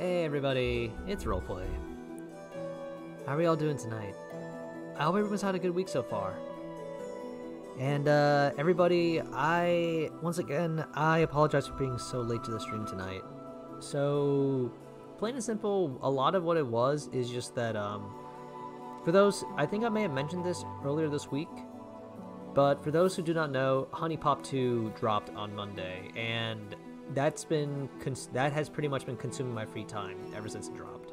Hey everybody, it's Roleplay. How are y'all doing tonight? I hope everyone's had a good week so far. And everybody, once again, I apologize for being so late to the stream tonight. So, plain and simple, a lot of what it was is just that, for those, I think I may have mentioned this earlier this week, but for those who do not know, Honey Pop 2 dropped on Monday, and that has pretty much been consuming my free time ever since it dropped.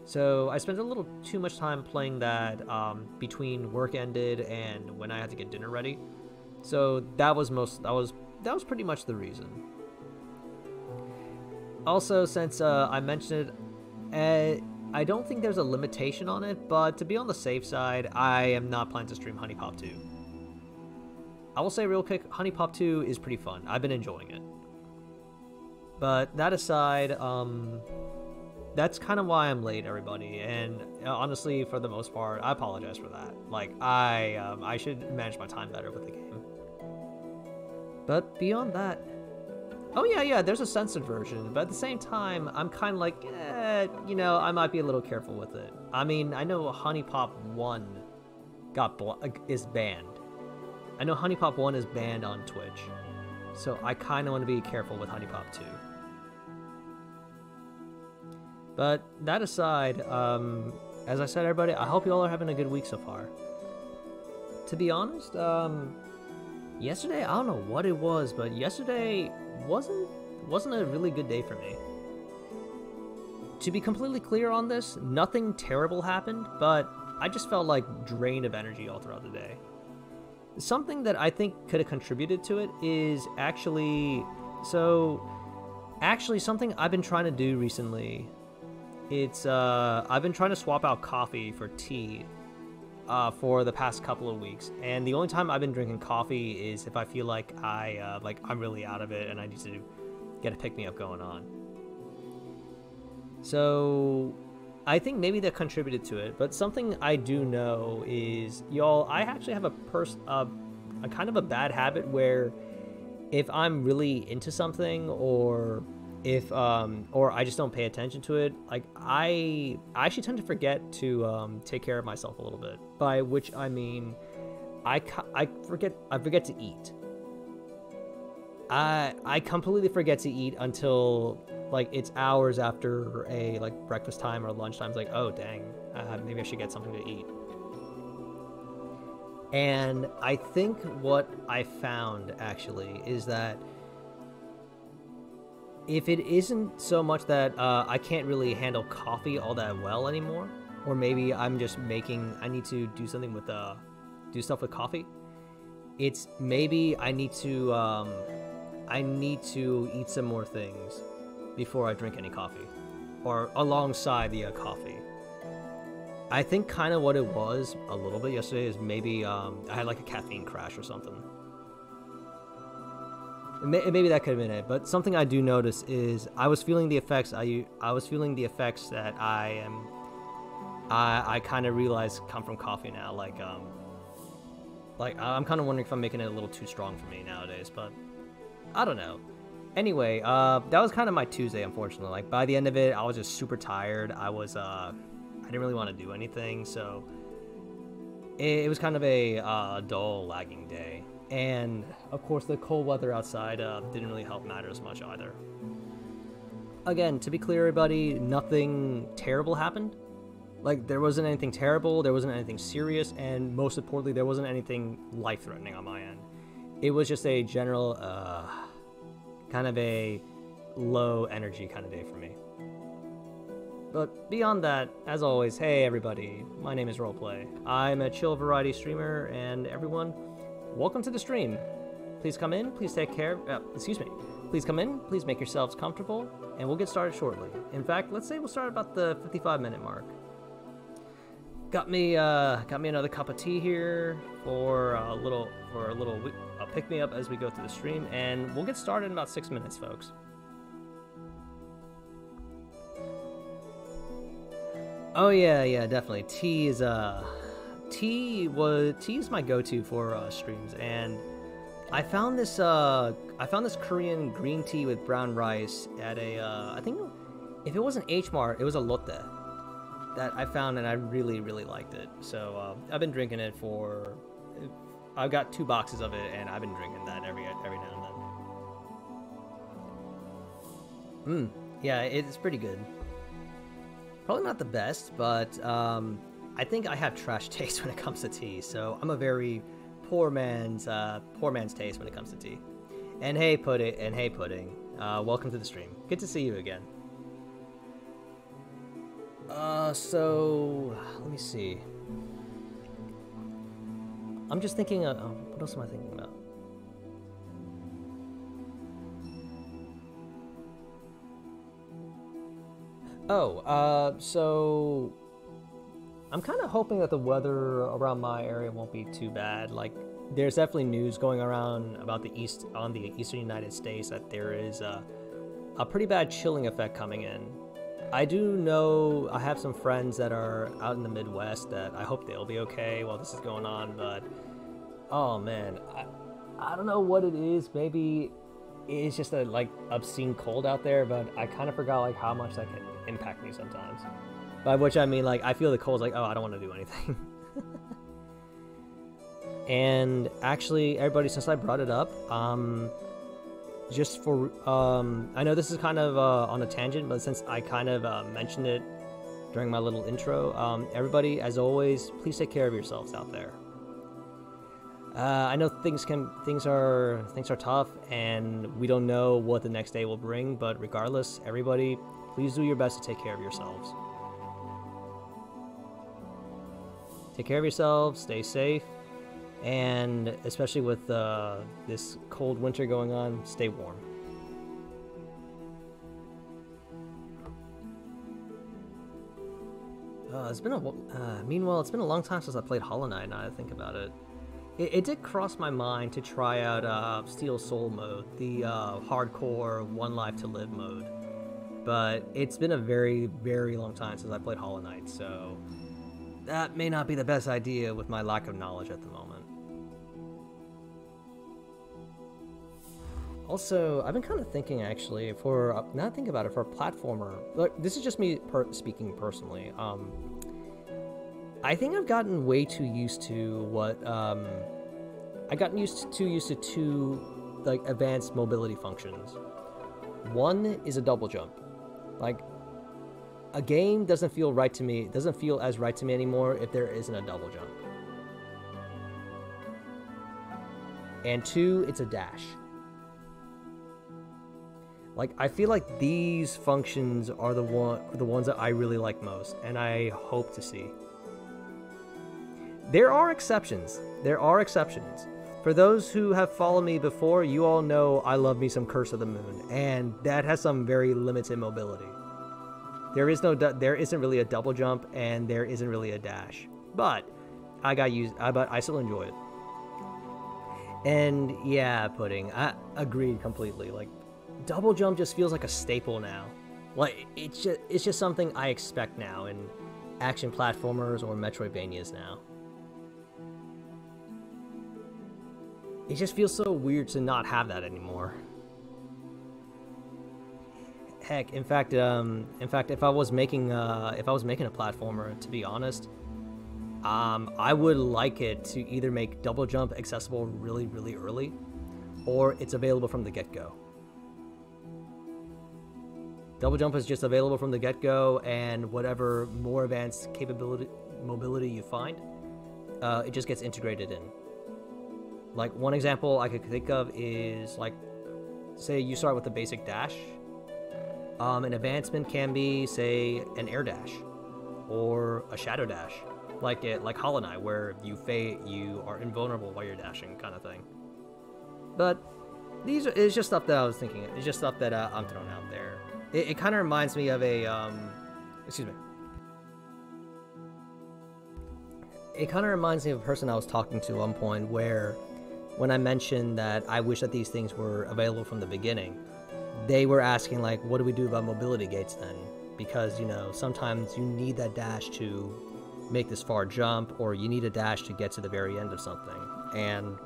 So I spent a little too much time playing that between work ended and when I had to get dinner ready. So that was pretty much the reason. Also, since I mentioned it, I don't think there's a limitation on it, but to be on the safe side, I am not planning to stream Honey Pop 2. I will say real quick, Honey Pop 2 is pretty fun. I've been enjoying it. But that aside, that's kind of why I'm late, everybody. And honestly, for the most part, I apologize for that. Like, I should manage my time better with the game. But beyond that, oh yeah, there's a censored version. But at the same time, I'm kind of like, I might be a little careful with it. I mean, I know Honey Pop 1 is banned. I know Honey Pop 1 is banned on Twitch. So I kind of want to be careful with Honey Pop 2. But that aside, as I said, everybody, I hope you all are having a good week so far. To be honest, yesterday, I don't know what it was, but yesterday wasn't a really good day for me. To be completely clear on this, nothing terrible happened, but I just felt like drained of energy all throughout the day. Something that I think could have contributed to it is actually something I've been trying to do recently. It's I've been trying to swap out coffee for tea for the past couple of weeks, and the only time I've been drinking coffee is if I feel like I'm really out of it and I need to get a pick-me-up going on. So I think maybe that contributed to it, but something I do know is, y'all, I actually have a kind of a bad habit where if I'm really into something or if or I just don't pay attention to it, like I actually tend to forget to take care of myself a little bit, by which I mean I forget to eat. I completely forget to eat until like it's hours after a breakfast time or lunchtime. It's like, oh dang, maybe I should get something to eat. And I think what I found actually is that if it isn't so much that I can't really handle coffee all that well anymore, or maybe I'm just I need to do something with do stuff with coffee. It's maybe I need to eat some more things before I drink any coffee, or alongside the coffee. I think kind of what it was a little bit yesterday is maybe I had like a caffeine crash or something. Maybe that could have been it, but something I do notice is I was feeling the effects. I was feeling the effects that I kind of realize come from coffee now. Like I'm kind of wondering if I'm making it a little too strong for me nowadays, but I don't know. Anyway, that was kind of my Tuesday, unfortunately. Like by the end of it, I was just super tired. I didn't really want to do anything, so it was kind of a dull, lagging day. And of course, the cold weather outside didn't really help matters much either. Again, to be clear, everybody, nothing terrible happened. Like, there wasn't anything terrible, there wasn't anything serious, and most importantly, there wasn't anything life-threatening on my end. It was just a general, kind of a low-energy kind of day for me. But beyond that, as always, hey everybody, my name is Roleplay. I'm a chill variety streamer, and everyone, welcome to the stream. Please come in, please take care, please come in, please make yourselves comfortable, and we'll get started shortly. In fact, let's say we'll start about the 55-minute mark. Got me another cup of tea here for a little pick-me-up as we go through the stream, and we'll get started in about 6 minutes, folks. Oh yeah, definitely. Tea is my go-to for streams, and I found this Korean green tea with brown rice at a I think If it wasn't H Mart, it was a Lotte that I found, and I really, really liked it. So I've been drinking it for. I've got 2 boxes of it, and I've been drinking that every now and then. Yeah, it's pretty good. Probably not the best, but I think I have trash taste when it comes to tea. So I'm a very poor man's taste when it comes to tea. And hey, Pudding, welcome to the stream. Good to see you again. So let me see. I'm just thinking. What else am I thinking about? So I'm kind of hoping that the weather around my area won't be too bad. Like, there's definitely news going around about the eastern United States that there is a pretty bad chilling effect coming in. I do know I have some friends that are out in the Midwest that I hope they'll be okay while this is going on, but oh man, I don't know what it is. Maybe it's just a like obscene cold out there, but I kind of forgot like how much that can impact me sometimes. By which I mean like I feel the cold, like, oh, I don't want to do anything. And actually, everybody, since I brought it up, just for I know this is kind of on a tangent, but since I kind of mentioned it during my little intro, everybody, as always, please take care of yourselves out there. I know things are tough, and we don't know what the next day will bring. But regardless, everybody, please do your best to take care of yourselves. Take care of yourselves. Stay safe, and especially with this cold winter going on, stay warm. Meanwhile, it's been a long time since I played Hollow Knight. Now that I think about it. It did cross my mind to try out Steel Soul mode, the hardcore One Life to Live mode, but it's been a very, very long time since I played Hollow Knight, so that may not be the best idea with my lack of knowledge at the moment. Also, I've been kind of thinking actually, now think about it, for a platformer, look, this is just me speaking personally, I think I've gotten way too used to used to two like advanced mobility functions. One is a double jump. Like, a game doesn't feel as right to me anymore if there isn't a double jump. And 2, it's a dash. Like, I feel like these functions are the ones that I really like most, and I hope to see. There are exceptions. For those who have followed me before, you all know I love me some Curse of the Moon, and that has some very limited mobility. There isn't really a double jump, and there isn't really a dash. But I still enjoy it. And yeah, Pudding, I agreed completely. Like, double jump just feels like a staple now. Like, it's just something I expect now in action platformers or Metroidvanias now. It just feels so weird to not have that anymore. Heck, in fact, if I was making a platformer, to be honest, I would like it to either make double jump accessible really, really early, or it's available from the get-go. Double jump is just available from the get-go, and whatever more advanced mobility you find, it just gets integrated in. Like, one example I could think of is, like, say you start with the basic dash. An advancement can be, say, an air dash or a shadow dash, like Hollow Knight, where you are invulnerable while you're dashing, kind of thing. But it's just stuff that I was thinking. It's just stuff that I'm throwing out there. It kind of reminds me of a It kind of reminds me of a person I was talking to at one point, where when I mentioned that I wish that these things were available from the beginning, they were asking, like, what do we do about mobility gates then? Because, you know, sometimes you need that dash to make this far jump, or you need a dash to get to the very end of something. And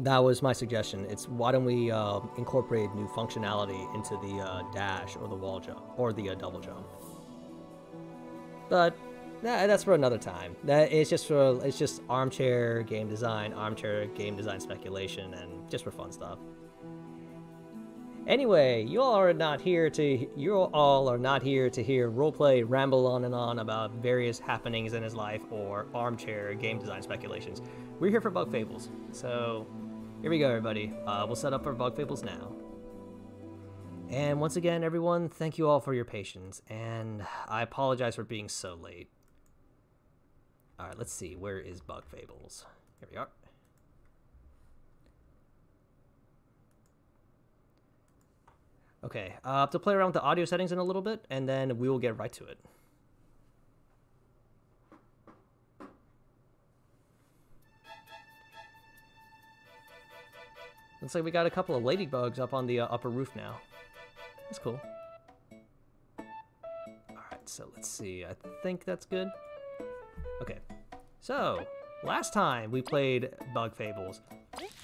That was my suggestion. It's why don't we incorporate new functionality into the dash or the wall jump or the double jump. But that's for another time. It's just armchair game design speculation, and just for fun stuff. Anyway, you all are not here to hear roleplay ramble on and on about various happenings in his life or armchair game design speculations. We're here for Bug Fables, so here we go, everybody. We'll set up for Bug Fables now. And once again, everyone, thank you all for your patience, and I apologize for being so late. Alright, let's see. Where is Bug Fables? Here we are. Okay, to play around with the audio settings in a little bit, and then we will get right to it. Looks like we got a couple of ladybugs up on the upper roof now. That's cool. Alright, so let's see. I think that's good. Okay, so last time we played Bug Fables,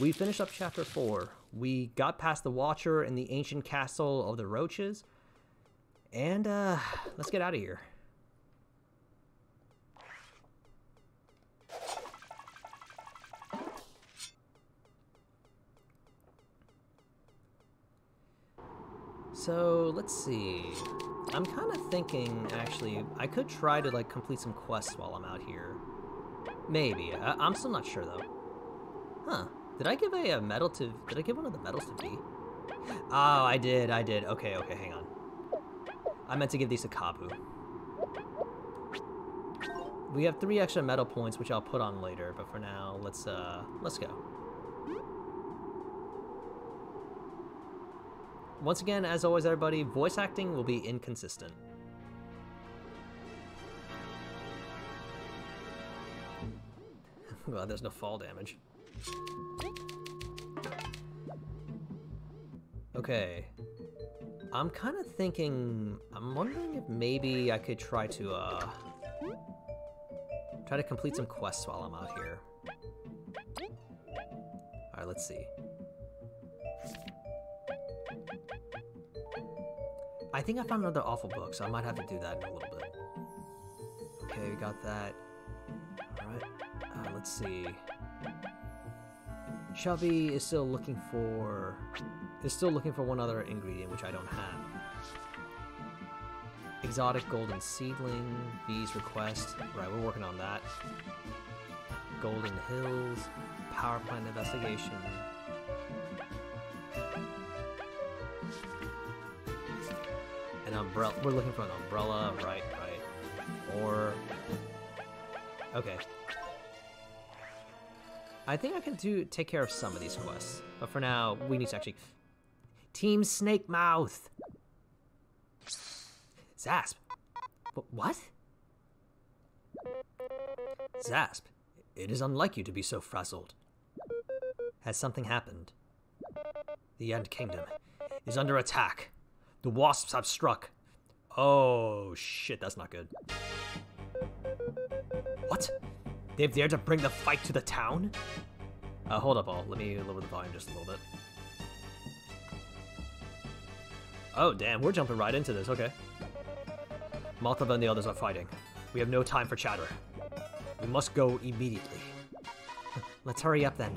we finished up Chapter 4. We got past the Watcher in the ancient castle of the Roaches, and let's get out of here. So let's see. I'm kind of thinking, actually, I could try to like complete some quests while I'm out here. Maybe. I'm still not sure though. Huh. Did I give a medal to... Did I give one of the medals to V? Oh, I did. Okay, hang on. I meant to give these to Kabu. We have 3 extra medal points, which I'll put on later, but for now, let's go. Once again, as always, everybody, voice acting will be inconsistent. Well, there's no fall damage. Okay. I'm kind of thinking... I'm wondering if maybe I could try to complete some quests while I'm out here. Alright, let's see. I think I found another awful book, so I might have to do that in a little bit. Okay, we got that. Alright. Let's see. Chubby is still looking for one other ingredient, which I don't have. Exotic golden seedling, V's request. Right, we're working on that. Golden Hills, power plant investigation. An umbrella. We're looking for an umbrella. Right. Or okay. I think I can take care of some of these quests, but for now, we need to actually... Team Snake Mouth! Zasp! What? Zasp, it is unlike you to be so frazzled. Has something happened? The End Kingdom is under attack. The wasps have struck. Oh, shit, that's not good. What? They've dared to bring the fight to the town? Hold up, let me lower the volume just a little bit. Oh, damn, we're jumping right into this, okay. Mothra and the others are fighting. We have no time for chatter. We must go immediately. Let's hurry up then.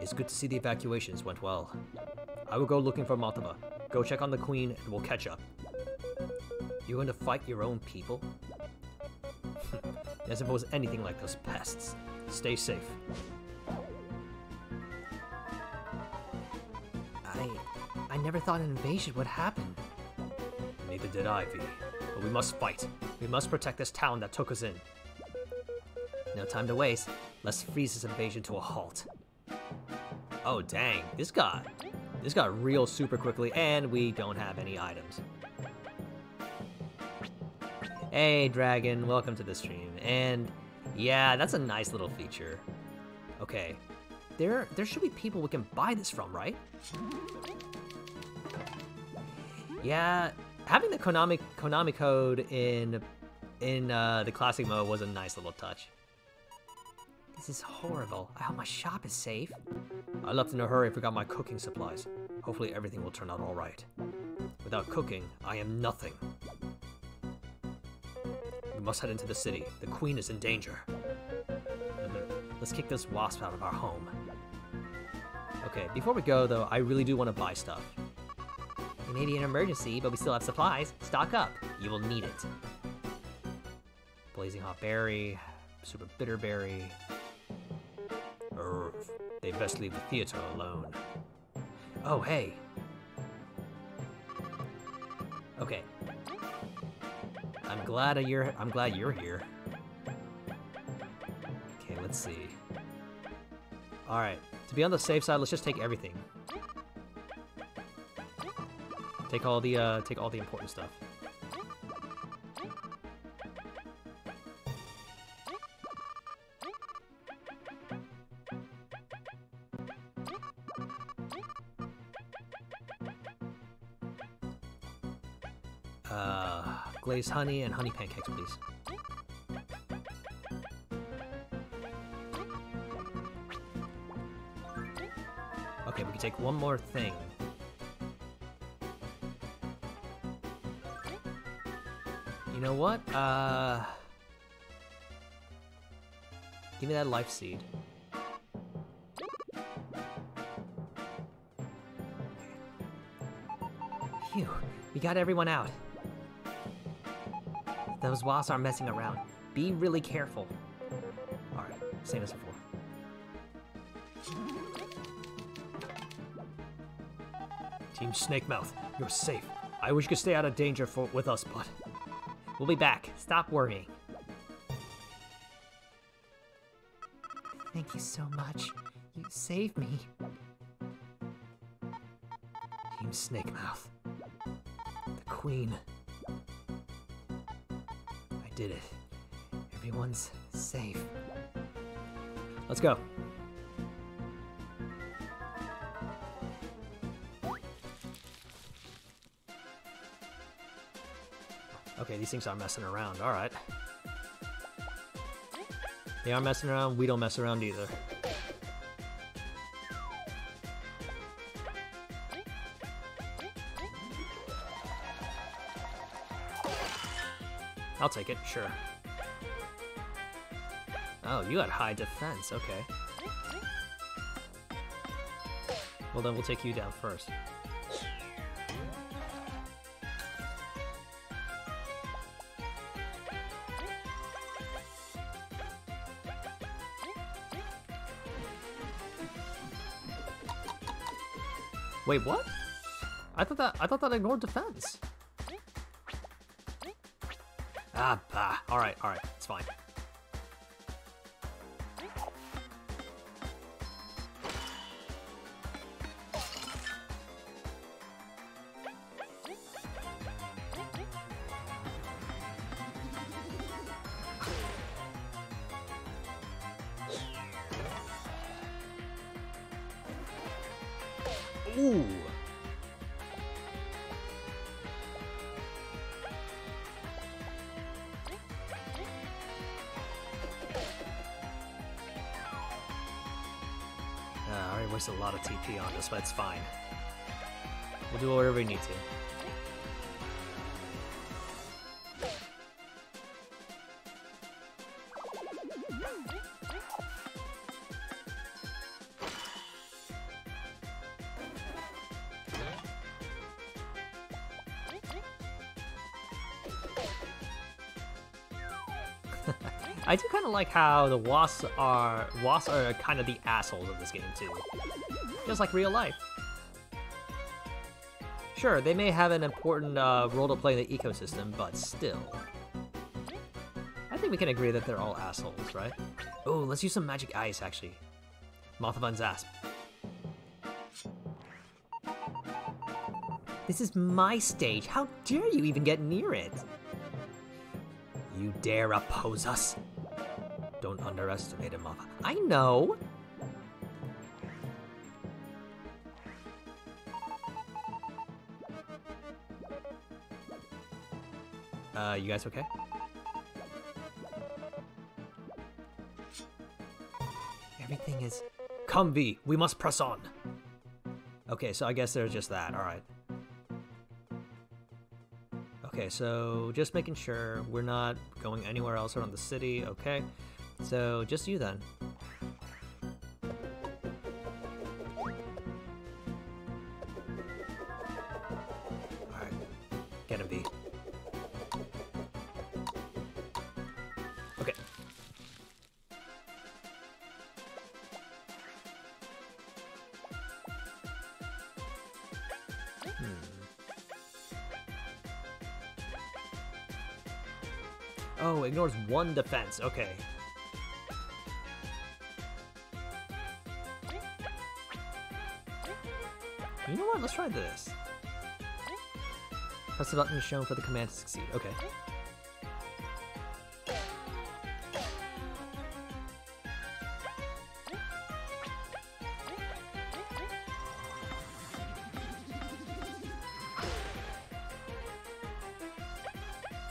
It's good to see the evacuations went well. I will go looking for Mothra. Go check on the queen and we'll catch up. You're going to fight your own people? As if it was anything like those pests. Stay safe. I never thought an invasion would happen. Neither did I, V. But we must fight. We must protect this town that took us in. No time to waste. Let's freeze this invasion to a halt. Oh dang, this got real super quickly, and we don't have any items. Hey Dragon, welcome to the stream. And yeah, that's a nice little feature. Okay, there should be people we can buy this from, right? Yeah, having the Konami code in the classic mode was a nice little touch. This is horrible. I hope my shop is safe. I left in a hurry and forgot my cooking supplies. Hopefully everything will turn out alright. Without cooking, I am nothing. We must head into the city. The queen is in danger. Let's kick this wasp out of our home. Okay, before we go though, I really do want to buy stuff. It may be an emergency, but we still have supplies. Stock up. You will need it. Blazing hot berry, super bitter berry. They best leave the theater alone. Oh, hey. Okay. I'm glad you're here. Okay, let's see. All right. To be on the safe side, let's just take everything. Take all the important stuff. Glazed honey and honey pancakes, please. Okay, we can take one more thing. You know what? Give me that life seed. Phew, we got everyone out. Those wasps aren't messing around. Be really careful. Alright, same as before. Team Snakemouth, you're safe. I wish you could stay out of danger with us, but... We'll be back. Stop worrying. Thank you so much. You saved me. Team Snakemouth. The Queen. I did it. Everyone's safe. Let's go. Okay, these things aren't messing around. All right. They aren't messing around. We don't mess around either. I'll take it, sure. Oh, you got high defense, okay. Well then we'll take you down first. Wait, what? I thought that ignored defense. Alright, it's fine. Ooh. I already wasted a lot of TP on this, but it's fine. We'll do whatever we need to. I do kind of like how the wasps are kind of the assholes of this game too, just like real life. Sure, they may have an important role to play in the ecosystem, but still, I think we can agree that they're all assholes, right? Oh, let's use some magic ice actually. Mothman Zasp. This is my stage. How dare you even get near it? You dare oppose us? Don't underestimate him, Mother. I know. You guys okay? Everything is... Come, V. We must press on. Okay, so I guess there's just that. All right. Okay, so just making sure we're not going anywhere else around the city. Okay, so just you then. All right, get him, V. Okay. Oh, ignores one defense. Okay. You know what? Let's try this. Press the button shown for the command to succeed. Okay.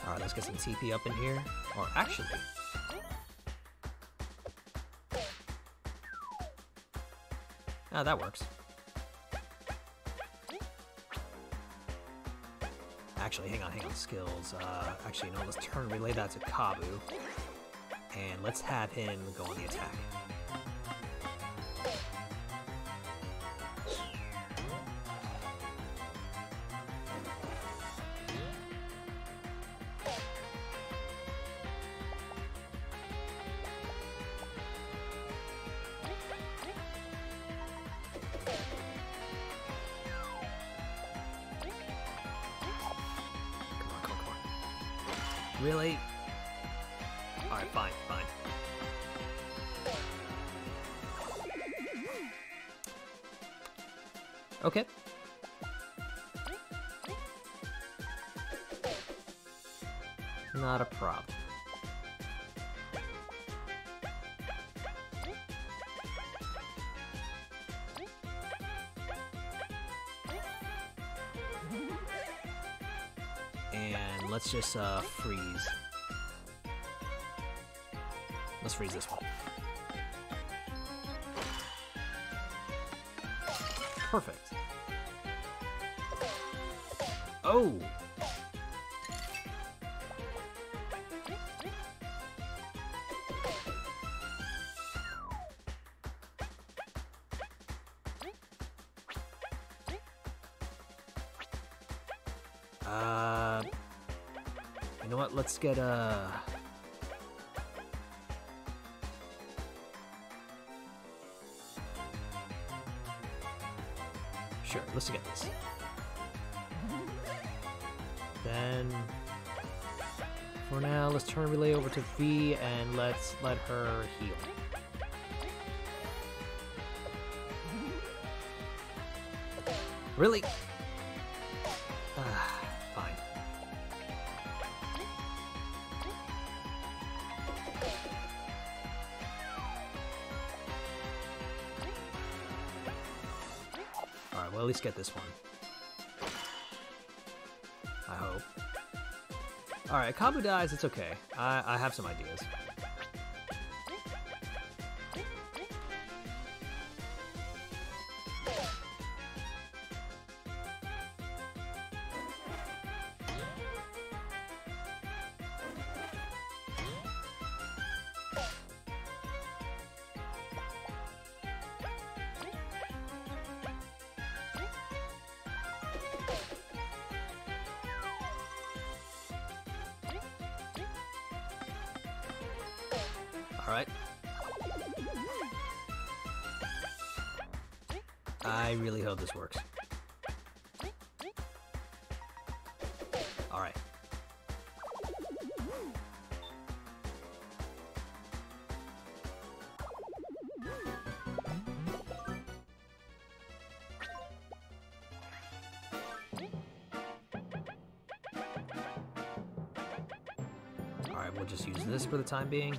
Alright, let's get some TP up in here. Or actually... Ah, that works. Actually, hang on, skills. Actually, no, let's relay that to Kabu. And let's have him go on the attack. Really? Alright, fine. Okay. Not a problem. And let's just freeze. Let's freeze this one. Perfect. Oh! You know what? Let's get Sure, let's get this. Then, for now, let's turn relay over to V and let's let her heal. Really? Fine. Alright, well, at least get this one. I hope. Alright, Kabu dies, it's okay. I have some ideas. Alright. I really hope this works. Alright. Alright, we'll just use this for the time being.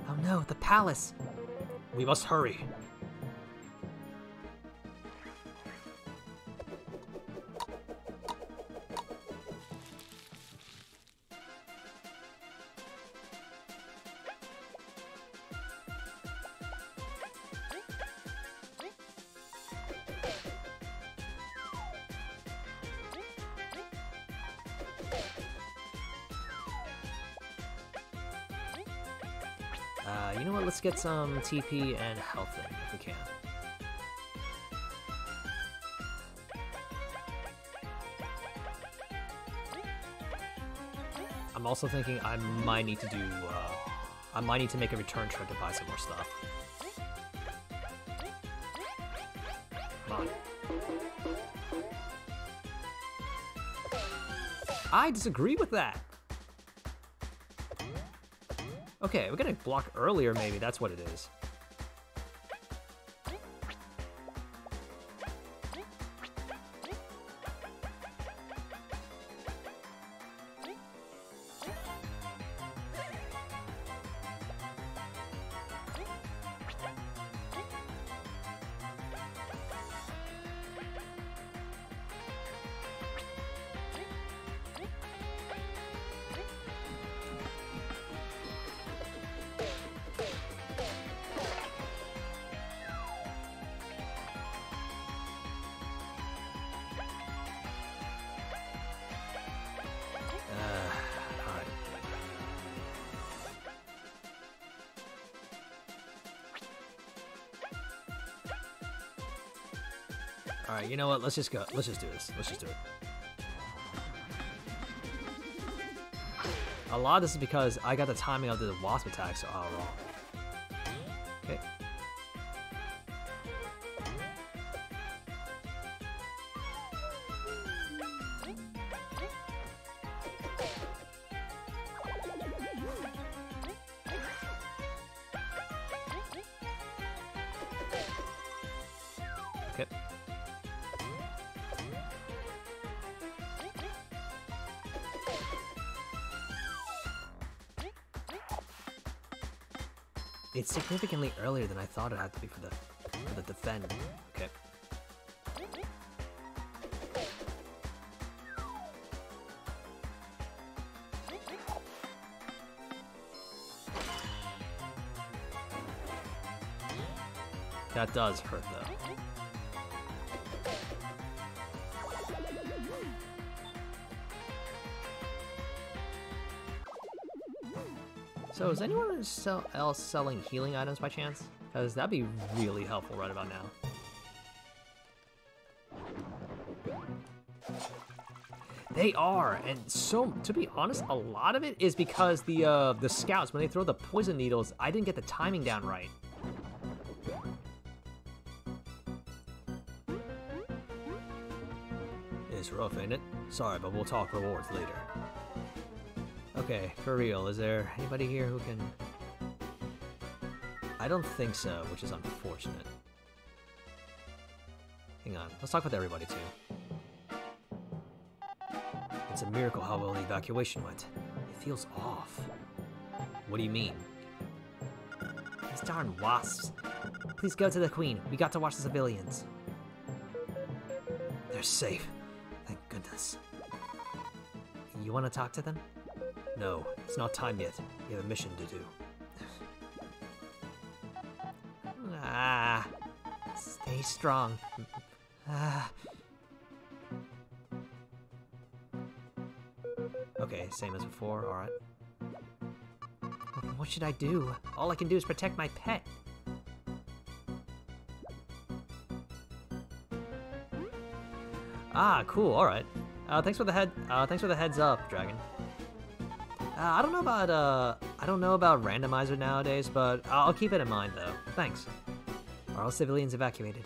Oh no, the palace! We must hurry. You know what? Let's get some TP and health in if we can. I'm also thinking I might need to do, I might need to make a return trip to buy some more stuff. Come on. I disagree with that! Okay, we're gonna block earlier maybe, that's what it is. Alright, you know what? Let's just go. Let's just do this. Let's just do it. A lot of this is because I got the timing of the wasp attack so wrong. Okay. Okay. It's significantly earlier than I thought it had to be for the defend. Okay. That does hurt though. So is anyone else selling healing items by chance? Because that'd be really helpful right about now. They are, and so to be honest, a lot of it is because the scouts, when they throw the poison needles, I didn't get the timing down right. It's rough, ain't it? Sorry, but we'll talk rewards later. Okay, for real, is there anybody here who can... I don't think so, which is unfortunate. Hang on, let's talk with everybody too. It's a miracle how well the evacuation went. It feels off. What do you mean? These darn wasps. Please go to the Queen. We got to watch the civilians. They're safe. Thank goodness. You want to talk to them? No, it's not time yet. We have a mission to do. Stay strong. Okay, same as before, alright. What should I do? All I can do is protect my pet. Ah, cool, alright. Thanks for the heads up, Dragon. I don't know about randomizer nowadays, but I'll keep it in mind though. Thanks. Are all civilians evacuated?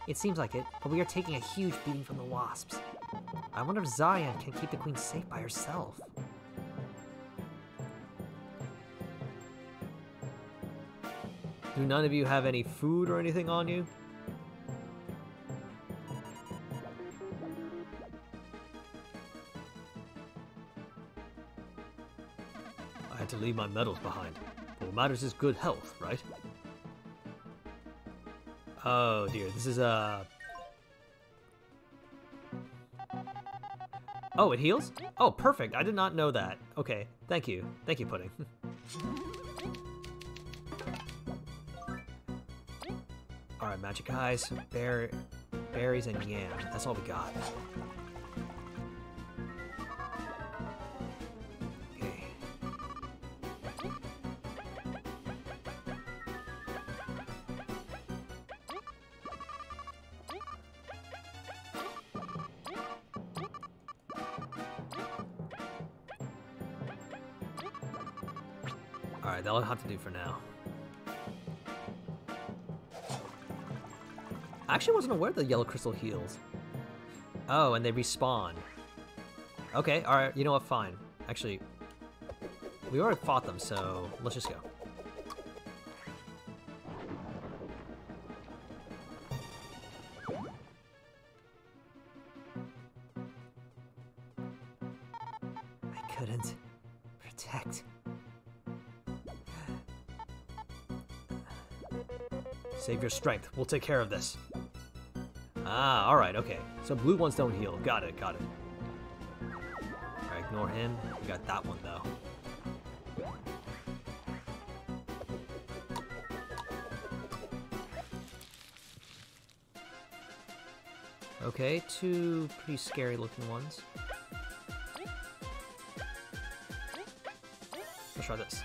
It seems like it, but we are taking a huge beating from the wasps. I wonder if Zaryan can keep the Queen safe by herself. Do none of you have any food or anything on you? I had to leave my medals behind. But what matters is good health, right? Oh dear, this is Oh, it heals? Oh, perfect. I did not know that. Okay, thank you. Thank you, Pudding. Alright, magic eyes, berries, and yam. That's all we got. Okay. Alright, that'll have to do for now. I actually wasn't aware the yellow crystal heals. Oh, and they respawn. Okay, alright, you know what, fine. Actually, we already fought them, so let's just go. I couldn't protect. Save your strength. We'll take care of this. Ah, alright, okay. So blue ones don't heal. Got it, got it. Alright, ignore him. We got that one, though. Okay, two pretty scary looking ones. Let's try this.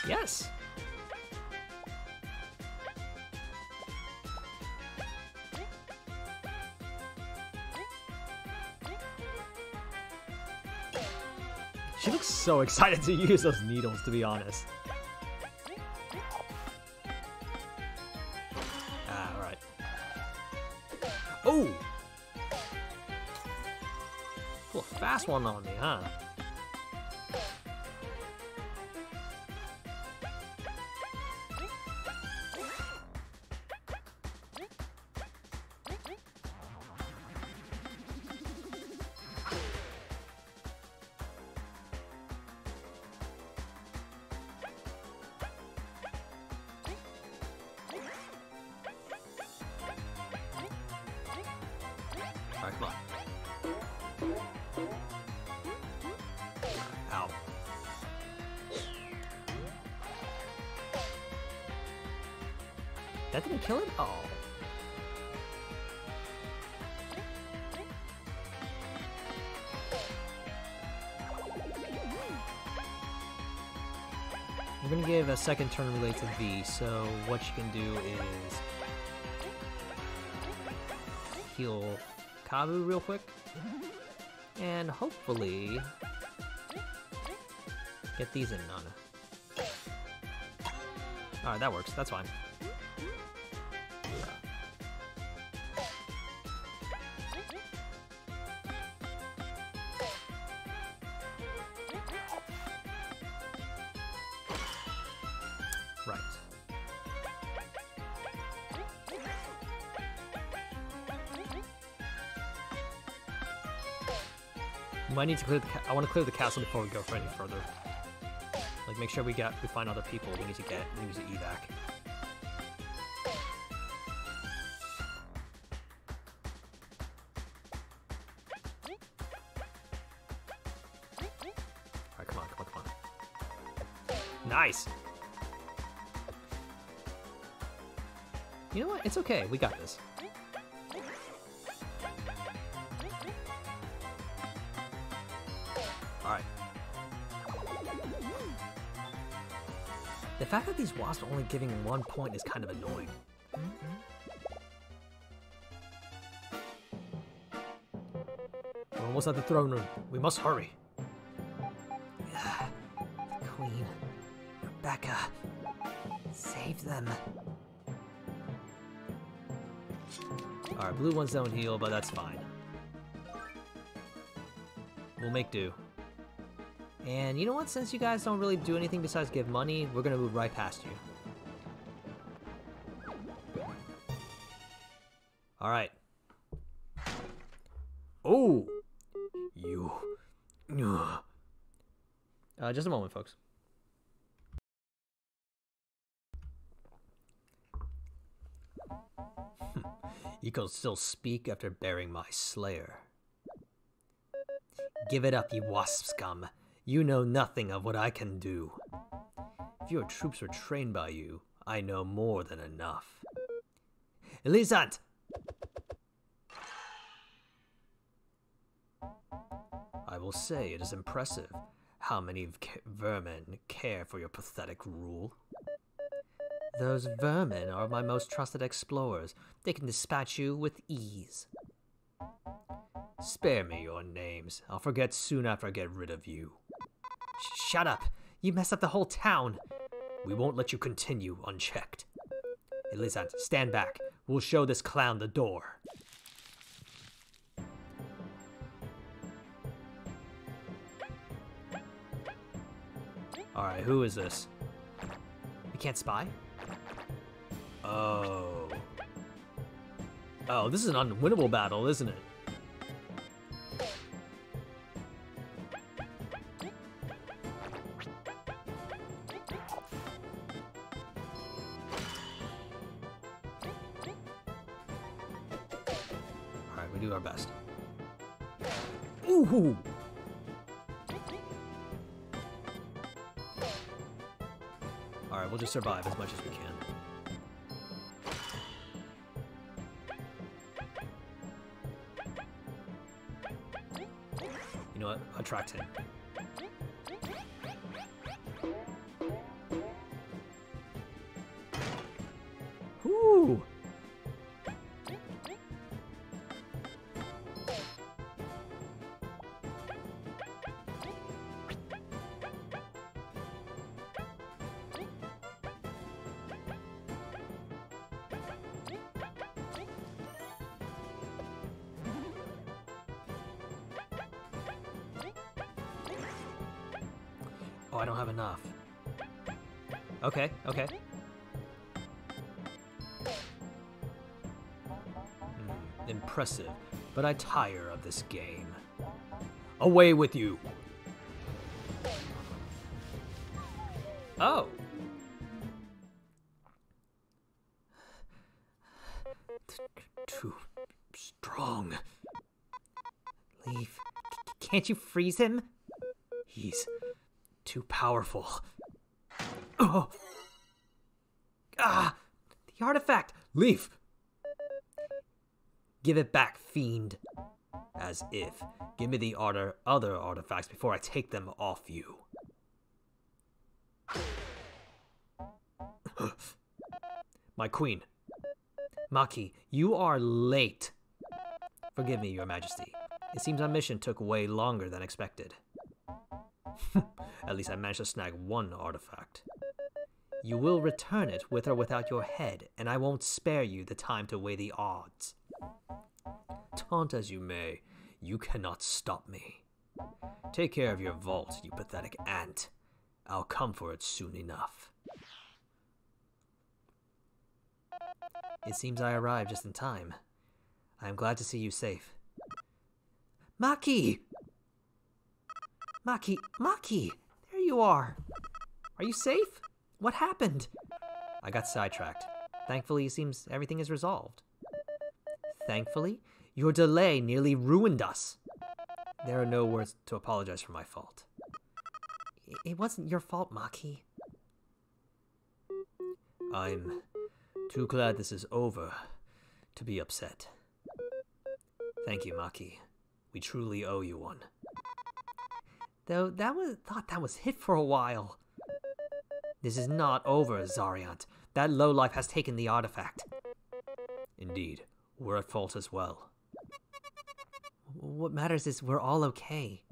Yes! She looks so excited to use those needles, to be honest. Ah, alright. Oh! Pull a fast one on me, huh? Alright, come on. Ow. That didn't kill it? Oh. I'm gonna give a second turn relay to V, so what you can do is heal Kabu real quick, and hopefully get these in Nana. Alright, that works. That's fine. Right. We might need to clear the I want to clear the castle before we go for any further. Like, make sure we find other people we need to evac. Alright, come on. Nice! You know what? It's okay. We got this. Alright. The fact that these wasps are only giving 1 point is kind of annoying. We're almost at the throne room. We must hurry. The Queen. Rebecca. Save them. Alright, blue ones don't heal, but that's fine. We'll make do. And you know what? Since you guys don't really do anything besides give money, we're gonna move right past you. Alright. Oh! You. Just a moment, folks. You can still speak after burying my slayer. Give it up, you wasp scum. You know nothing of what I can do. If your troops were trained by you, I know more than enough. Elisant! I will say it is impressive how many vermin care for your pathetic rule. Those vermin are my most trusted explorers. They can dispatch you with ease. Spare me your names. I'll forget soon after I get rid of you. Shut up! You messed up the whole town. We won't let you continue unchecked. Elizant, stand back. We'll show this clown the door. Alright, who is this? We can't spy? Oh. Oh, this is an unwinnable battle, isn't it? Alright, we do our best. Ooh! Alright, we'll just survive as much as we can. You know what? Attract him. Whoo! Oh, I don't have enough. Okay, okay. Impressive, but I tire of this game. Away with you! Oh! Too strong. Leaf, can't you freeze him? He's too powerful. Oh! Ah! The artifact! Leaf! Give it back, fiend. As if. Give me the other artifacts before I take them off you. My queen. Maki, you are late. Forgive me, your majesty. It seems our mission took way longer than expected. At least I managed to snag one artifact. You will return it with or without your head, and I won't spare you the time to weigh the odds. Taunt as you may, you cannot stop me. Take care of your vault, you pathetic ant. I'll come for it soon enough. It seems I arrived just in time. I am glad to see you safe. Maki! Maki! Maki! There you are! Are you safe? What happened? I got sidetracked. Thankfully, it seems everything is resolved. Thankfully? Your delay nearly ruined us. There are no words to apologize for my fault. It wasn't your fault, Maki. I'm too glad this is over to be upset. Thank you, Maki. We truly owe you one. Though thought that was it for a while. This is not over, Zariant. That lowlife has taken the artifact. Indeed, we're at fault as well. What matters is we're all okay.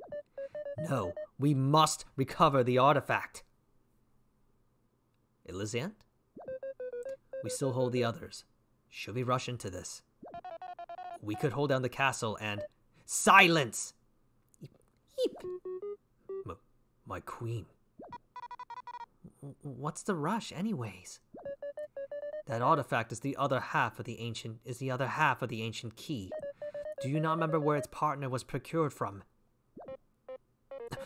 No, we must recover the artifact. Elysiant? We still hold the others. Should we rush into this? We could hold down the castle and... Silence! Heep! My queen. What's the rush, anyways? That artifact is the other half of the ancient key. Do you not remember where its partner was procured from? The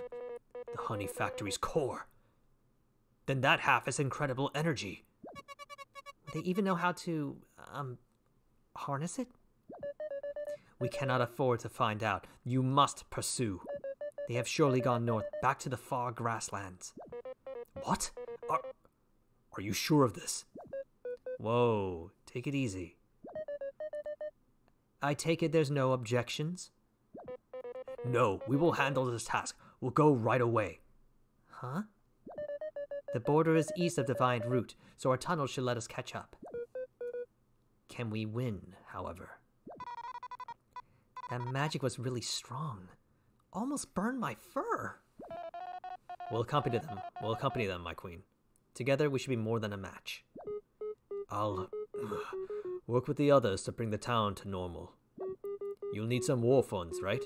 honey factory's core. Then that half is incredible energy. They even know how to, harness it? We cannot afford to find out. You must pursue. They have surely gone north, back to the far grasslands. What? Are you sure of this? Whoa, take it easy. I take it there's no objections? No, we will handle this task. We'll go right away. Huh? The border is east of Defiant Route, so our tunnel should let us catch up. Can we win, however? That magic was really strong. Almost burned my fur. We'll accompany them. We'll accompany them, my queen. Together, we should be more than a match. I'll work with the others to bring the town to normal. You'll need some war funds, right?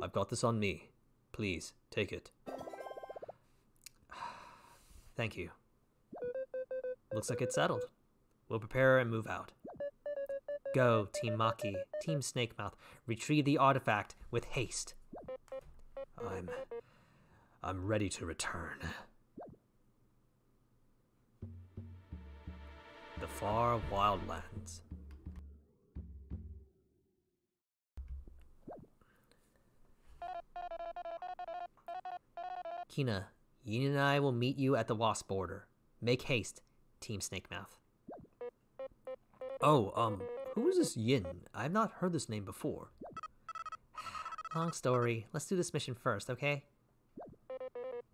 I've got this on me. Please, take it. Thank you. Looks like it's settled. We'll prepare and move out. Go, Team Maki, Team Snakemouth. Retrieve the artifact with haste. I'm ready to return. The far wildlands. Kina, Yin and I will meet you at the Wasp border. Make haste, Team Snakemouth. Oh, who is this Yin? I've not heard this name before. Long story. Let's do this mission first, okay?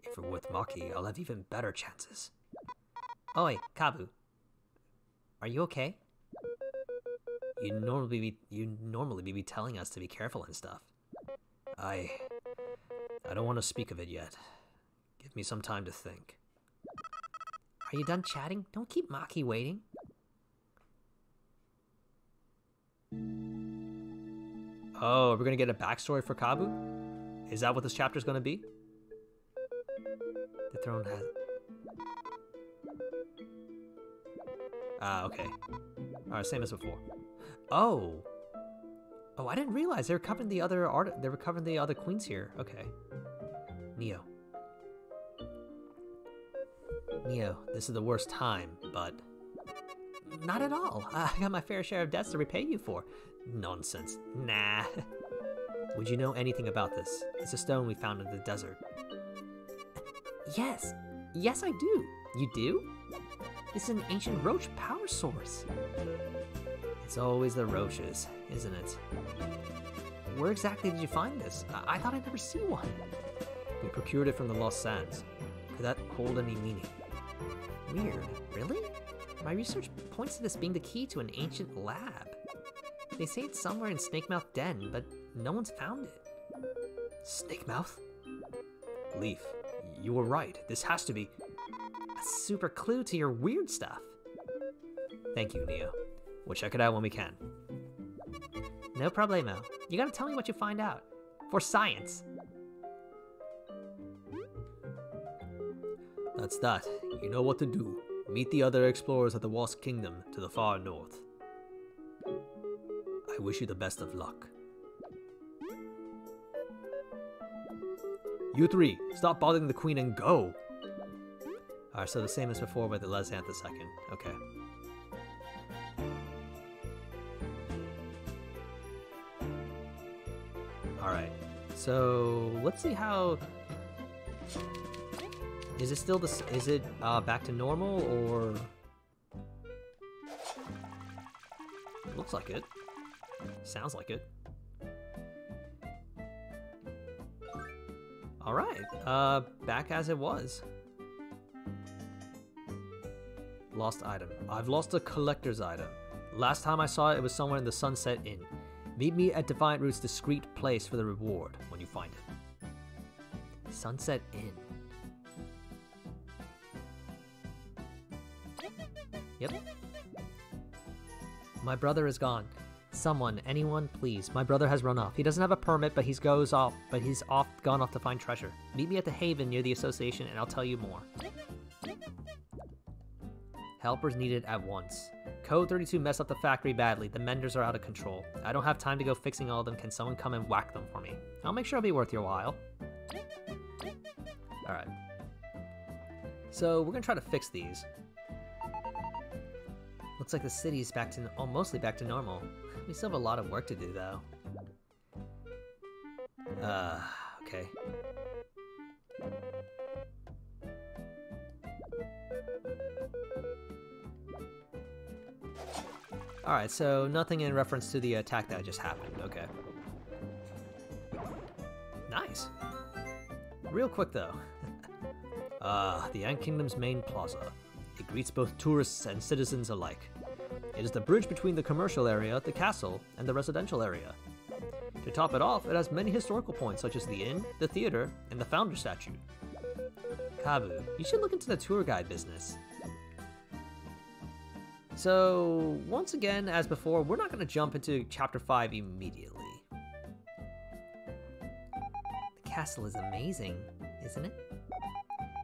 If we're with Maki, I'll have even better chances. Oi, Kabu. Are you okay? You normally be telling us to be careful and stuff. I don't want to speak of it yet. Give me some time to think. Are you done chatting? Don't keep Maki waiting. Oh, we're gonna get a backstory for Kabu? Is that what this chapter's gonna be? The throne has... okay. Alright, same as before. Oh! Oh, I didn't realize they were covering the other queens here. Okay. Neo. Neo, this is the worst time, but... Not at all. I got my fair share of debts to repay you for. Nonsense. Nah. Would you know anything about this? It's a stone we found in the desert. Yes. Yes, I do. You do? It's an ancient roach power source. It's always the roaches, isn't it? Where exactly did you find this? I thought I'd never see one. We procured it from the Lost Sands. Could that hold any meaning? Weird. Really? My research points to this being the key to an ancient lab. They say it's somewhere in Snakemouth Den, but no one's found it. Snakemouth? Leaf, you were right. This has to be a super clue to your weird stuff. Thank you, Neo. We'll check it out when we can. No problemo. You gotta tell me what you find out. For science. That's that. You know what to do. Meet the other explorers at the Wasp Kingdom to the far north. I wish you the best of luck. You three, stop bothering the queen and go! Alright, so the same as before with the Lesanth II. Okay. Alright, so let's see how... Is it still is it back to normal, or... Looks like it. Sounds like it. Alright, back as it was. Lost item. I've lost a collector's item. Last time I saw it, it was somewhere in the Sunset Inn. Meet me at Defiant Root's discreet place for the reward when you find it. Sunset Inn. Yep. My brother is gone. Someone, anyone, please. My brother has run off. He doesn't have a permit, but he's gone off to find treasure. Meet me at the Haven near the association, and I'll tell you more. Helpers needed at once. Code 32 messed up the factory badly. The menders are out of control. I don't have time to go fixing all of them. Can someone come and whack them for me? I'll make sure it'll be worth your while. Alright. So, we're gonna try to fix these. Looks like the city's back to mostly back to normal. We still have a lot of work to do, though. Okay. Alright, so nothing in reference to the attack that just happened. Okay. Nice. Real quick, though. The Ant Kingdom's main plaza. It greets both tourists and citizens alike. It is the bridge between the commercial area, the castle, and the residential area. To top it off, it has many historical points such as the inn, the theater, and the founder statue. Kabu, you should look into the tour guide business. So, once again, as before, we're not going to jump into Chapter 5 immediately. The castle is amazing, isn't it?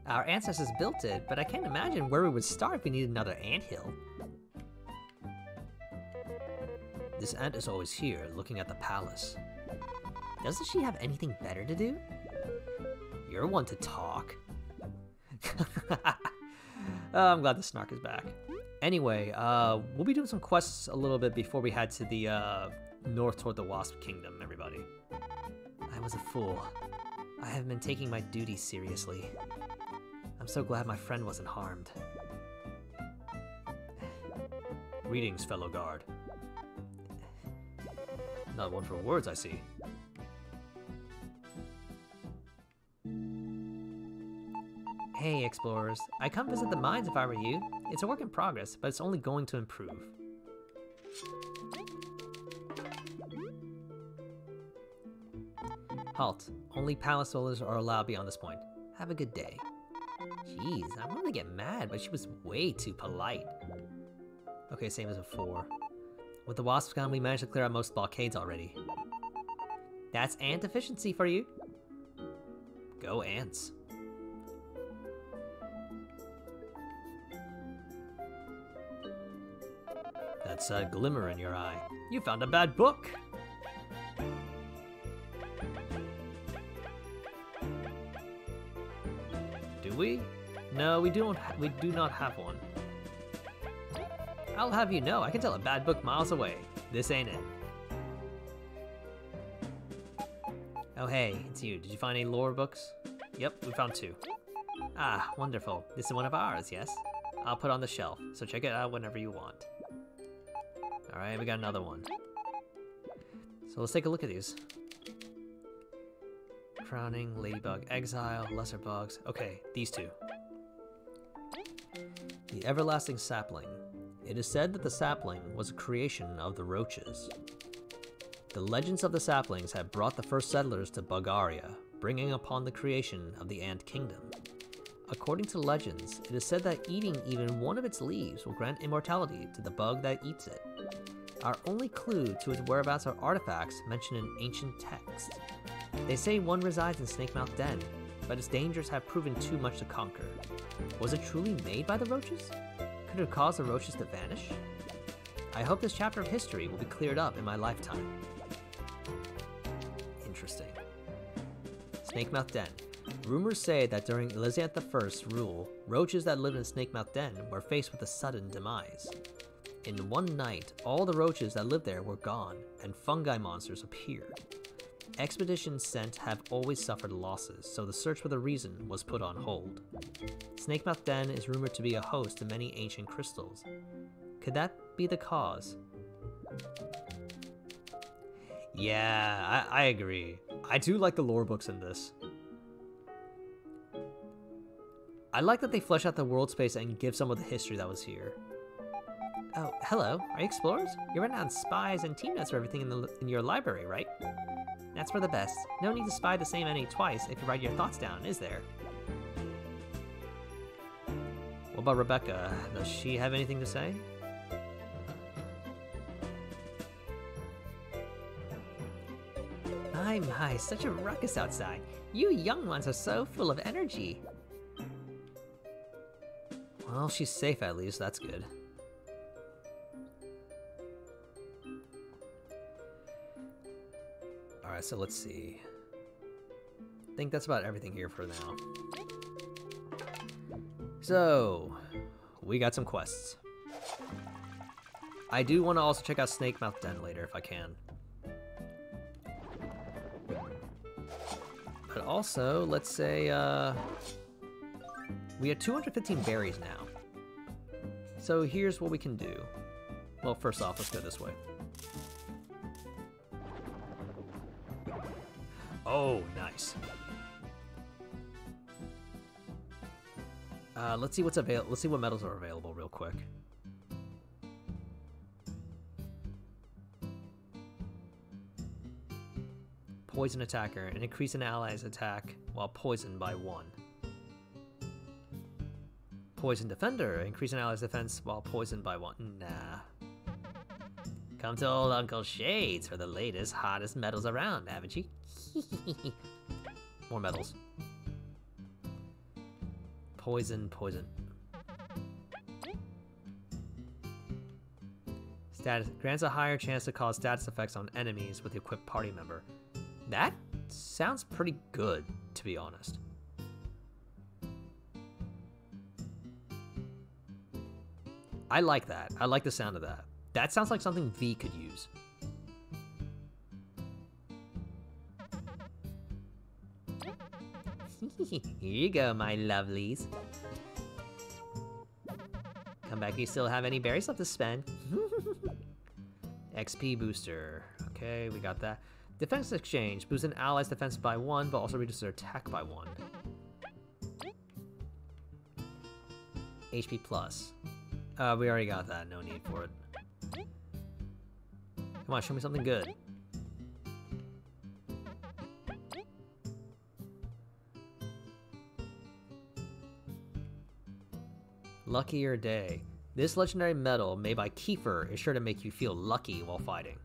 Our ancestors built it, but I can't imagine where we would start if we needed another anthill. This ant is always here, looking at the palace. Doesn't she have anything better to do? You're one to talk. I'm glad the snark is back. Anyway, we'll be doing some quests a little bit before we head to the north toward the Wasp Kingdom, everybody. I was a fool. I haven't been taking my duties seriously. I'm so glad my friend wasn't harmed. Greetings, fellow guard. Not one for words, I see. Hey, explorers. I'd come visit the mines if I were you. It's a work in progress, but it's only going to improve. Halt. Only palace soldiers are allowed beyond this point. Have a good day. Jeez, I'm gonna get mad, but she was way too polite. Okay, same as before. With the wasps gone, we managed to clear out most blockades already. That's ant efficiency for you. Go ants. That's a glimmer in your eye. You found a bad book! Do we? No, we do not have one. I'll have you know, I can tell a bad book miles away. This ain't it. Oh hey, it's you. Did you find any lore books? Yep, we found 2. Ah, wonderful. This is one of ours, yes? I'll put it on the shelf, so check it out whenever you want. Alright, we got another one. So let's take a look at these. Crowning, Ladybug, Exile, Lesser Bugs. Okay, these 2. The Everlasting Sapling. It is said that the sapling was a creation of the roaches. The legends of the saplings have brought the first settlers to Bulgaria, bringing upon the creation of the Ant Kingdom. According to legends, it is said that eating even one of its leaves will grant immortality to the bug that eats it. Our only clue to its whereabouts are artifacts mentioned in ancient texts. They say one resides in Snakemouth Den, but its dangers have proven too much to conquer. Was it truly made by the roaches? Could it have caused the roaches to vanish? I hope this chapter of history will be cleared up in my lifetime. Interesting. Snakemouth Den. Rumors say that during Elizabeth I's rule, roaches that lived in Snakemouth Den were faced with a sudden demise. In one night, all the roaches that lived there were gone, and fungi monsters appeared. Expeditions sent have always suffered losses, so the search for the reason was put on hold. Snakemouth Den is rumored to be a host to many ancient crystals. Could that be the cause? Yeah, I agree. I do like the lore books in this. I like that they flesh out the world space and give some of the history that was here. Oh, hello. Are you explorers? You're writing down spies and team notes for everything in your library, right? That's for the best. No need to spy the same enemy twice if you write your thoughts down, is there? What about Rebecca? Does she have anything to say? My, such a ruckus outside. You young ones are so full of energy. Well, she's safe at least, that's good. Alright, so let's see. I think that's about everything here for now. So, we got some quests. I do want to also check out Snakemouth Den later if I can. But also, let's say, we have 215 berries now. So here's what we can do. Well, first off, let's go this way. Oh, nice. Let's see what's available. Let's see what medals are available real quick. Poison attacker, and increase an ally's attack while poisoned by 1. Poison Defender. Increase an ally's defense while poisoned by 1. Nah. Come to old Uncle Shades for the latest, hottest medals around, haven't you? More medals. Poison. Status grants a higher chance to cause status effects on enemies with the equipped party member. That sounds pretty good, to be honest. I like that. I like the sound of that. That sounds like something V could use. Here you go, my lovelies. Come back if you still have any berries left to spend. XP booster. Okay, we got that. Defense exchange. Boosts an ally's defense by 1, but also reduces their attack by 1. HP plus. We already got that. No need for it. Come on, show me something good. Luckier Day. This legendary medal made by Kiefer is sure to make you feel lucky while fighting.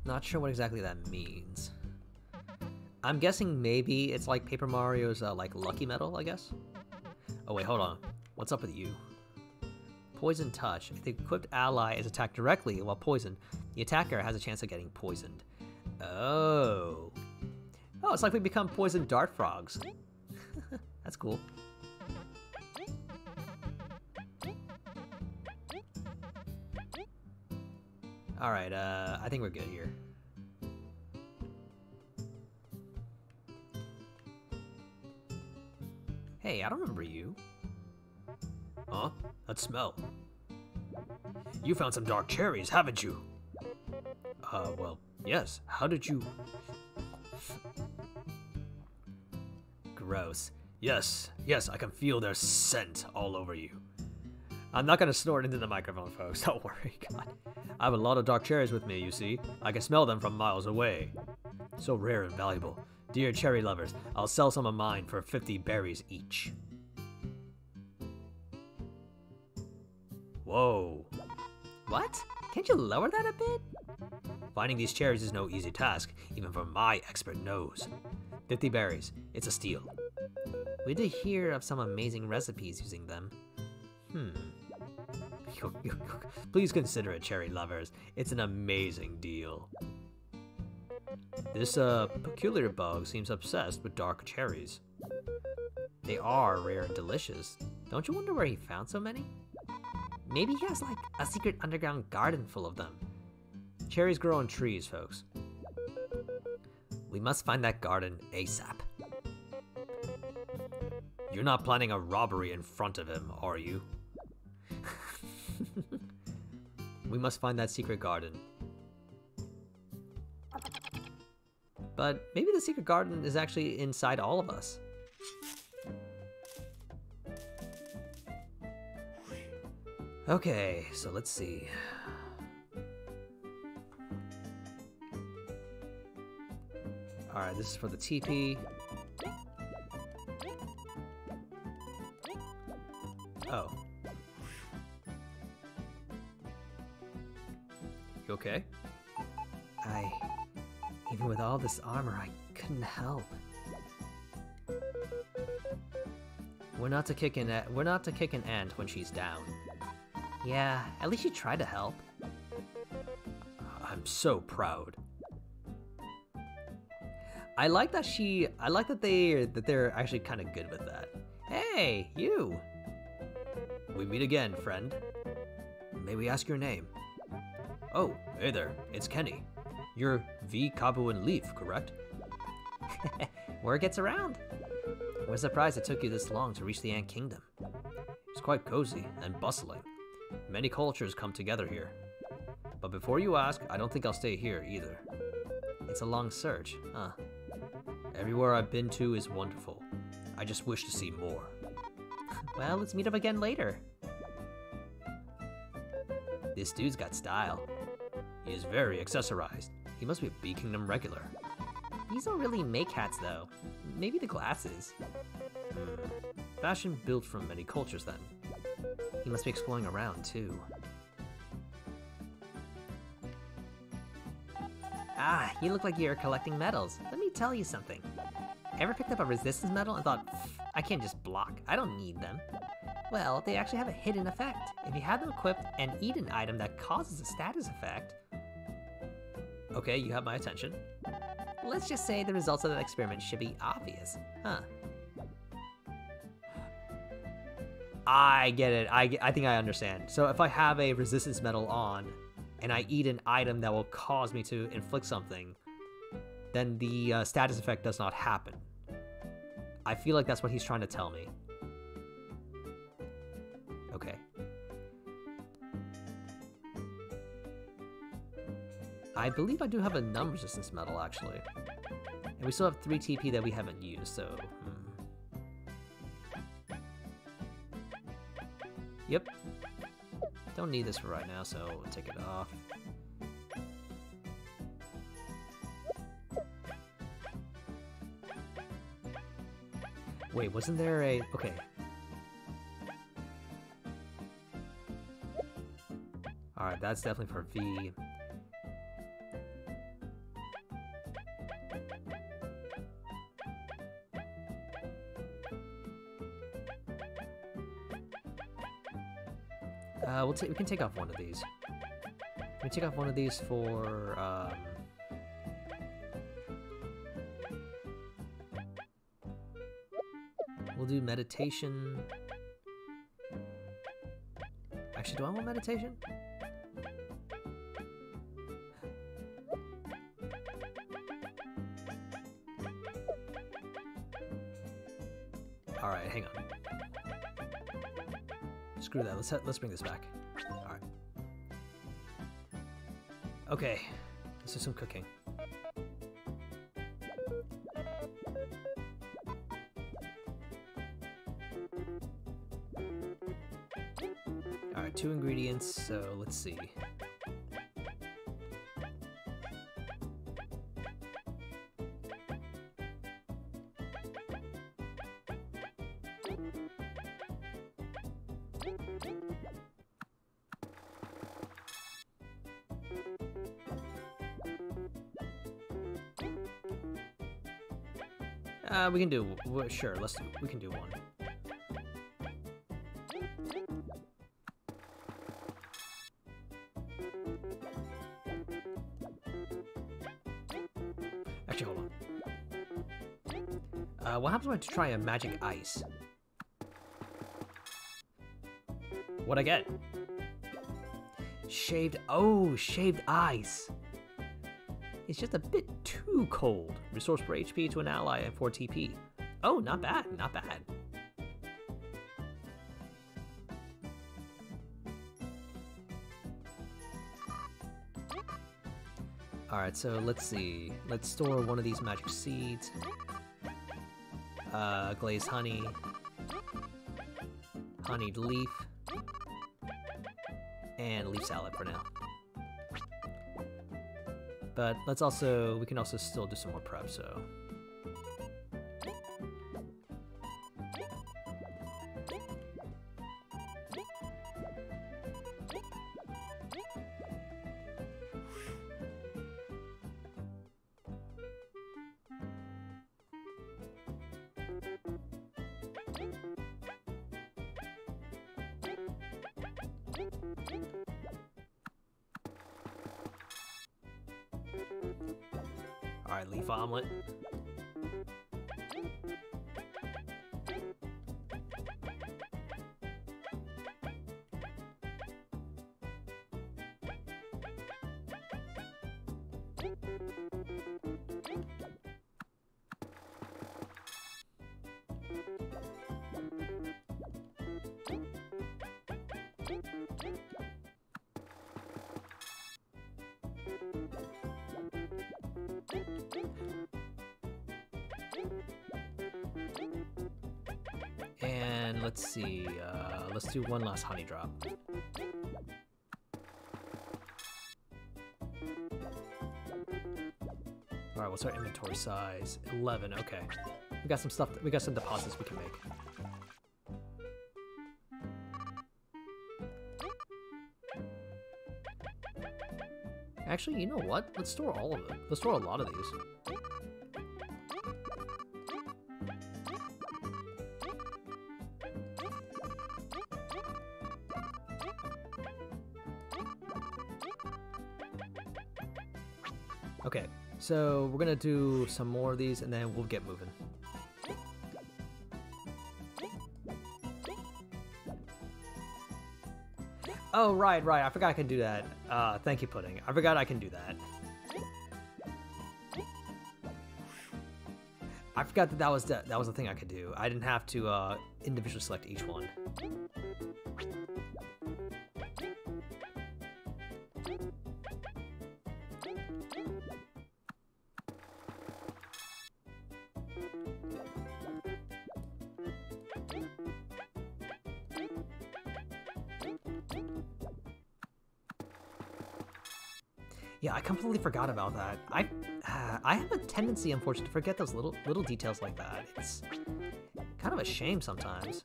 Not sure what exactly that means. I'm guessing maybe it's like Paper Mario's like lucky medal, I guess? Oh wait, hold on. What's up with you? Poison Touch. If the equipped ally is attacked directly while poisoned, the attacker has a chance of getting poisoned. Oh. Oh, it's like we become poisoned dart frogs. That's cool. Alright, I think we're good here. Hey, I don't remember you. Huh? That smell. You found some dark cherries, haven't you? Well, yes. How did you... Gross. Yes, I can feel their scent all over you. I'm not gonna snort into the microphone, folks. Don't worry, God. I have a lot of dark cherries with me, you see. I can smell them from miles away. So rare and valuable. Dear cherry lovers, I'll sell some of mine for 50 berries each. Whoa. What? Can't you lower that a bit? Finding these cherries is no easy task, even for my expert nose. 50 berries. It's a steal. We did hear of some amazing recipes using them. Please consider it, cherry lovers. It's an amazing deal. This peculiar bug seems obsessed with dark cherries. They are rare and delicious. Don't you wonder where he found so many? Maybe he has like a secret underground garden full of them. Cherries grow on trees, folks. We must find that garden ASAP. You're not planning a robbery in front of him, are you? We must find that secret garden. But maybe the secret garden is actually inside all of us. Okay, so let's see. Alright, this is for the TP. Oh. You okay? Even with all this armor, I couldn't help. We're not to kick an ant when she's down. Yeah, at least she tried to help. I'm so proud. I like that they're actually kind of good with that. Hey, you! We meet again, friend. May we ask your name? Oh, hey there, it's Kenny. You're V, Kabu, and Leaf, correct? Word gets around. We're surprised it took you this long to reach the Ant Kingdom. It's quite cozy and bustling. Many cultures come together here. But before you ask, I don't think I'll stay here either. It's a long search, huh? Everywhere I've been to is wonderful. I just wish to see more. Well, let's meet up again later. This dude's got style. He is very accessorized. He must be a B Kingdom regular. These don't really make hats, though. Maybe the glasses. Fashion built from many cultures, then. He must be exploring around, too. Ah, you look like you're collecting medals. Let me tell you something. Ever picked up a resistance medal and thought, I can't just block, I don't need them? Well, they actually have a hidden effect. If you have them equipped and eat an item that causes a status effect... Okay, you have my attention. Let's just say the results of that experiment should be obvious, huh? I get it. I think I understand. So if I have a resistance medal on, and I eat an item that will cause me to inflict something, then the status effect does not happen. I feel like that's what he's trying to tell me. Okay. I believe I do have a non-resistance medal, actually. And we still have 3 TP that we haven't used, so... Yep. Don't need this for right now, so we'll take it off. Wait, wasn't there a... Okay. Alright, that's definitely for V. We can take off one of these. We can take off one of these for, we'll do meditation. Actually, do I want meditation? Alright, hang on. Screw that, let's bring this back. Alright. Okay, let's do some cooking. Alright, 2 ingredients, so let's see. We can do, sure, we can do one. Actually, hold on. What happens when I try a magic ice? What'd I get? Shaved ice. It's just a bit too cold. Restores 4 HP to an ally and 4 TP. Oh, not bad, not bad. Alright, so let's see. Let's store one of these magic seeds. Glazed honey. Honeyed leaf. And leaf salad for now. But we can also still do some more prep, so. Alright, leaf omelet. And let's see, let's do one last honey drop. Alright, what's our inventory size? 11, okay. We got some stuff, we got some deposits we can make. Actually, you know what? Let's store all of it. Let's store a lot of these. Okay, so we're gonna do some more of these and then we'll get moving. Oh, right, I forgot I can do that. Thank you, Pudding. I forgot I can do that. I forgot that that was the thing I could do. I didn't have to individually select each one. Yeah, I completely forgot about that. I have a tendency, unfortunately, to forget those little details like that. It's kind of a shame sometimes.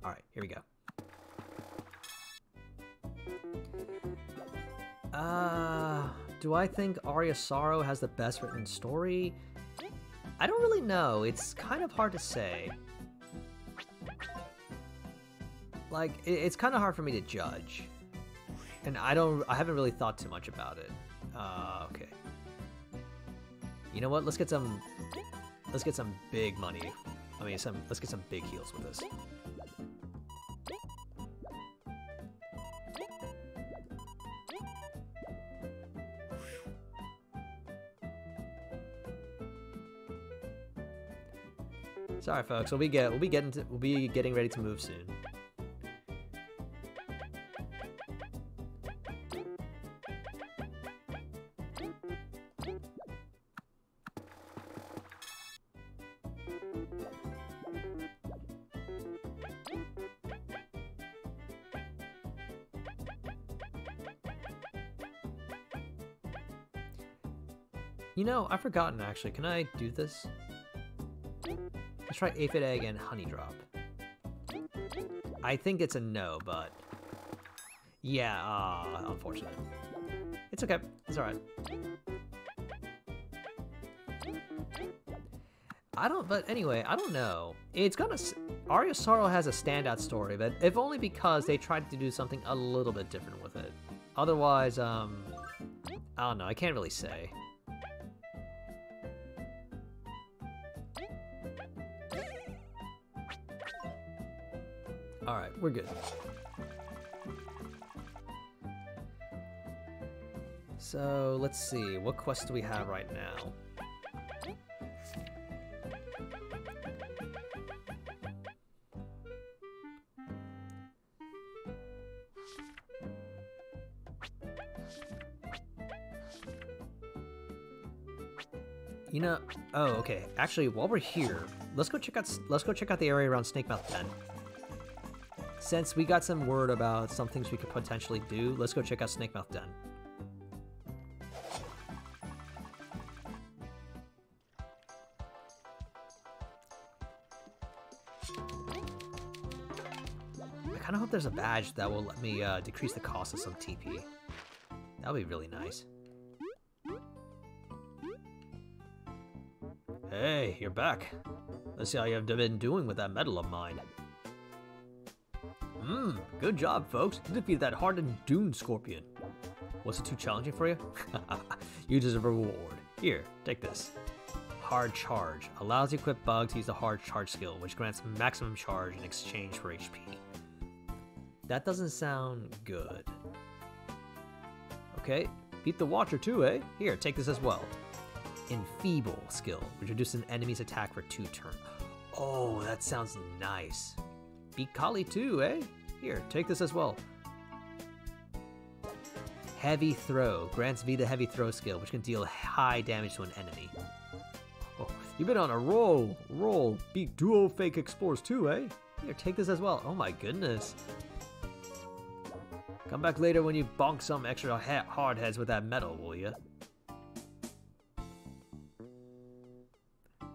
All right, here we go. Do I think Aria Sorrow has the best written story? I don't really know. It's kind of hard to say. Like, it's kind of hard for me to judge. And I haven't really thought too much about it. Okay. You know what? Let's get some big money. I mean, let's get some big heals with this. Sorry, folks. We'll be getting ready to move soon. You know, I've forgotten actually. Can I do this? Let's try Aphid Egg and Honey Drop. I think it's a no, but yeah, unfortunate. It's okay. It's alright. But anyway, I don't know. Aria Sorrow has a standout story, but if only because they tried to do something a little bit different with it. Otherwise, I don't know. I can't really say. Alright, we're good. So, let's see. What quest do we have right now? You know, oh, okay. Actually, while we're here, let's go check out the area around Snakemouth Den. Since we got some word about some things we could potentially do, let's go check out Snakemouth Den. I kind of hope there's a badge that will let me decrease the cost of some TP. That would be really nice. Hey, you're back. Let's see how you have been doing with that medal of mine. Good job, folks. You defeated that hardened Dune Scorpion. Was it too challenging for you? You deserve a reward. Here, take this. Hard Charge. Allows the equipped bug to use the Hard Charge skill, which grants maximum charge in exchange for HP. That doesn't sound good. Okay, beat the Watcher too, eh? Here, take this as well. Enfeeble skill, which reduces an enemy's attack for 2 turns. Oh, that sounds nice. Beat Kali too, eh? Here, take this as well. Heavy Throw. Grants V the Heavy Throw skill, which can deal high damage to an enemy. Oh, you've been on a roll. Beat Duo Fake Explorers too, eh? Here, take this as well. Oh my goodness. Come back later when you bonk some extra hard heads with that metal, will ya?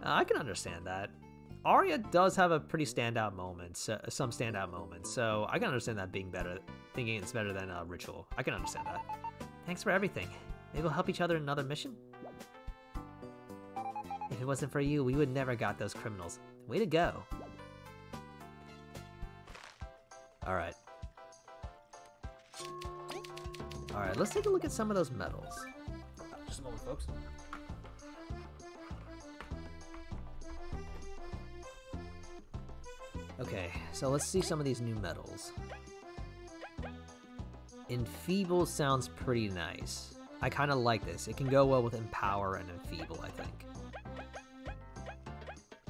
I can understand that. Arya does have a pretty standout moment, some standout moments, so I can understand that being better, thinking it's better than Ritual. I can understand that. Thanks for everything. Maybe we'll help each other in another mission? If it wasn't for you, we would never got those criminals. Way to go. Alright. Alright, let's take a look at some of those medals. Just a moment, folks. Okay, so let's see some of these new medals. Enfeeble sounds pretty nice. I kind of like this. It can go well with Empower and Enfeeble, I think.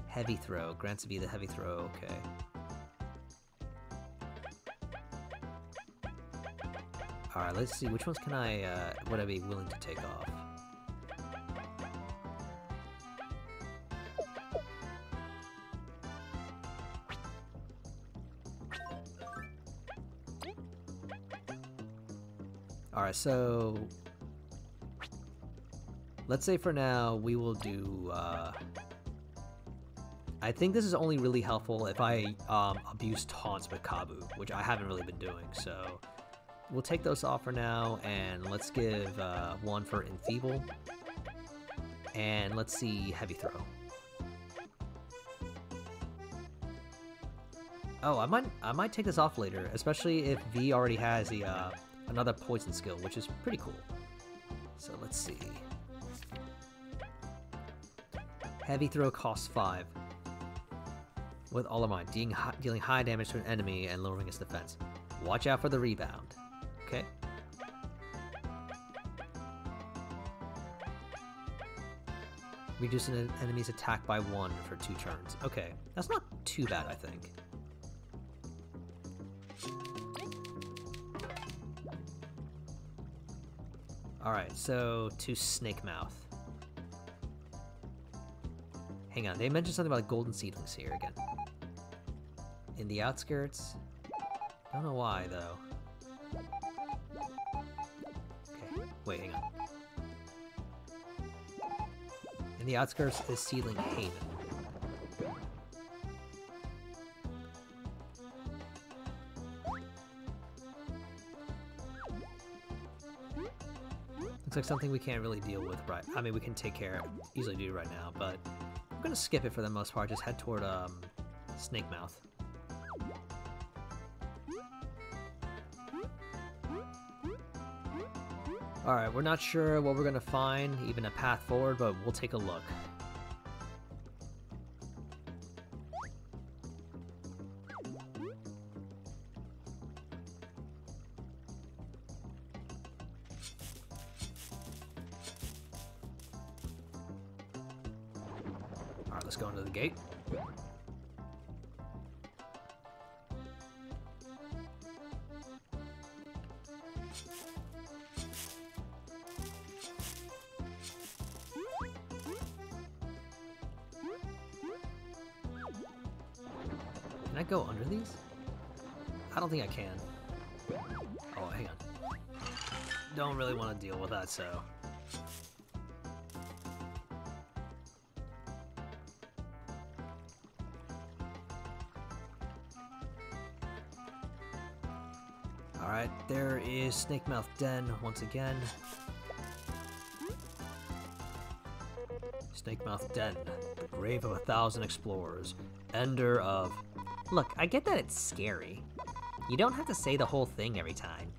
Heavy Throw. Grants to be the Heavy Throw, okay. Alright, let's see. Which ones can would I be willing to take off? Alright, so let's say for now we will do, I think this is only really helpful if I abuse taunts with Kabu, which I haven't really been doing, so we'll take those off for now, and let's give one for Enfeeble, and let's see Heavy Throw. Oh, I might take this off later, especially if V already has the another poison skill, which is pretty cool. So let's see. Heavy Throw costs 5. With all of mine, dealing high damage to an enemy and lowering its defense. Watch out for the rebound. Okay. Reducing an enemy's attack by 1 for 2 turns. Okay, that's not too bad, I think. Alright, so to Snake Mouth. Hang on, they mentioned something about golden seedlings here again. In the outskirts? Don't know why, though. Okay, wait, hang on. In the outskirts is Seedling Haven. Looks like something we can't really deal with right. I mean, we can take care, easily do right now, but I'm gonna skip it for the most part. Just head toward Snake Mouth. All right, we're not sure what we're gonna find, even a path forward, but we'll take a look. Alright, let's go into the gate. Can I go under these? I don't think I can. Oh, hang on. Don't really want to deal with that, so... Alright, there is Snakemouth Den once again. Snakemouth Den, the grave of 1,000 explorers, ender of... Look, I get that it's scary. You don't have to say the whole thing every time.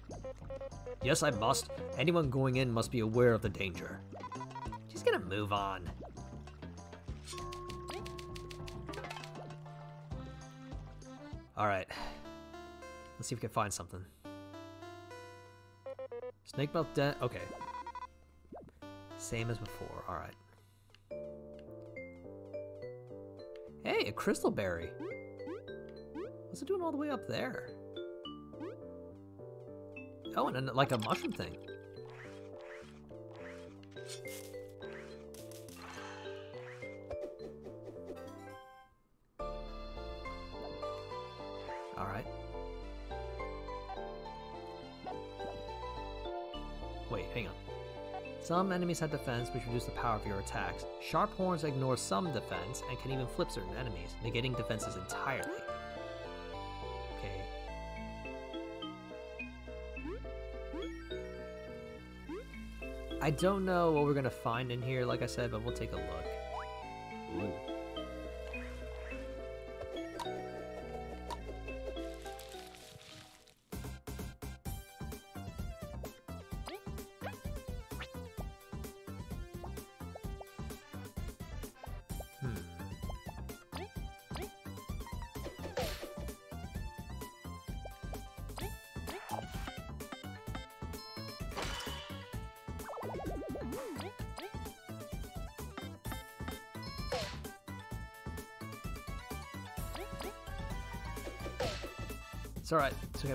Yes, I must. Anyone going in must be aware of the danger. Just gonna move on. Alright. Let's see if we can find something. Snakemouth Den... Okay. Same as before, alright. Hey, a crystal berry! What's it doing all the way up there? Oh, and then, like a mushroom thing. Alright. Wait, hang on. Some enemies have defense, which reduce the power of your attacks. Sharp horns ignore some defense and can even flip certain enemies, negating defenses entirely. Okay. I don't know what we're gonna find in here, like I said, but we'll take a look. Ooh. It's alright. It's okay.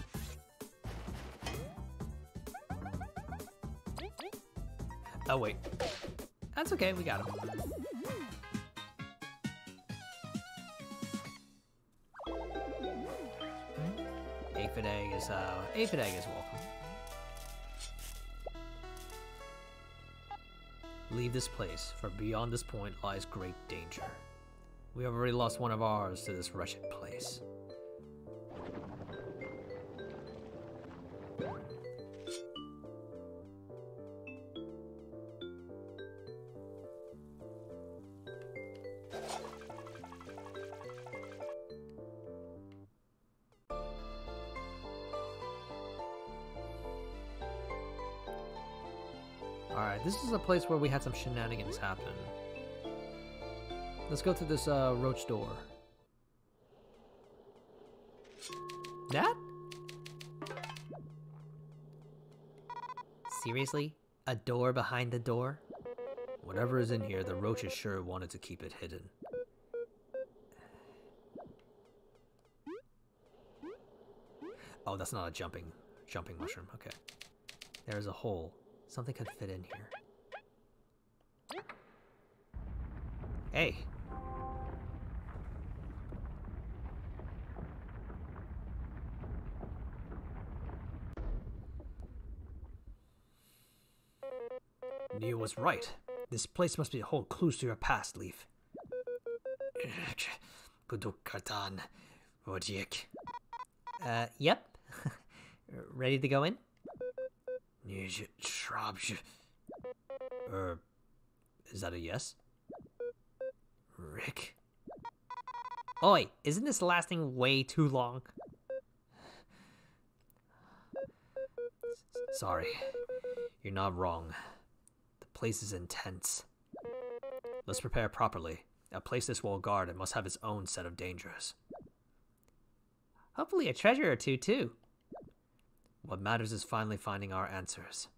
Oh, wait. That's okay. We got him. Aphid egg is welcome. Leave this place, for beyond this point lies great danger. We have already lost one of ours to this wretched place. Alright, this is a place where we had some shenanigans happen. Let's go through this roach door. That? Seriously? A door behind the door? Whatever is in here, the roaches sure wanted to keep it hidden. Oh, that's not a jumping mushroom. Okay. There's a hole. Something could fit in here. Hey. Nia was right. This place must be a hold clues to your past, Leaf. Yep. Ready to go in? Is that a yes? Rick? Oi, isn't this lasting way too long? Sorry, you're not wrong. The place is intense. Let's prepare properly. A place this will guard and must have its own set of dangers. Hopefully a treasure or two, too. What matters is finally finding our answers.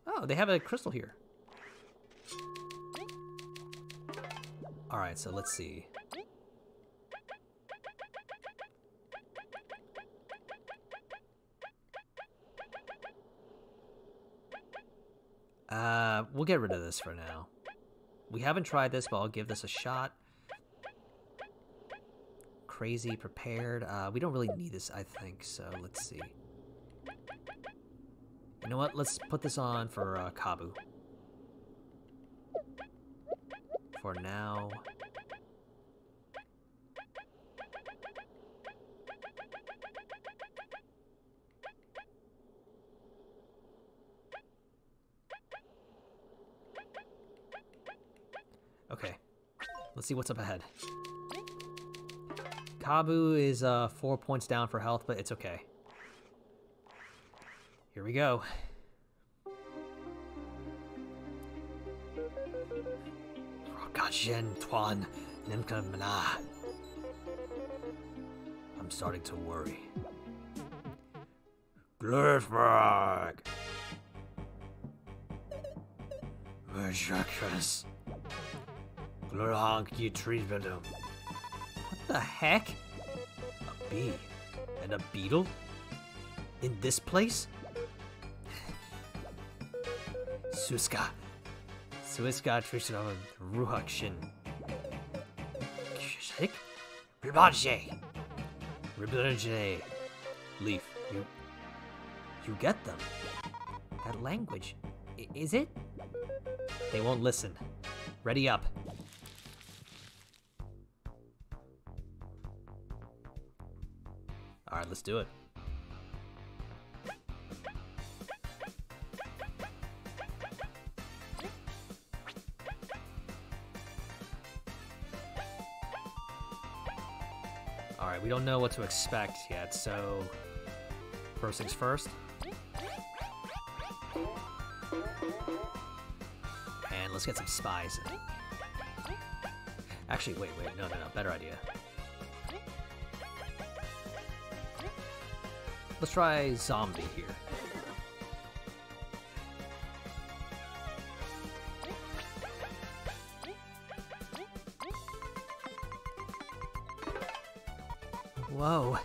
Oh, they have a crystal here. Alright, so let's see. We'll get rid of this for now. We haven't tried this, but I'll give this a shot. Crazy, prepared. We don't really need this, I think, so let's see. You know what? Let's put this on for Kabu. For now. Okay. Let's see what's up ahead. Kabu is 4 points down for health, but it's okay. Here we go. I'm starting to worry. Glurfberg! Merjakrus! Glurhank, you treated him. What the heck? A bee? And a beetle? In this place? Suska Trishan Ruhakshin. Ribaje! Ribbonage. Leaf, you get them. That language, is it? They won't listen. Ready up. Alright, let's do it. Alright, we don't know what to expect yet, so first things first. And let's get some spies in. Actually, wait, no, better idea. Let's try zombie here. Whoa,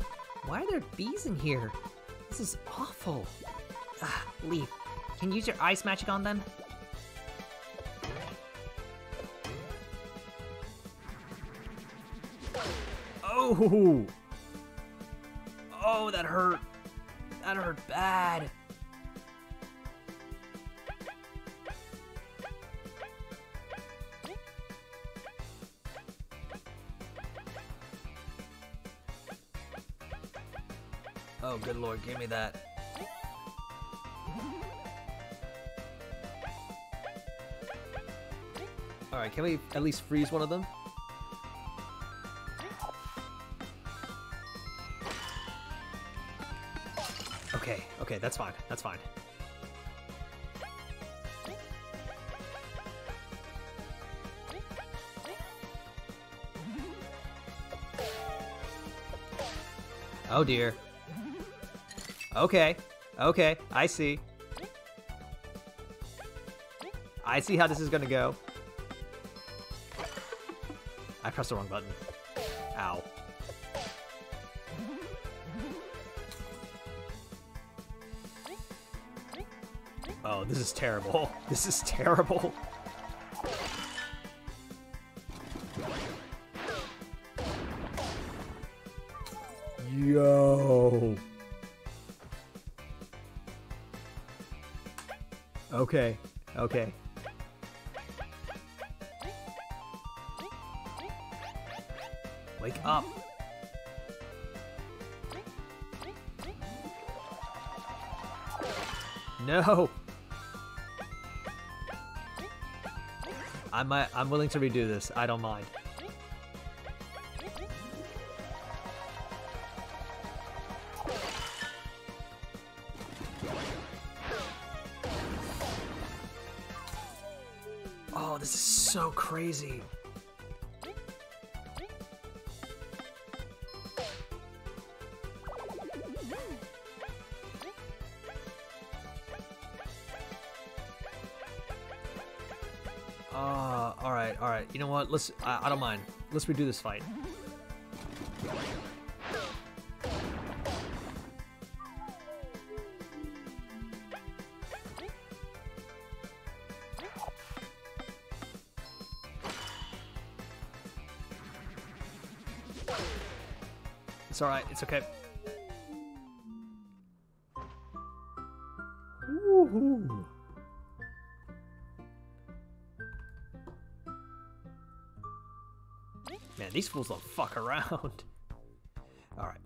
why are there bees in here? This is awful. Leaf, can you use your ice magic on them? Oh! Oh, that hurt. That hurt bad. Oh, good lord, give me that. Alright, can we at least freeze one of them? Okay, that's fine. That's fine. Oh dear. Okay, I see. I see how this is gonna go. I pressed the wrong button. Ow. Oh, this is terrible. This is terrible. Yo. Okay. Wake up. No. I'm willing to redo this. I don't mind. Oh, this is so crazy. All right. You know what? I don't mind. Let's redo this fight. It's all right. It's okay. Woohoo! Man, these fools don't fuck around. All right.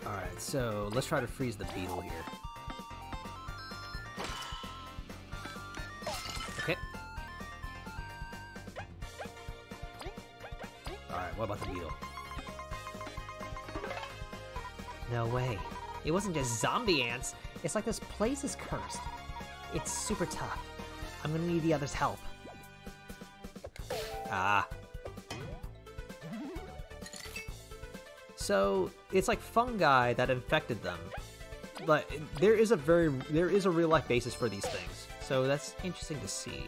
All right, so let's try to freeze the beetle here. Okay. Alright, what about the beetle? No way. It wasn't just zombie ants. It's like this place is cursed. It's super tough. I'm gonna need the others' help. Ah. So, it's like fungi that infected them. But there is a real life basis for these things. So that's interesting to see.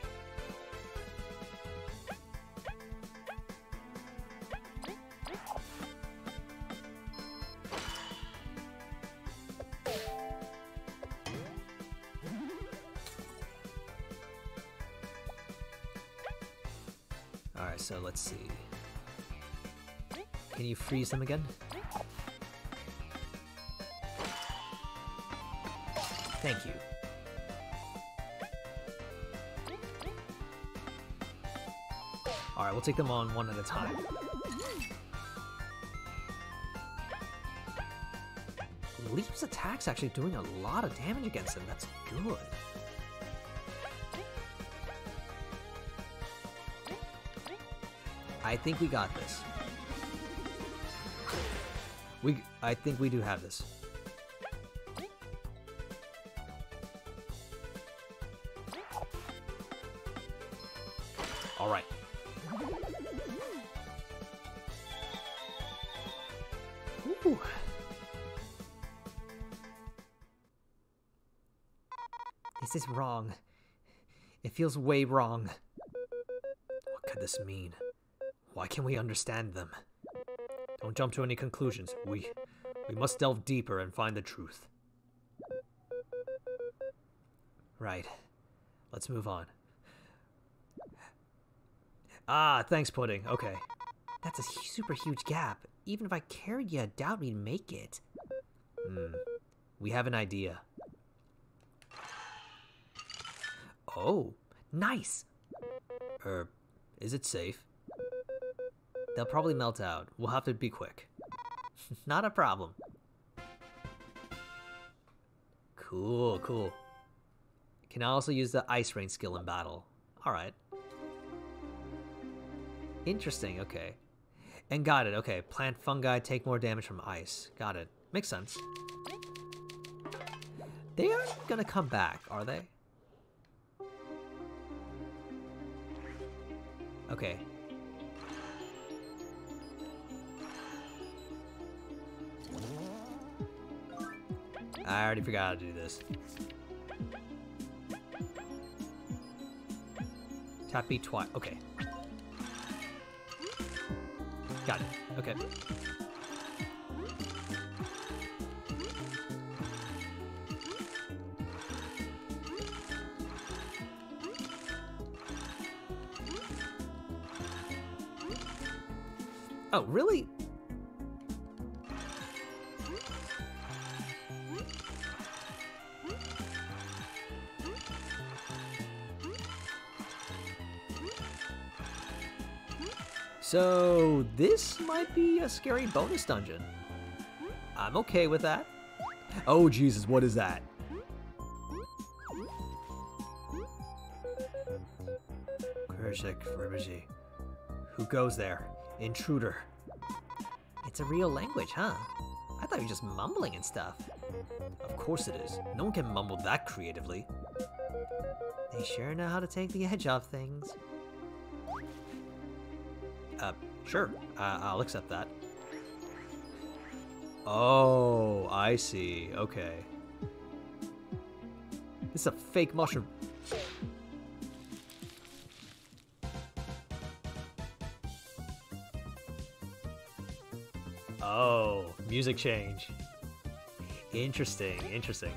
Alright, so let's see. Can you freeze them again? Thank you. Alright, we'll take them on one at a time. Leaf's attack's actually doing a lot of damage against him. That's good. I think we got this. I think we do have this. All right. Ooh. This is wrong. It feels way wrong. What could this mean? Why can't we understand them? Don't jump to any conclusions. We must delve deeper and find the truth. Right. Let's move on. Ah, thanks, Pudding. Okay. That's a super huge gap. Even if I carried you, I doubt we'd make it. We have an idea. Oh, nice! Is it safe? They'll probably melt out. We'll have to be quick. Not a problem. Cool, cool. Can also use the Ice Rain skill in battle. Alright. Interesting, okay. And got it, okay. Plant fungi take more damage from ice. Got it. Makes sense. They aren't gonna come back, are they? Okay. I already forgot how to do this. Tap B twice. Okay. Got it. Okay. Oh, really? So, this might be a scary bonus dungeon. I'm okay with that. Oh, Jesus, what is that? Who goes there? Intruder. It's a real language, huh? I thought you were just mumbling and stuff. Of course it is. No one can mumble that creatively. They sure know how to take the edge off things. Sure. I'll accept that. Oh, I see. Okay. This is a fake mushroom. Oh, music change. Interesting, interesting.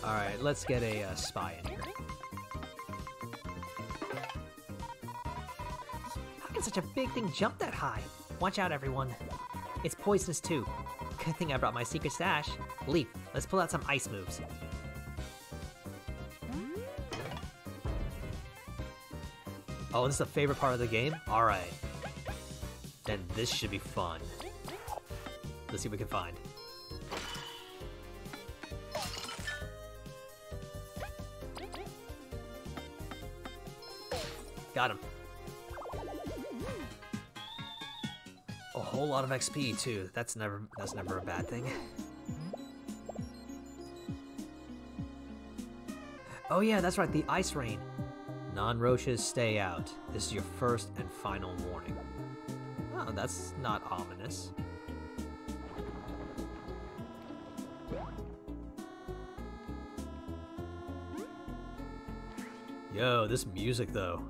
Alright, let's get a spy in here. How can such a big thing jump that high? Watch out, everyone. It's poisonous too. Good thing I brought my secret stash. Leaf, let's pull out some ice moves. Oh, this is a favorite part of the game? Alright. Then this should be fun. Let's see what we can find. Got him. A whole lot of XP too. That's never a bad thing. Oh yeah, that's right, the ice rain. Non-roaches, stay out. This is your first and final warning. Oh, that's not ominous. Yo, this music though.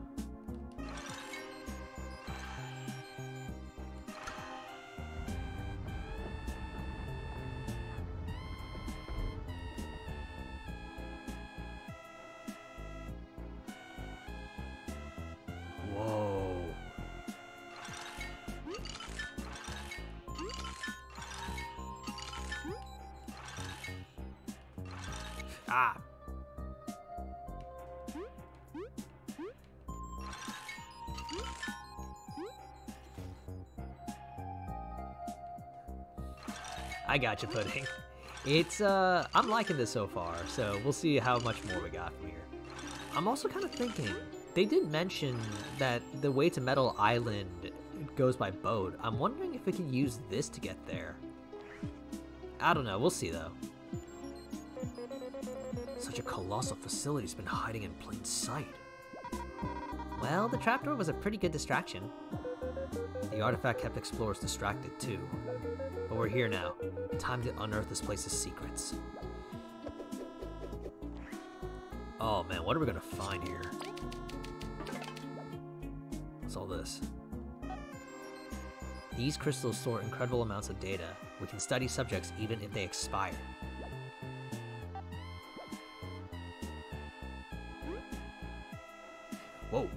Whoa. Ah. I got you, Pudding. It's, I'm liking this so far, so we'll see how much more we got from here. I'm also kind of thinking, they did mention that the way to Metal Island goes by boat. I'm wondering if we could use this to get there. I don't know, we'll see though. Such a colossal facility's been hiding in plain sight. Well, the trapdoor was a pretty good distraction. The artifact kept explorers distracted too. But we're here now. Time to unearth this place's secrets. Oh man, what are we gonna find here? What's all this? These crystals store incredible amounts of data. We can study subjects even if they expire. Whoa.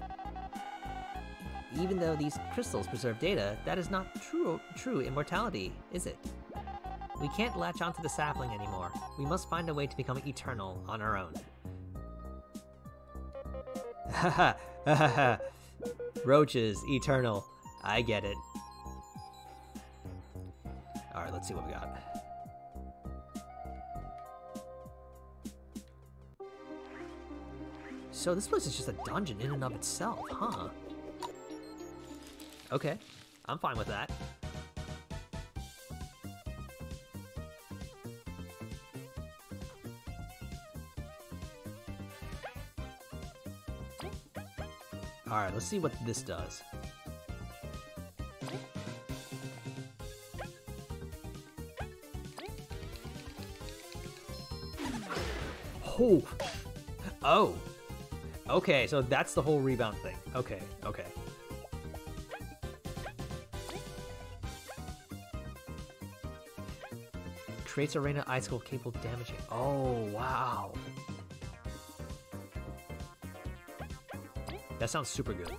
Even though these crystals preserve data, that is not true immortality, is it? We can't latch onto the sapling anymore. We must find a way to become eternal on our own. Haha, haha. Roaches, eternal. I get it. Alright, let's see what we got. So this place is just a dungeon in and of itself, huh? Okay, I'm fine with that. Alright, let's see what this does. Oh! Oh! Okay, so that's the whole rebound thing. Okay, okay. Creates a rain of icicle capable of damaging. Oh, wow. That sounds super good.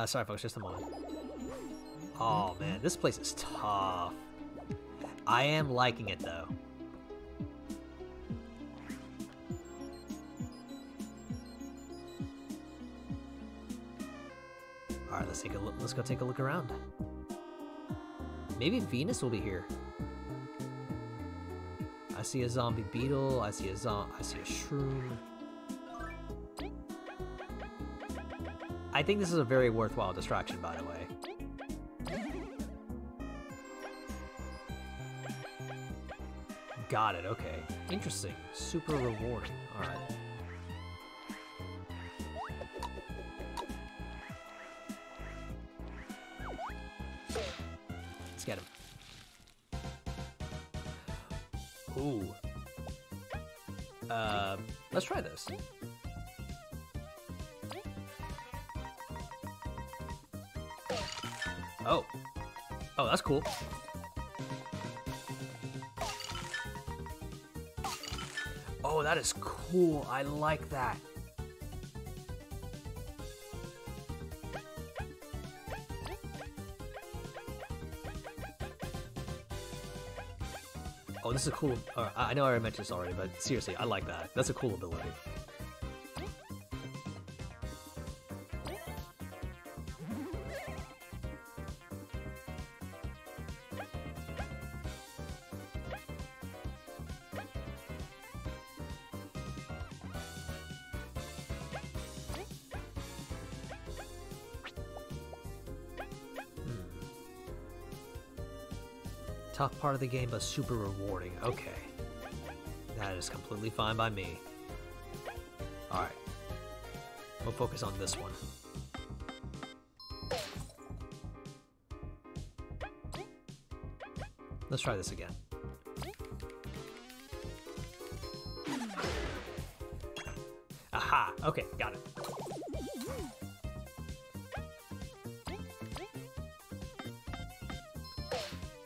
Sorry folks, just a moment. Oh man, this place is tough. I am liking it though. Alright, let's take a look. Let's go take a look around. Maybe Venus will be here. I see a zombie beetle, I see a shroom. I think this is a very worthwhile distraction, by the way. Got it, okay. Interesting. Super rewarding. Alright. Let's get him. Ooh. Let's try this. Oh. Oh, that's cool. Oh, that is cool. I like that. Oh, this is a cool... I know I already mentioned this already, but seriously, I like that. That's a cool ability. Tough part of the game, but super rewarding. Okay. That is completely fine by me. Alright. We'll focus on this one. Let's try this again. Aha! Okay, got it.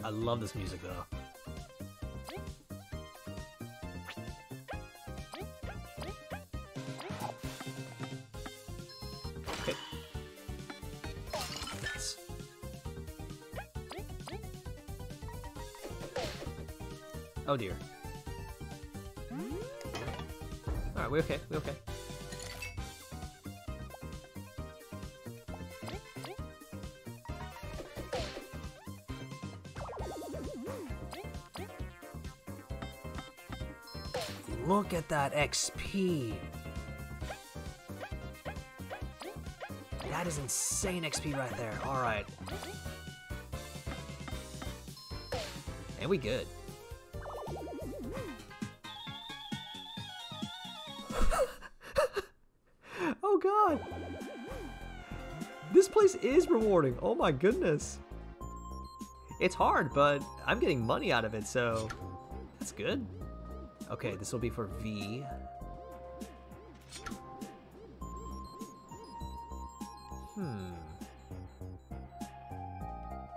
I love this music though. Okay. Yes. Oh dear. Alright, we're okay, we're okay. Look at that XP! That is insane XP right there. Alright. And we good. Oh god! This place is rewarding. Oh my goodness. It's hard, but I'm getting money out of it, so that's good. Okay, this will be for V.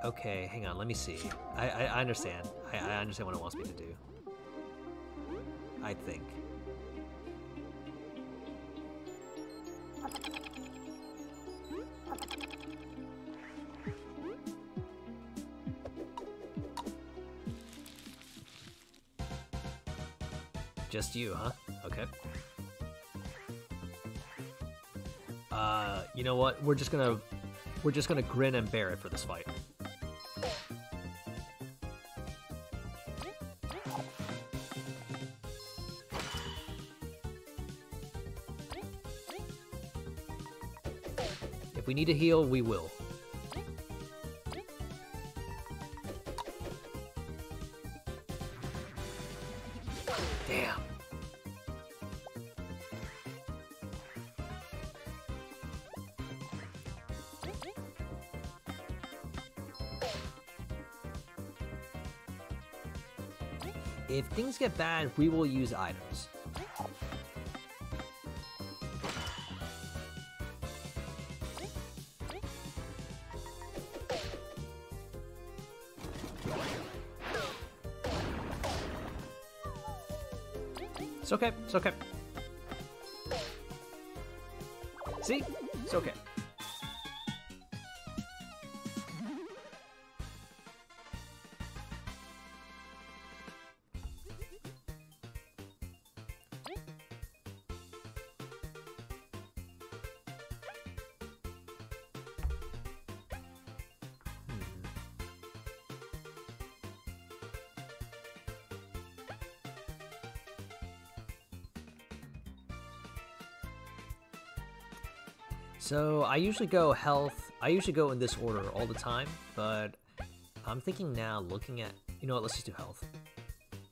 Okay, hang on, let me see. I understand. I understand what it wants me to do. I think. Just you, huh? Okay. You know what? We're just gonna grin and bear it for this fight. If we need to heal, we will. Damn. If things get bad, we will use items. It's okay, it's okay. See? It's okay. So I usually go health. I usually go in this order all the time, but I'm thinking now, looking at, you know what? Let's just do health.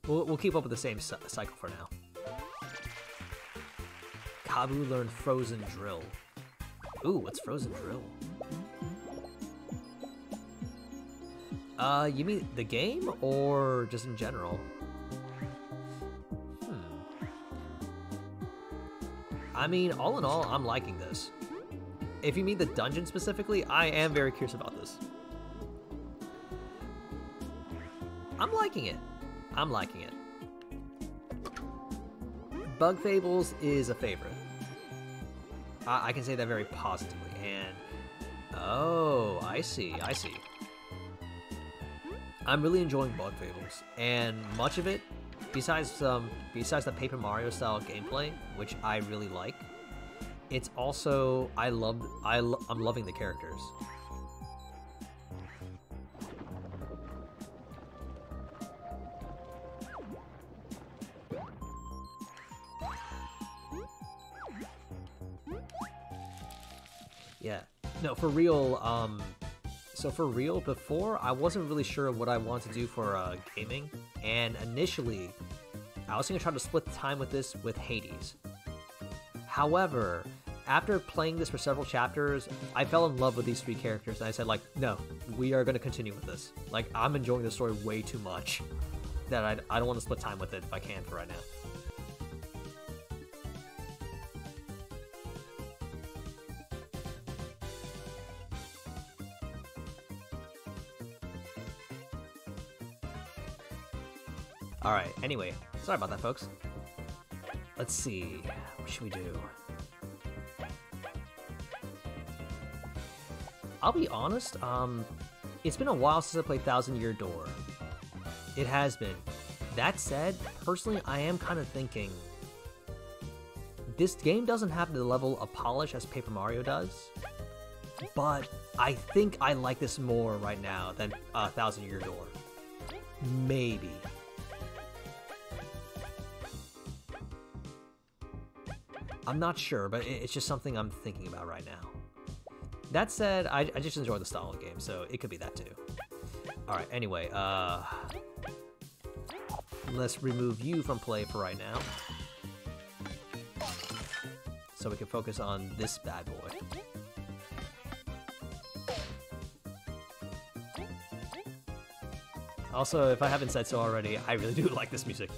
We'll keep up with the same cycle for now. Kabu learned Frozen Drill. Ooh, what's Frozen Drill? You mean the game or just in general? I mean, all in all, I'm liking this. If you mean the dungeon specifically, I am very curious about this. I'm liking it. I'm liking it. Bug Fables is a favorite. I can say that very positively. And oh, I see. I see. I'm really enjoying Bug Fables, and much of it, besides the Paper Mario style gameplay, which I really like, it's also I'm loving the characters. Yeah, no, for real. So for real, before I wasn't really sure what I wanted to do for gaming, and initially I was gonna try to split the time with this with Hades. However, after playing this for several chapters, I fell in love with these 3 characters, and I said, like, no, we are gonna continue with this. Like, I'm enjoying the story way too much that I don't want to split time with it if I can for right now. Alright, anyway, sorry about that, folks. Let's see, what should we do? I'll be honest, it's been a while since I played Thousand Year Door. It has been. That said, personally, I am kind of thinking this game doesn't have the level of polish as Paper Mario does, but I think I like this more right now than Thousand Year Door. Maybe. I'm not sure, but it's just something I'm thinking about right now. That said, I just enjoy the style of the game, so it could be that too. Alright, anyway, let's remove you from play for right now. So we can focus on this bad boy. Also, if I haven't said so already, I really do like this music.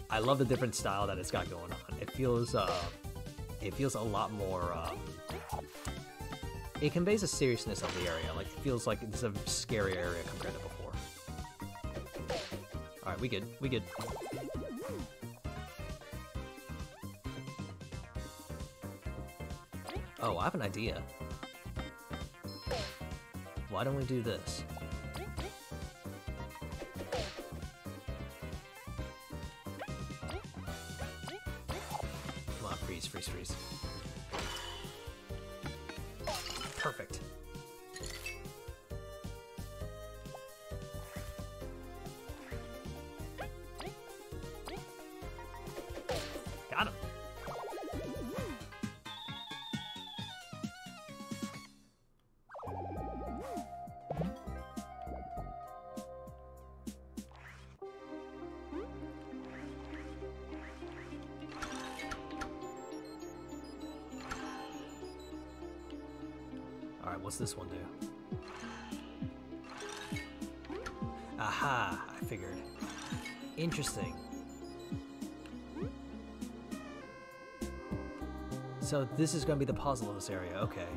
I love the different style that it's got going on. It feels a lot more, it conveys the seriousness of the area. Like, it feels like it's a scary area compared to before. Alright, we good. Oh, I have an idea. Why don't we do this? Come on, freeze. Perfect. Got him. Alright, what's this one do? Aha, I figured. Interesting. So this is going to be the puzzle of this area, okay.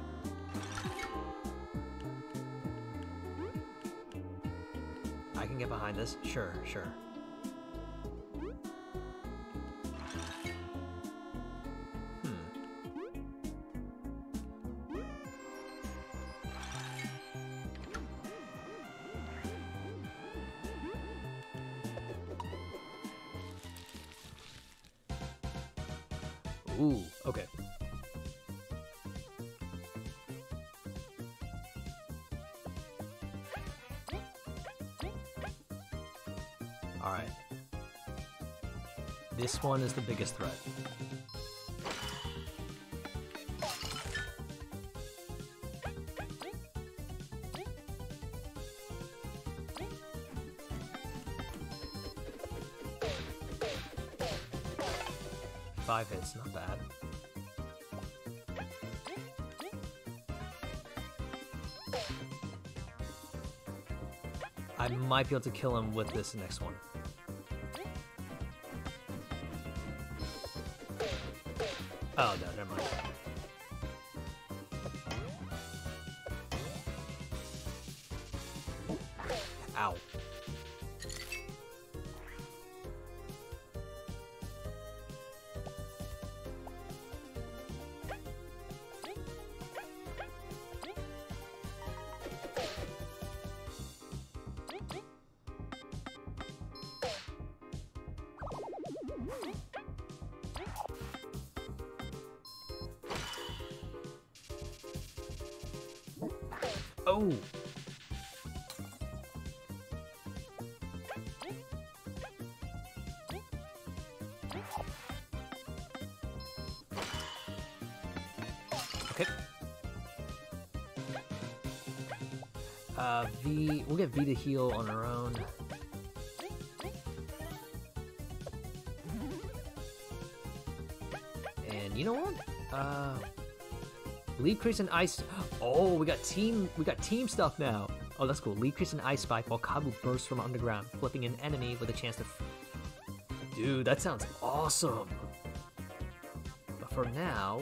I can get behind this? Sure. Ooh, okay. Alright. This one is the biggest threat. Five hits, not bad. I might be able to kill him with this next one. Oh, no, never mind. Ow. Oh! Okay. V. We'll get V to heal on our own. And you know what? Leaf Crease and Ice. Oh, we got team stuff now. Oh, that's cool. Leaf Crease and Ice Spike while Kabu bursts from underground, flipping an enemy with a chance to. Dude, that sounds awesome. But for now,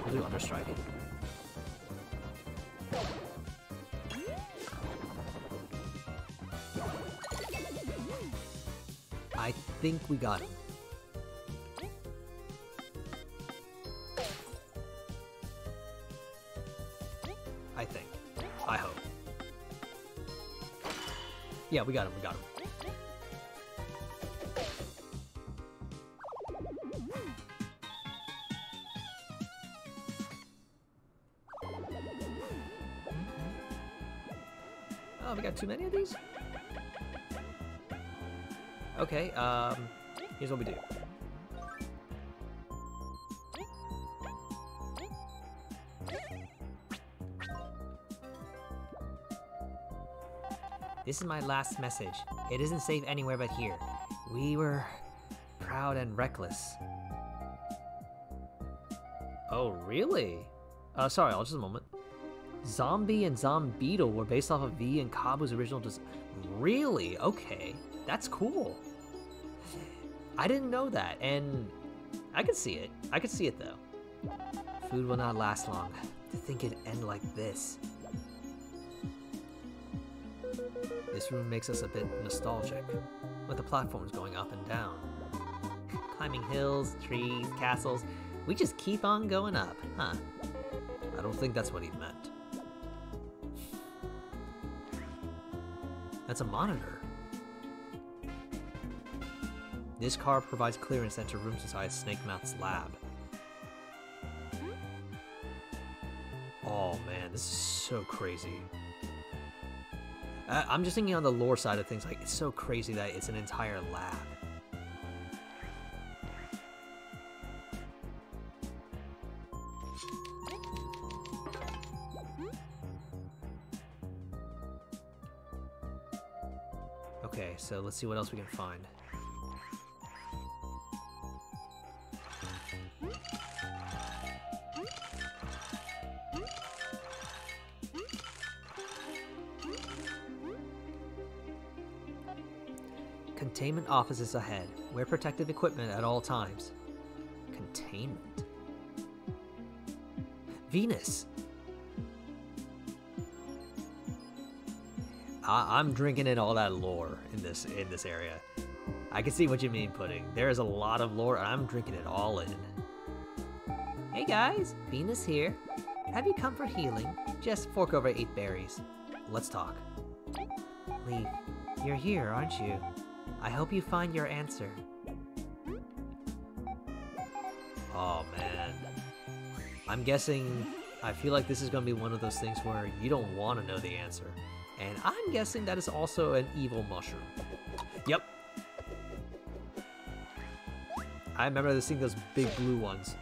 we'll do Understrike. I think we got him. I think. I hope. Yeah, we got him, we got him. Oh, we got too many of these? Okay, here's what we do. This is my last message. It isn't safe anywhere but here. We were proud and reckless. Oh, really? Sorry, just a moment. Zombie and Zombeetle were based off of V and Kabu's original Really? Okay. That's cool. I didn't know that, and I could see it. I could see it, though. Food will not last long. To think it'd end like this. This room makes us a bit nostalgic, with the platforms going up and down. Climbing hills, trees, castles. We just keep on going up, huh? I don't think that's what he meant. That's a monitor. This car provides clearance to enter rooms inside Snake Mouth's lab. Oh man, this is so crazy. I'm just thinking on the lore side of things, like, it's so crazy that it's an entire lab. Okay, so let's see what else we can find. Containment offices ahead. Wear protective equipment at all times. Containment? Venus! I'm drinking in all that lore in this area. I can see what you mean, Pudding. There is a lot of lore, and I'm drinking it all in. Hey guys, Venus here. Have you come for healing? Just fork over 8 berries. Let's talk. Leaf, you're here, aren't you? I hope you find your answer. Oh man. I'm guessing, I feel like this is going to be one of those things where you don't want to know the answer. And I'm guessing that is also an evil mushroom. Yep. I remember seeing those big blue ones.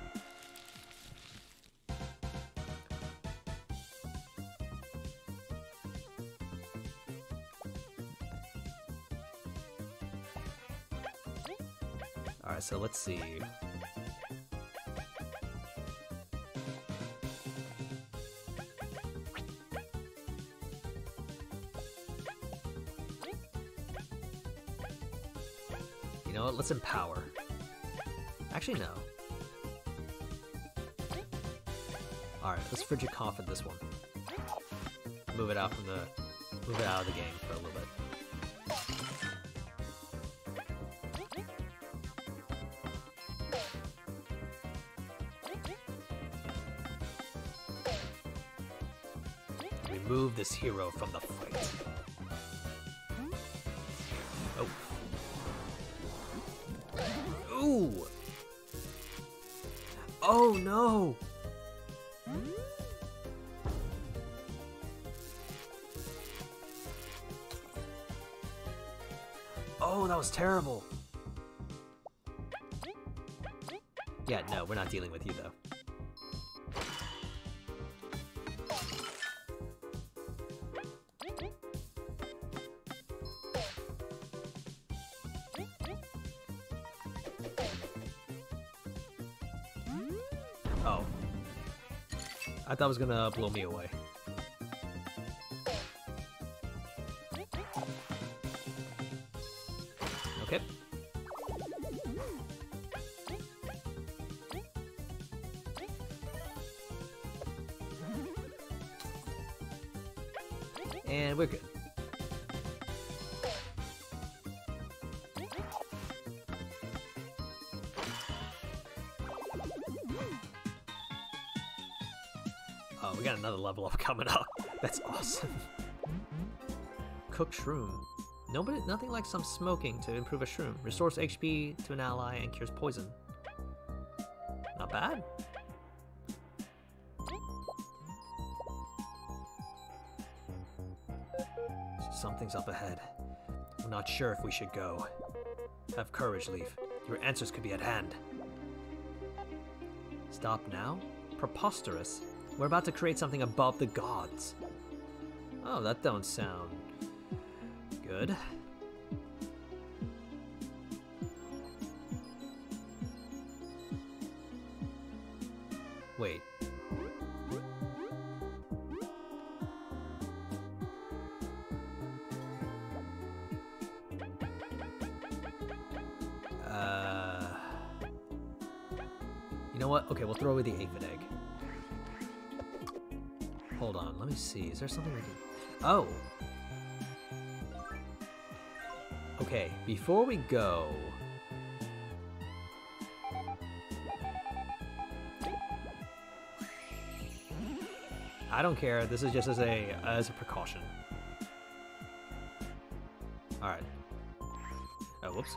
Alright, so let's see. You know what? Let's empower. Actually, no. Alright, let's frigid cough at this one. Move it out of the game for a little bit. Remove this hero from the fight. Oh. Ooh! Oh no! Oh, that was terrible. Yeah, no, we're not dealing with you though. Oh. I thought it was gonna blow me away. Okay. And we're good. Oh, we got another level up coming up. That's awesome. Cooked shroom. Nothing like some smoking to improve a shroom. Restores HP to an ally and cures poison. Not bad. Something's up ahead. I'm not sure if we should go. Have courage, Leaf. Your answers could be at hand. Stop now? Preposterous. We're about to create something above the gods. Oh, that don't sound good. Wait. You know what? Okay, we'll throw away the aphid egg. Hold on, let me see. Is there something we can... Oh! Okay, before we go... I don't care. This is just as a precaution. Alright. Oh, whoops.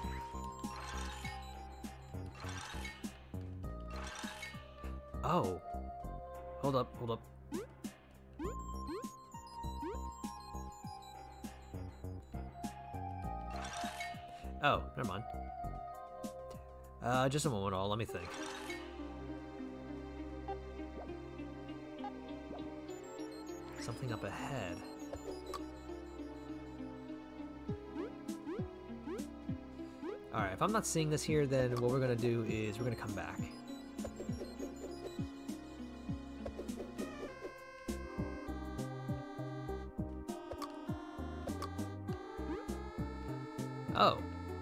Oh. Hold up, hold up. Oh, never mind. Just a moment, let me think. Something up ahead. Alright, if I'm not seeing this here, then what we're gonna do is we're gonna come back. Oh,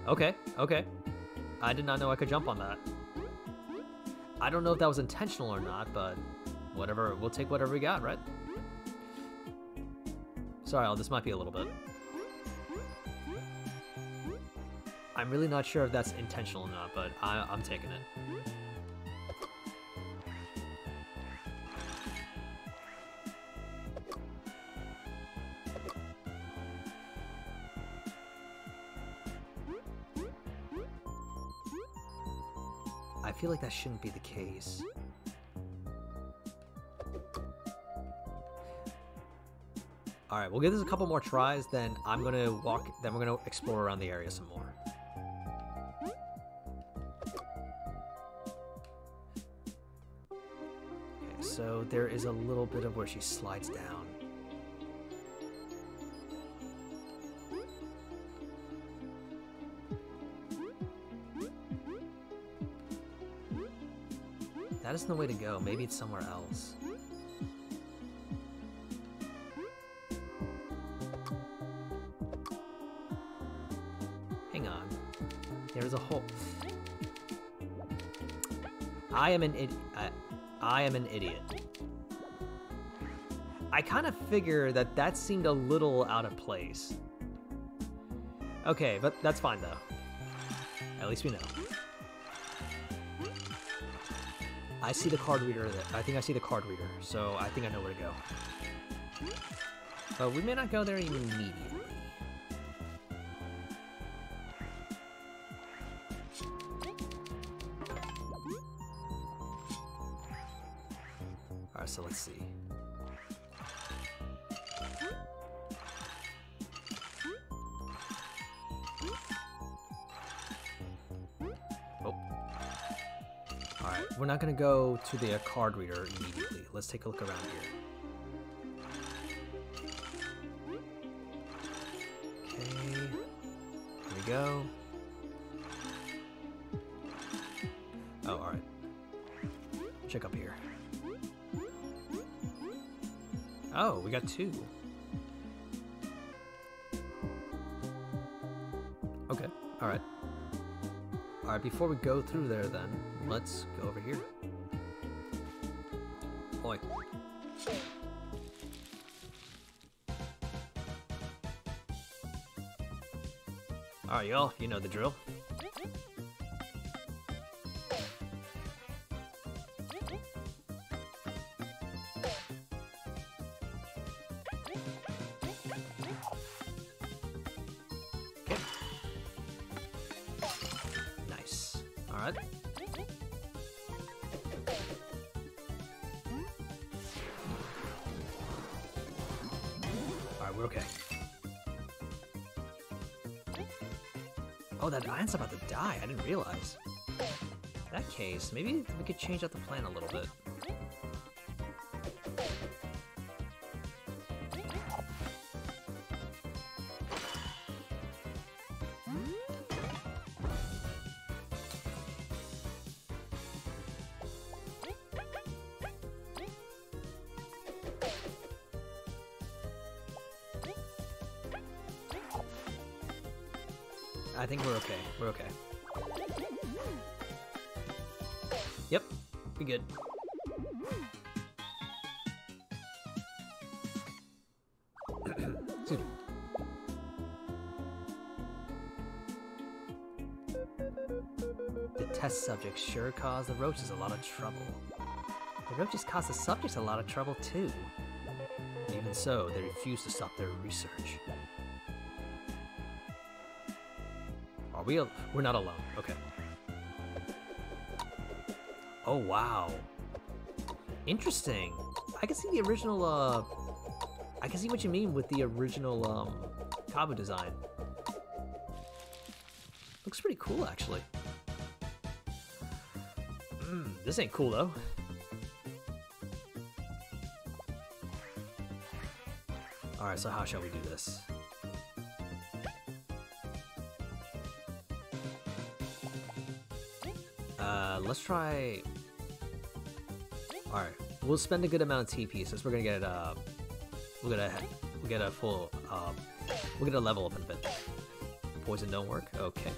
okay, okay. I did not know I could jump on that. I don't know if that was intentional or not, but whatever, we'll take whatever we got, right? Sorry, this might be a little bit. I'm really not sure if that's intentional or not, but I'm taking it. I feel like that shouldn't be the case. Alright, we'll give this a couple more tries, then I'm gonna then we're gonna explore around the area some more. Okay, so there is a little bit of where she slides down. That isn't the way to go. Maybe it's somewhere else. Hang on. There's a hole. I am an idiot. I kind of figure that seemed a little out of place. Okay, but that's fine though. At least we know. I see the card reader. I think I see the card reader, so I think I know where to go. But we may not go there immediately. Alright, so let's see. We're not going to go to the card reader immediately. Let's take a look around here. Okay. Here we go. Oh, alright. check up here. Oh, we got 2. Okay, alright. Alright, before we go through there then, let's go over here. Oi. Alright, y'all, you know the drill. Okay. Nice. Alright. Alright, we're okay. Oh, that ant's about to die. I didn't realize. In that case, maybe we could change up the plan a little bit. I think we're okay. We're okay. Yep, we good. Excuse me. The test subjects sure cause the roaches a lot of trouble. The roaches cause the subjects a lot of trouble too. Even so, they refuse to stop their research. We're not alone. Okay. Oh, wow. Interesting. I can see the original, I can see what you mean with the original, Kabu design. Looks pretty cool, actually. This ain't cool, though. Alright, so how shall we do this? Let's try... Alright, we'll spend a good amount of TP since we're gonna get we'll get a full, we'll get a level up in a bit. Poison don't work? Okay.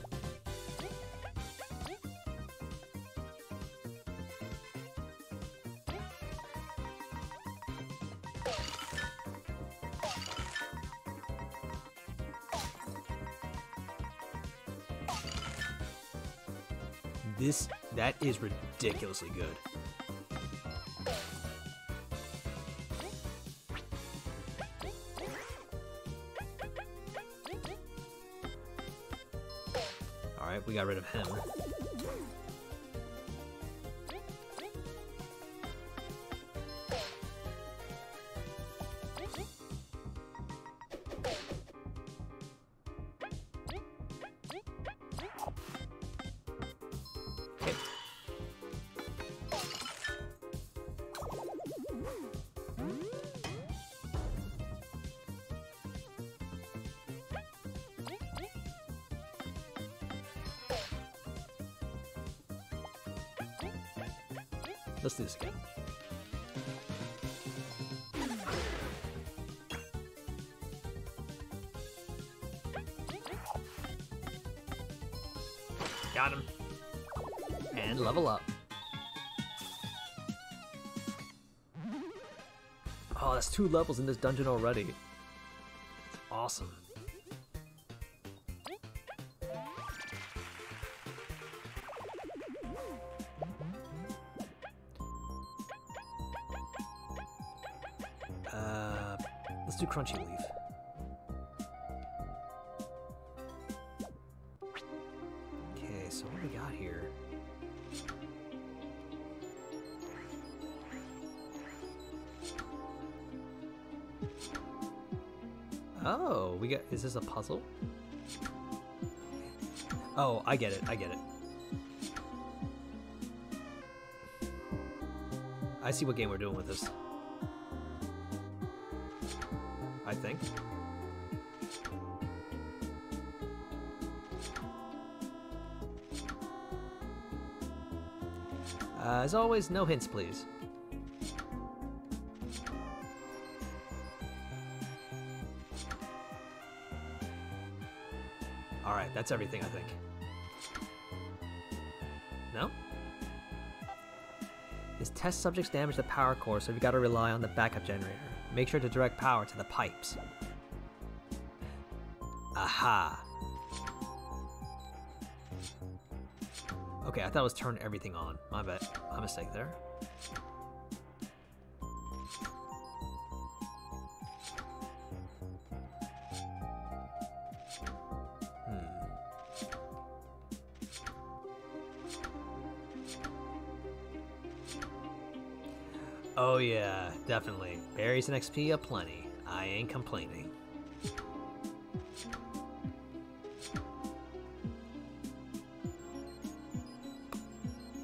That is ridiculously good. Alright, we got rid of him. Let's do this again. Got him. And level up. Oh, that's 2 levels in this dungeon already. It's awesome. Let's do Crunchy Leaf. Okay, so what do we got here? Oh, we got... Is this a puzzle? Oh, I get it, I get it. I see what game we're doing with this. I think. As always, no hints, please. Alright, that's everything, I think. No? This test subjects damage the power core, so you've got to rely on the backup generator. Make sure to direct power to the pipes. Aha! Okay, I thought it was turn everything on. My bad. My mistake there. Oh yeah, definitely. Berries and XP aplenty. I ain't complaining.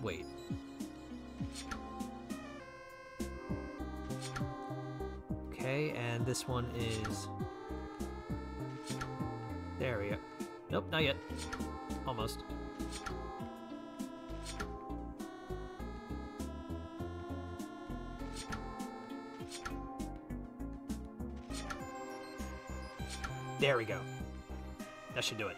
Wait. Okay, and this one is... There we go. Nope, not yet. Almost. There we go. That should do it.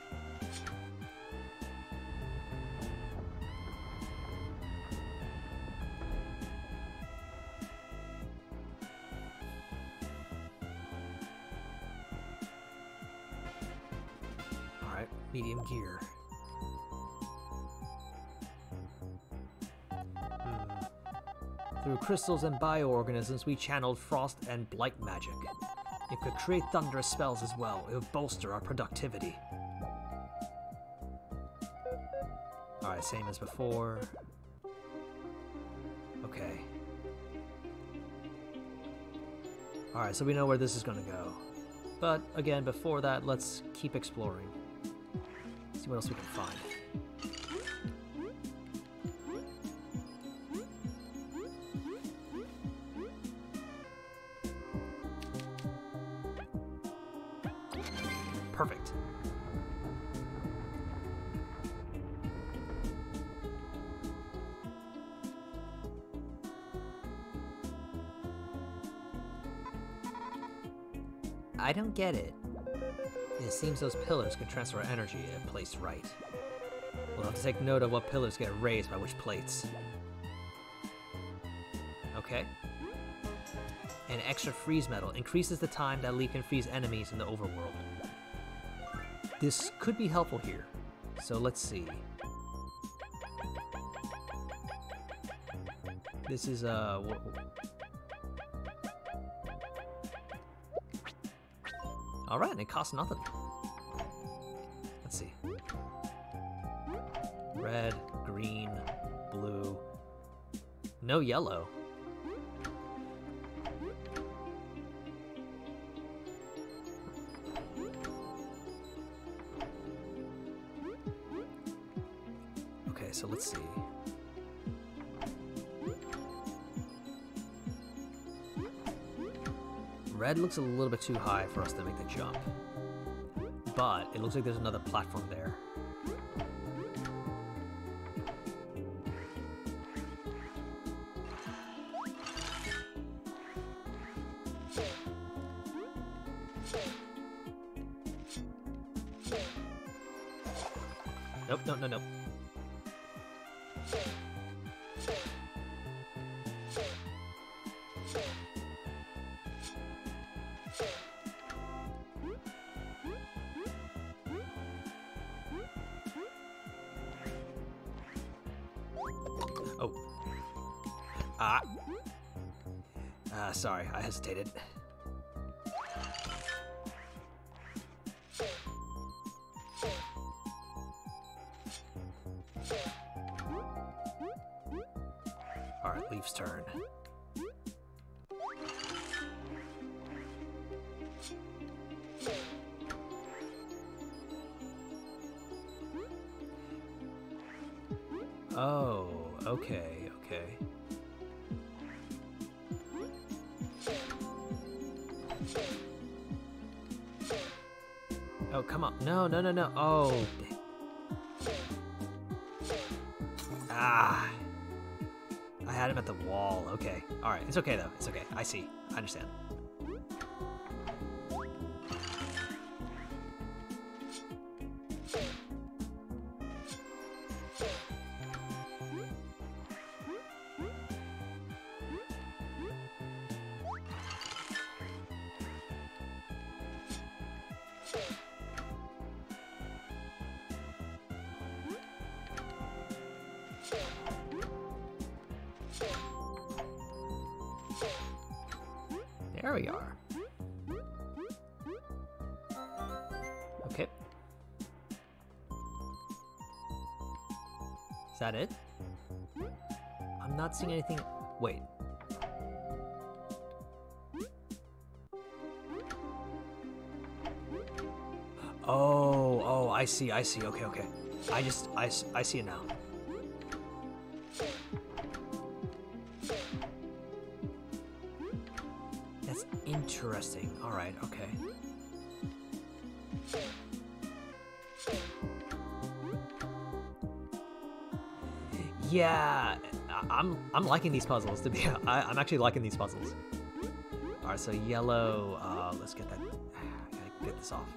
Alright, medium gear. Through crystals and bioorganisms, we channeled frost and blight magic. It could create thunderous spells as well. It would bolster our productivity. Alright, same as before. Okay. Alright, so we know where this is gonna go. But, again, before that, let's keep exploring. See what else we can find. Perfect. I don't get it. It seems those pillars can transfer energy if placed right. We'll have to take note of what pillars get raised by which plates. Okay. An extra freeze metal increases the time that Leaf can freeze enemies in the overworld. This could be helpful here, so let's see. This is, alright, and it costs nothing. Let's see. Red, green, blue. No yellow. Okay, so let's see. Red looks a little bit too high for us to make the jump. But it looks like there's another platform there. Nope, nope, no, nope. Oh. Sorry, I hesitated. Alright, Leaf's turn. Oh, okay, okay. Oh, come on. No, no, no, no. Oh. Ah. had him at the wall. Okay. Alright. It's okay, though. It's okay. I see. I understand. There we are. Okay. Is that it? I'm not seeing anything. Wait. Oh, I see. Okay. I see it now. That's interesting. All right, okay. Yeah, I'm liking these puzzles. I'm actually liking these puzzles. All right, so yellow. Let's get that. I gotta get this off.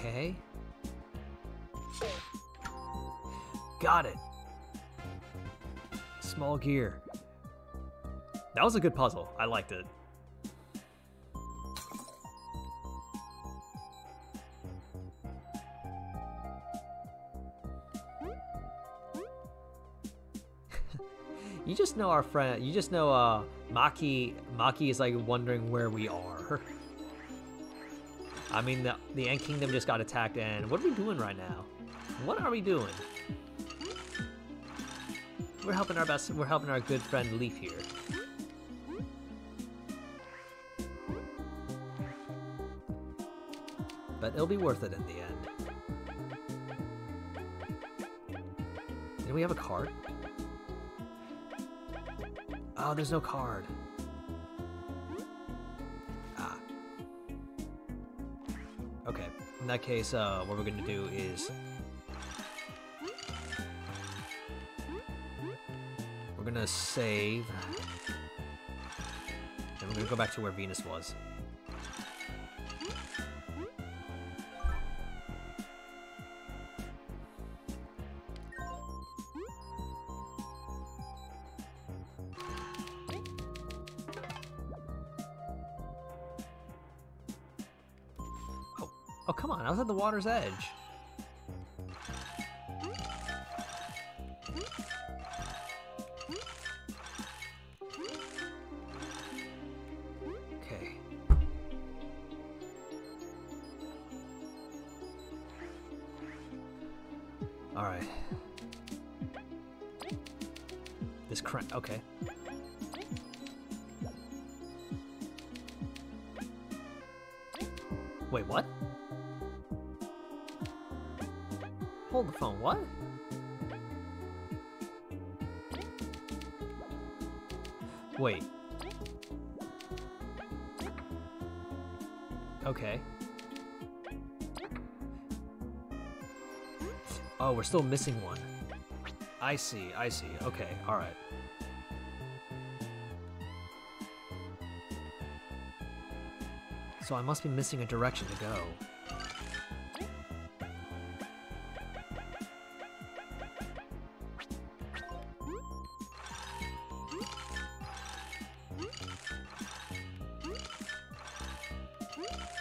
Okay. Got it. Small gear. That was a good puzzle. I liked it. You just know our friend. You just know Maki. Maki is like wondering where we are. I mean, the Ant Kingdom just got attacked, and what are we doing right now? What are we doing? We're helping our best. We're helping our good friend Leaf here. But it'll be worth it in the end. Did we have a card? Oh, there's no card. Ah. Okay. In that case, what we're gonna do is we're gonna save, and we're gonna go back to where Venus was. Oh, come on, I was at the water's edge. Okay. All right. This crank, okay. Wait, what? Hold the phone, what? Wait. Okay. Oh, we're still missing one. I see, okay, alright. So I must be missing a direction to go.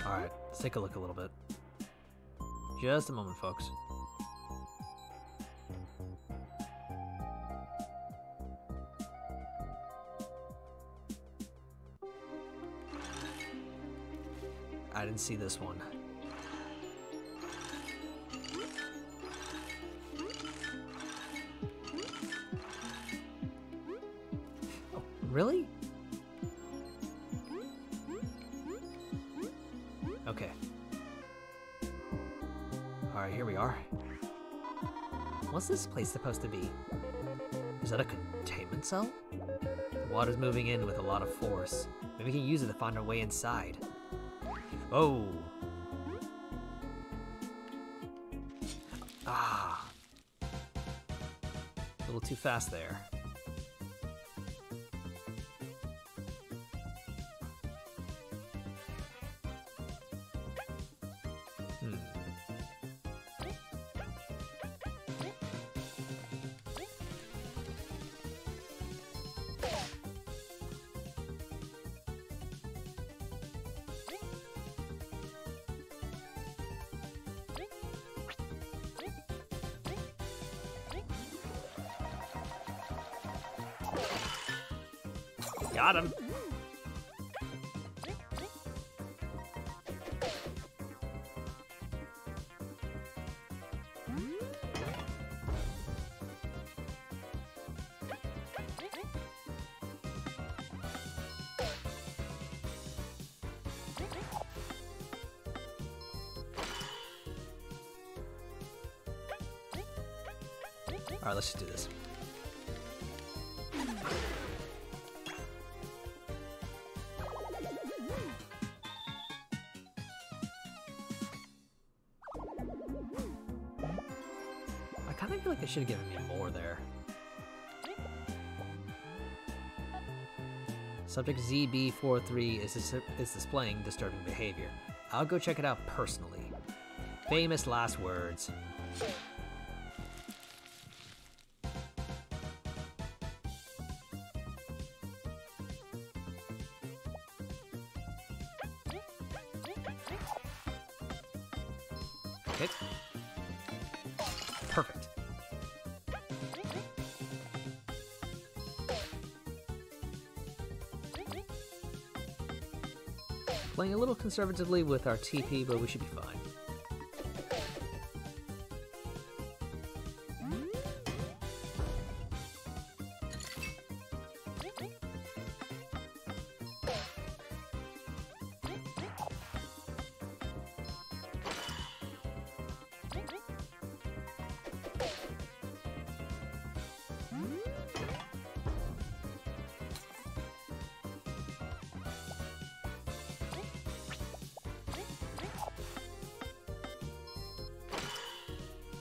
Alright, let's take a look a little bit. Just a moment, folks. I didn't see this one. Oh, really? Okay. Alright, here we are. What's this place supposed to be? Is that a containment cell? The water's moving in with a lot of force. Maybe we can use it to find our way inside. Oh! Ah! A little too fast there. Got him. All right, let's just do this. I kind of feel like they should have given me more there. Subject ZB43 is displaying disturbing behavior. I'll go check it out personally. Famous last words. Hit. Perfect. Playing a little conservatively with our TP, but we should be fine.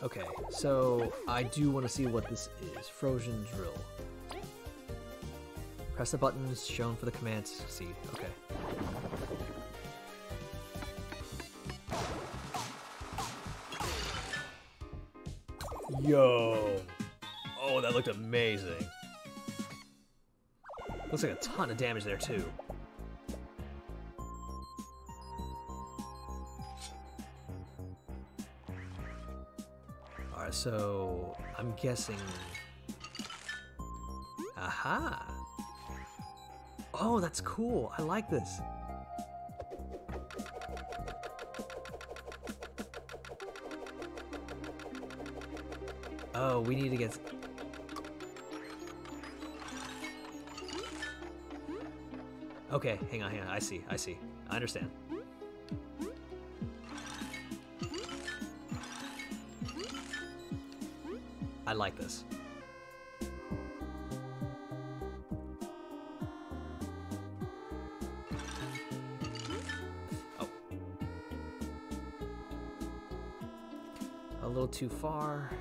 Okay, so I do want to see what this is. Frozen drill. Press the buttons shown for the command to succeed. Okay. Yo! Oh, that looked amazing. Looks like a ton of damage there too. Alright, so I'm guessing... Aha! Oh, that's cool. I like this. Oh, we need to get... Okay, hang on. I see. I understand. I like this. Oh. A little too far.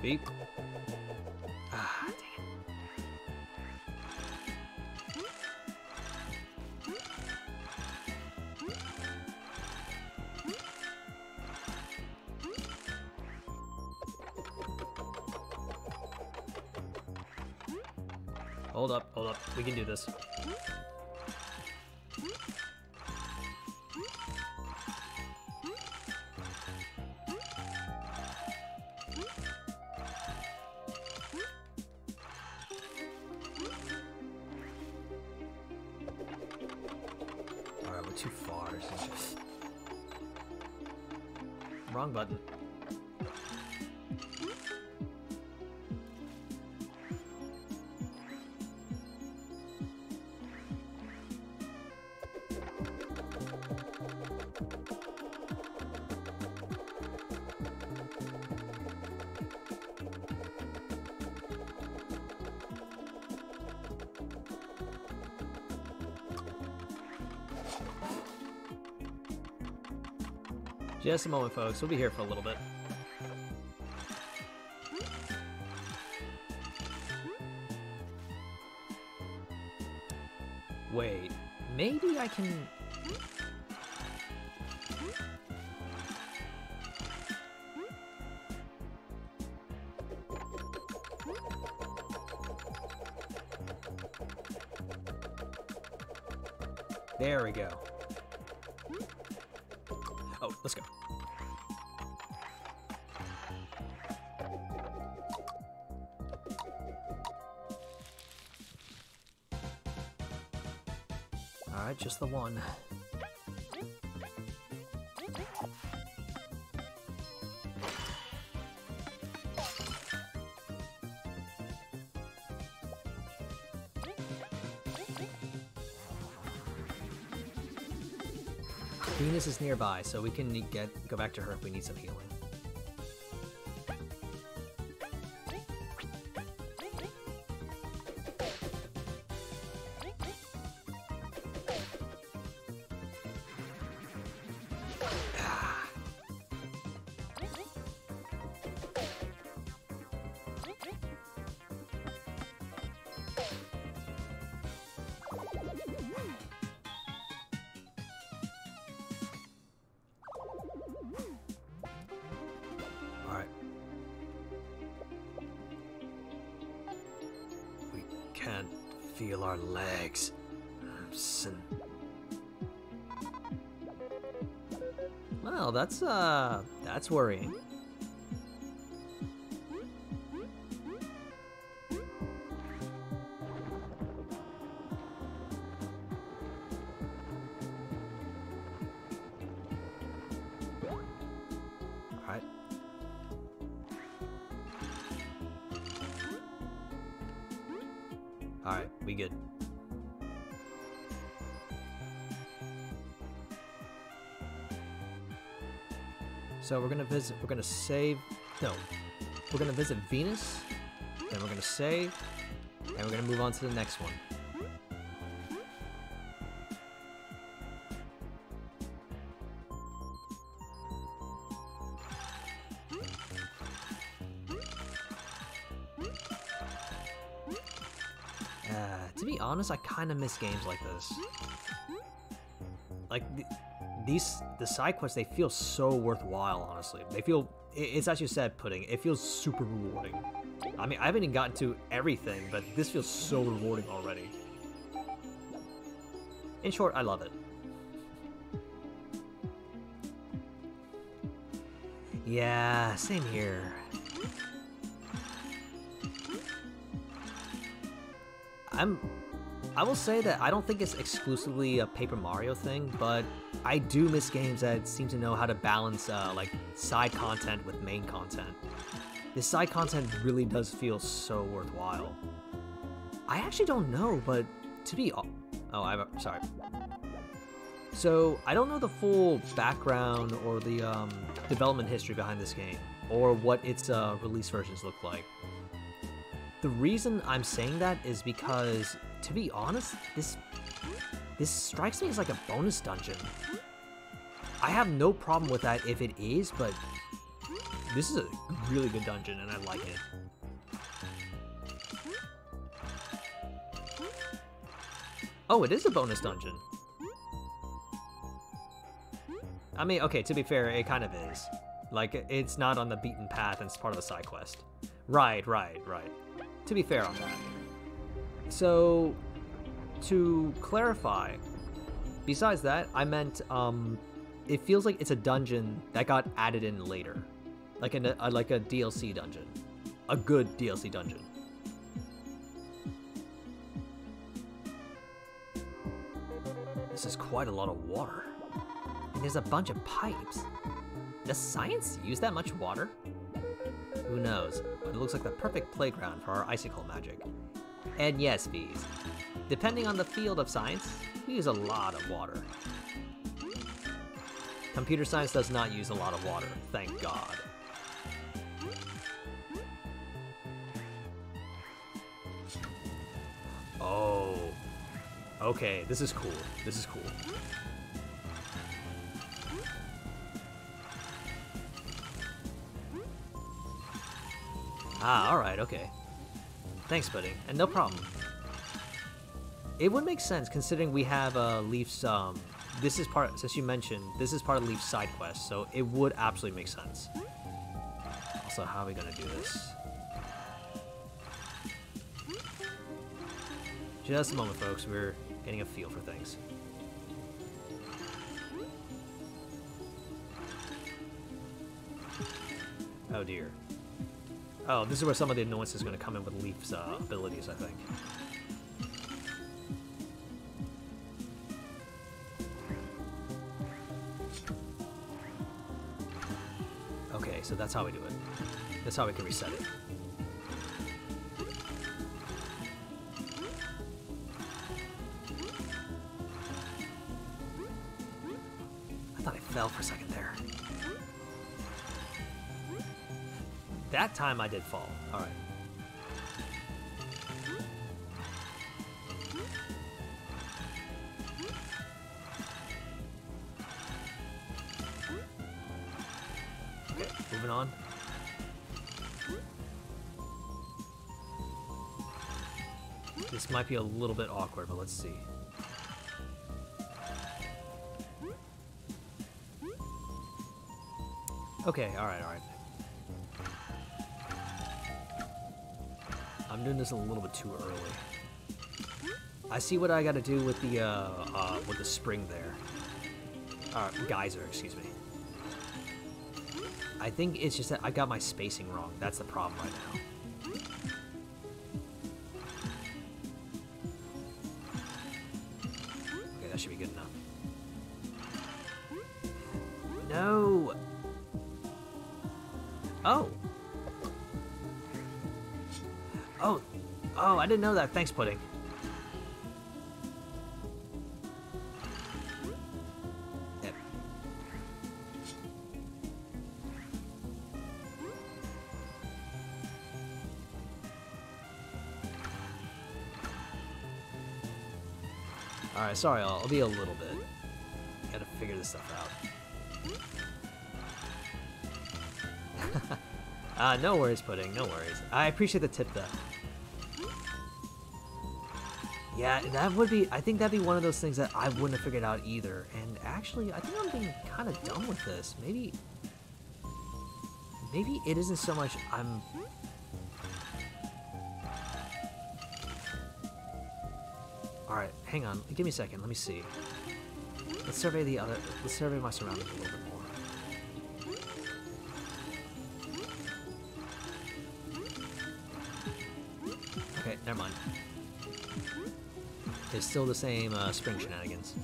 Beep. Ah, dang it. Hold up. We can do this. Alright, we're too far. Wrong button. Just a moment, folks. We'll be here for a little bit. Wait, maybe I can... There we go. Oh, let's go. Alright, just the one. Venus is nearby, so we can go back to her if we need some healing. Can't feel our legs. Well, that's worrying. All right. Alright, we good. So we're gonna visit, we're gonna visit Venus, then we're gonna save, and we're gonna move on to the next one. To be honest, I kind of miss games like this. Like, the side quests, they feel so worthwhile, honestly. They feel, it's as you said, Pudding, it feels super rewarding. I mean, I haven't even gotten to everything, but this feels so rewarding already. In short, I love it. Yeah, same here. I will say that I don't think it's exclusively a Paper Mario thing, but I do miss games that seem to know how to balance like side content with main content. This side content really does feel so worthwhile. I actually don't know, but to be sorry. So I don't know the full background or the development history behind this game, or what its release versions look like. The reason I'm saying that is because, to be honest, this strikes me as like a bonus dungeon. I have no problem with that if it is, but this is a really good dungeon and I like it. Oh, it is a bonus dungeon. I mean, okay, to be fair, it kind of is. Like, it's not on the beaten path and it's part of a side quest. Right. To be fair on that. So, to clarify, besides that, I meant, it feels like it's a dungeon that got added in later. Like a DLC dungeon. A good DLC dungeon. This is quite a lot of water. And there's a bunch of pipes. Does science use that much water? Who knows, but it looks like the perfect playground for our icicle magic. And yes, bees. Depending on the field of science, we use a lot of water. Computer science does not use a lot of water, thank God. Oh. Okay, this is cool. This is cool. Ah, alright, okay. Thanks, Pudding, and no problem. It would make sense considering we have Leaf's, this is part, since you mentioned, this is part of Leaf's side quest, so it would absolutely make sense. Also, how are we gonna do this? Just a moment, folks, we're getting a feel for things. Oh dear. Oh, this is where some of the annoyance is going to come in with Leaf's abilities, I think. Okay, so that's how we do it. That's how we can reset it. I thought I fell for a second there. That time I did fall. Alright. Okay, moving on. This might be a little bit awkward, but let's see. Okay, alright, alright. I'm doing this a little bit too early. I see what I gotta do with the spring there. Geyser, excuse me. I think it's just that I got my spacing wrong. That's the problem right now. Okay, that should be good enough. No! Oh! Oh! Oh, I didn't know that. Thanks, Pudding. Yep. Alright, sorry, I'll be a little bit. Gotta figure this stuff out. No worries, Pudding, no worries. I appreciate the tip, though. Yeah, that would be, I think that'd be one of those things that I wouldn't have figured out either. And actually, I think I'm being kind of done with this. Maybe it isn't so much I'm... Alright, hang on, give me a second, let me see. Let's survey my surroundings a little bit more. Okay, never mind. It's still the same spring shenanigans.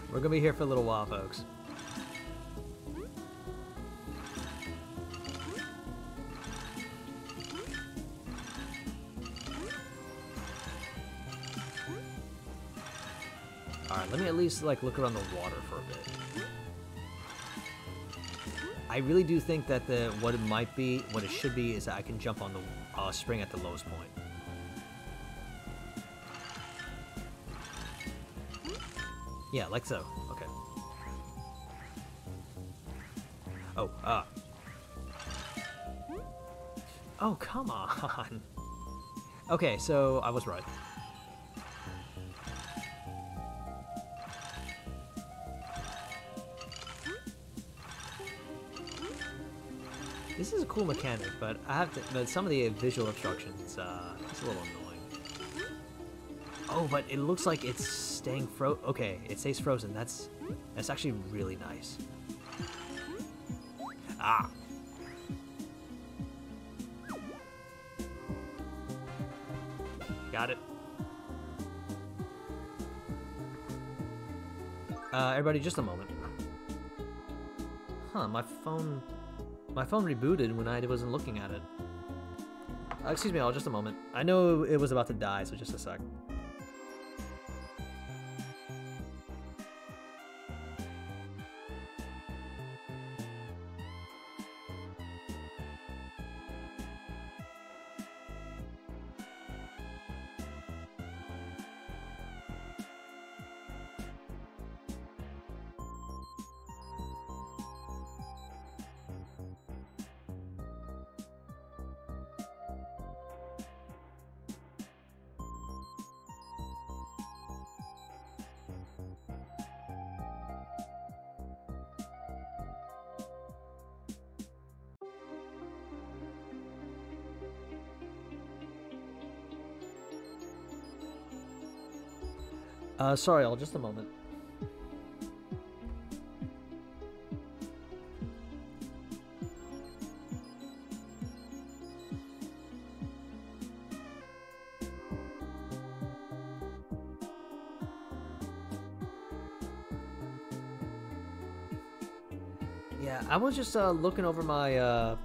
We're gonna be here for a little while, folks. Alright, let me at least like look around the water for a bit. I really do think that what it should be is that I can jump on the spring at the lowest point. Yeah, like so. Okay. Oh, oh, come on. Okay, so I was right. This is a cool mechanic, but but some of the visual obstructions, it's a little annoying. Oh, but it looks like it's staying okay, it stays frozen. That's actually really nice. Ah. Got it. Everybody, just a moment. Huh, my phone rebooted when I wasn't looking at it. Excuse me all, just a moment. I know it was about to die, so just a sec. Sorry, all just a moment. Yeah, I was just looking over my I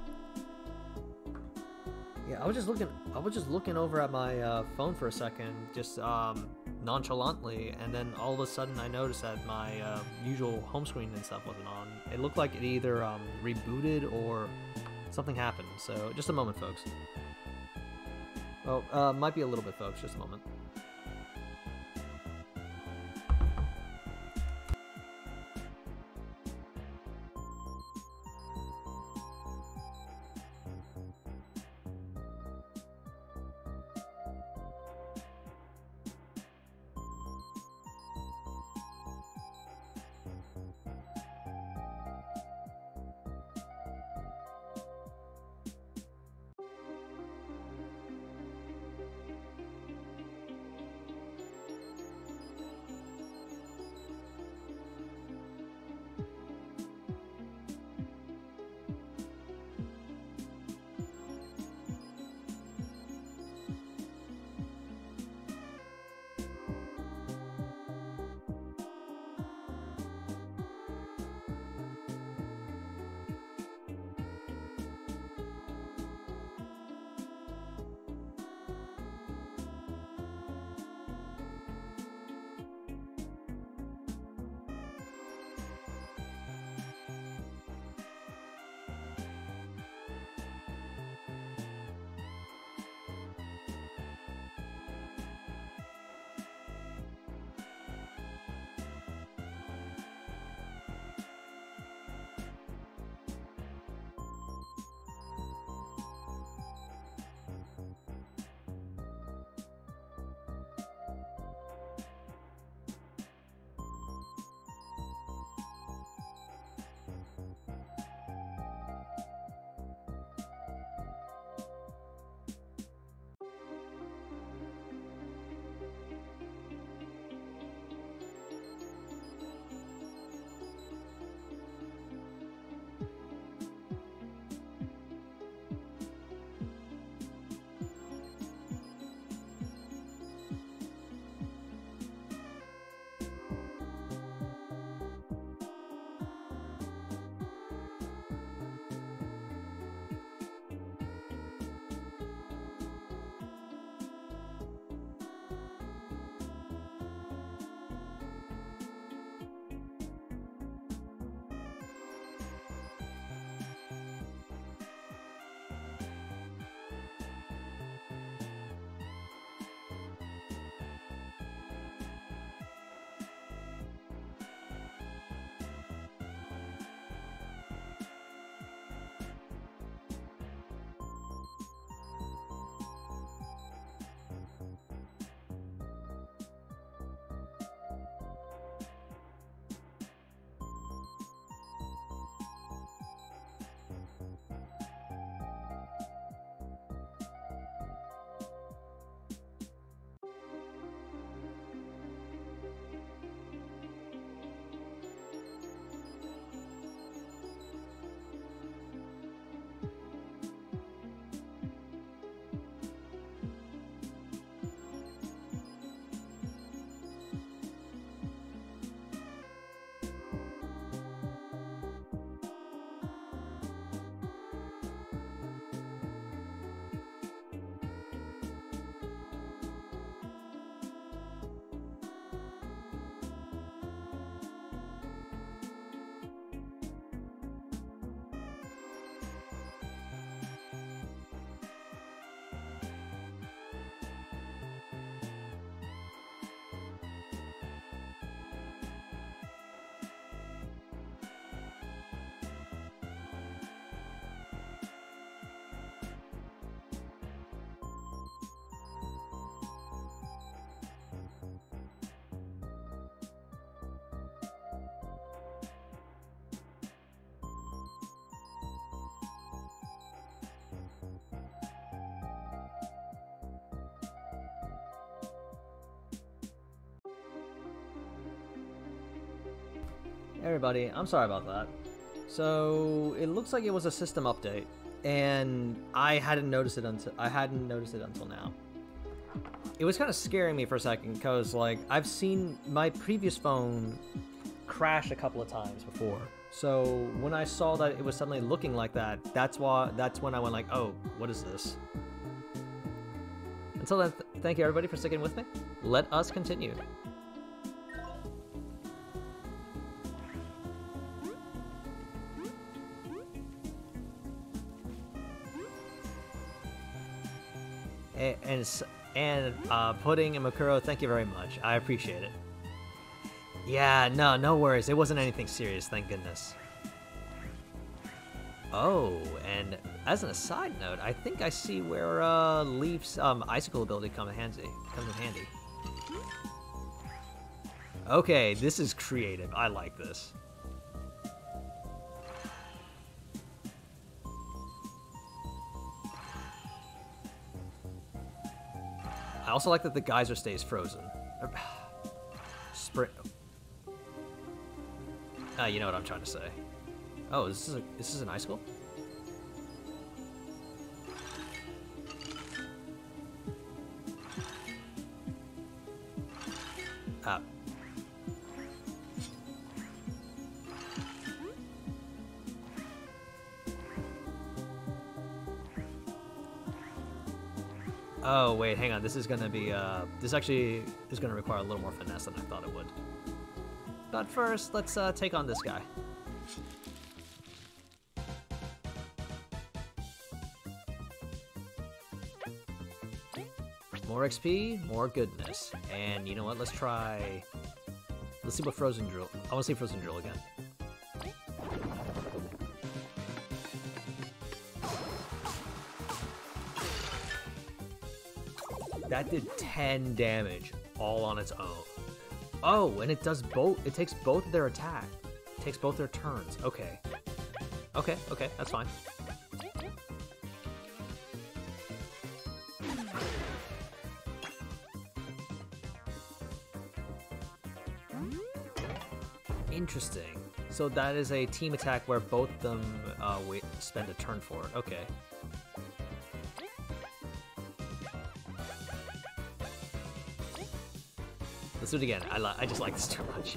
was just looking over at my phone for a second, just nonchalantly, and then all of a sudden I noticed that my usual home screen and stuff wasn't on. It looked like it either rebooted or something happened. So just a moment, folks. Oh, might be a little bit, folks. Just a moment. Everybody, I'm sorry about that. So it looks like it was a system update, and I hadn't noticed it until now. It was kind of scaring me for a second because, like, I've seen my previous phone crash a couple of times before. So when I saw that it was suddenly looking like that, that's when I went like, oh, what is this? Until then, thank you everybody for sticking with me. Let us continue. And Pudding and Makuro, thank you very much. I appreciate it. Yeah, no worries. It wasn't anything serious, thank goodness. Oh, and as an aside note, I think I see where Leaf's icicle ability comes in handy. Okay, this is creative. I like this. I also like that the geyser stays frozen. You know what I'm trying to say. Oh, this is an icicle? Ah. Oh, wait, hang on. This is gonna be, this actually is gonna require a little more finesse than I thought it would. But first, let's, take on this guy. More XP, more goodness. And you know what? Let's see what Frozen Drill. I want to see Frozen Drill again. That did 10 damage all on its own. Oh, and it does both. It takes both their attack. It takes both their turns. Okay. Okay, that's fine. Interesting. So that is a team attack where both of them spend a turn for it. Okay. Let's do it again. I just like this too much.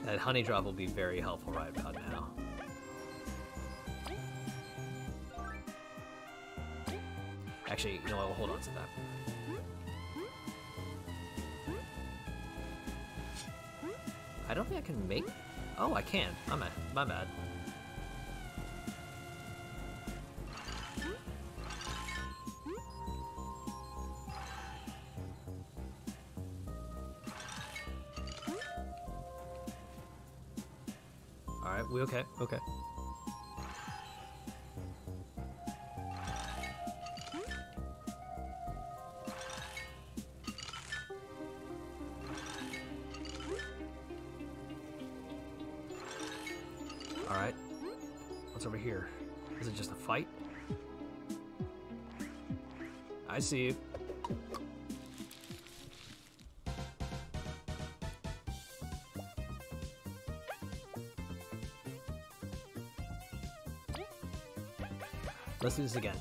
That honey drop will be very helpful right about now. Actually, you know what? We'll hold on to that. I don't think I can make... Oh, I can. My bad. Alright, we okay. Okay. Alright. What's over here? Is it just a fight? I see you. Let's do this again.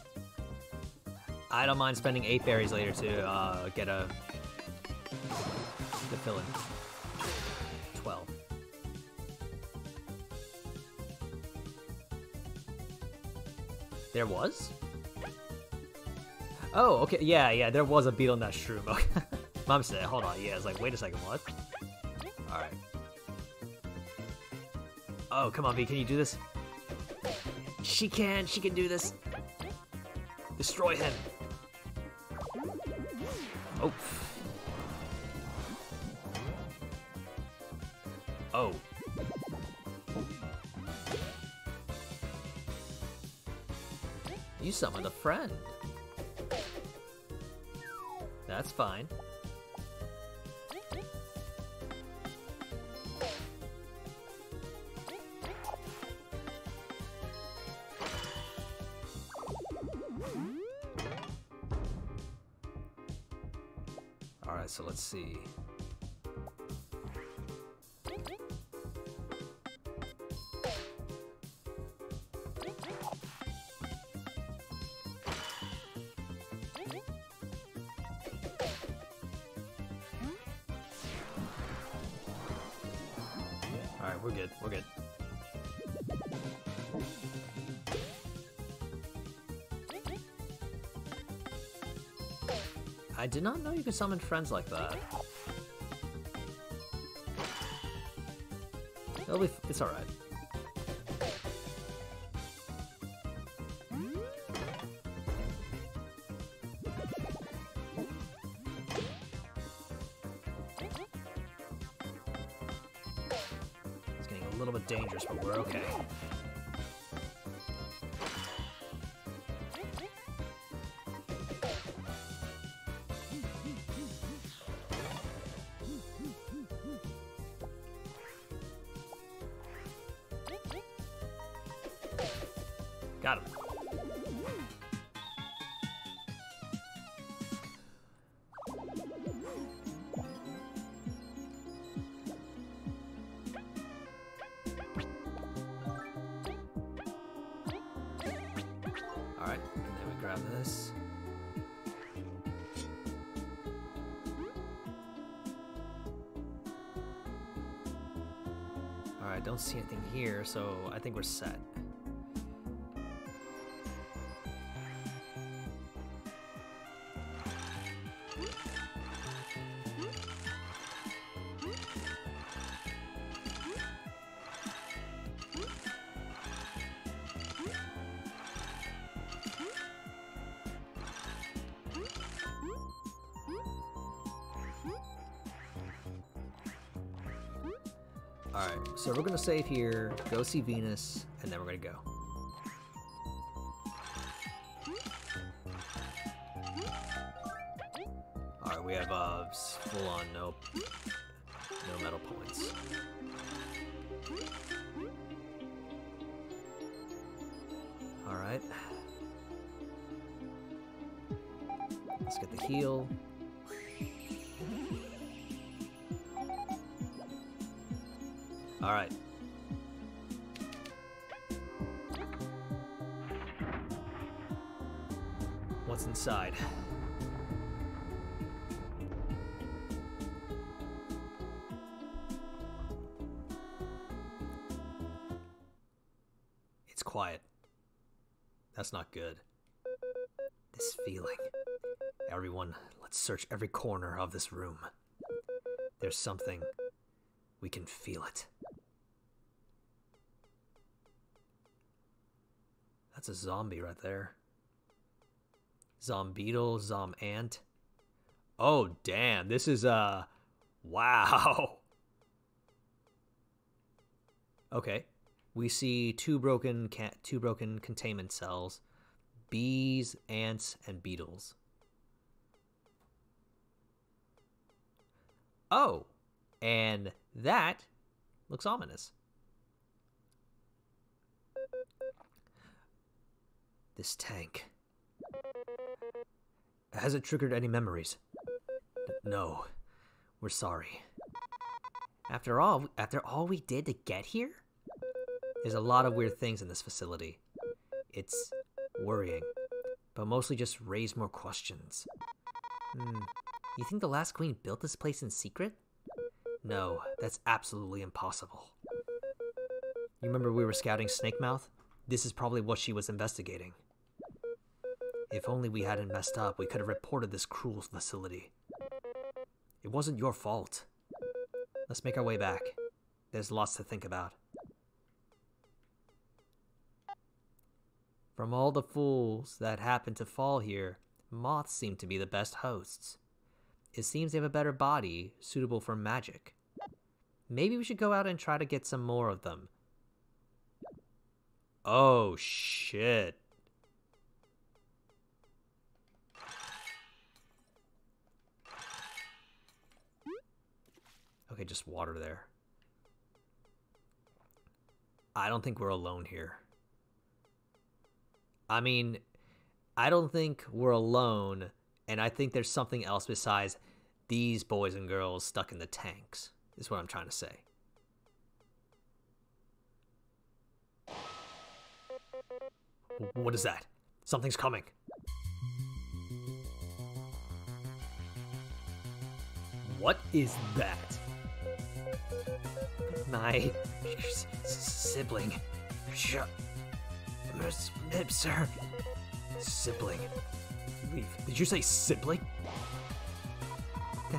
I don't mind spending 8 berries later to get a... to fill in. 12. There was? Oh, okay, yeah, there was a beetle in that shroom. Okay. Mom said, hold on, yeah, it's like, wait a second, what? Alright. Oh, come on, V, can you do this? She can do this. Destroy him. Oh. Oh. You summoned a friend. That's fine. Alright, so let's see. Alright, we're good, we're good. I did not know you could summon friends like that. It's alright. It's getting a little bit dangerous, but we're okay. Got him. Alright, and then we grab this. Alright, don't see anything here, so I think we're set. Alright, so we're gonna save here, go see Venus, and then we're gonna go. Alright, we have full on no metal points. Alright. Let's get the heal. Alright. What's inside? It's quiet. That's not good. This feeling. Everyone, let's search every corner of this room. There's something. We can feel it. That's a zombie right there. Zombeetle, Zomant. Oh, damn. This is, wow. Okay. We see two broken containment cells. Bees, ants, and beetles. Oh. And that looks ominous. This tank. Has it triggered any memories? No. We're sorry. After all we did to get here? There's a lot of weird things in this facility. It's worrying, but mostly just raise more questions. You think the last queen built this place in secret? No, that's absolutely impossible. You remember we were scouting Snakemouth? This is probably what she was investigating. If only we hadn't messed up, we could have reported this cruel facility. It wasn't your fault. Let's make our way back. There's lots to think about. From all the fools that happened to fall here, moths seem to be the best hosts. It seems they have a better body, suitable for magic. Maybe we should go out and try to get some more of them. Oh, shit. Okay, just water there. I don't think we're alone here. I mean, I don't think we're alone, and I think there's something else besides these boys and girls stuck in the tanks, is what I'm trying to say. What is that? Something's coming. What is that? My sibling. Sir. Sibling. Leaf. Did you say sibling?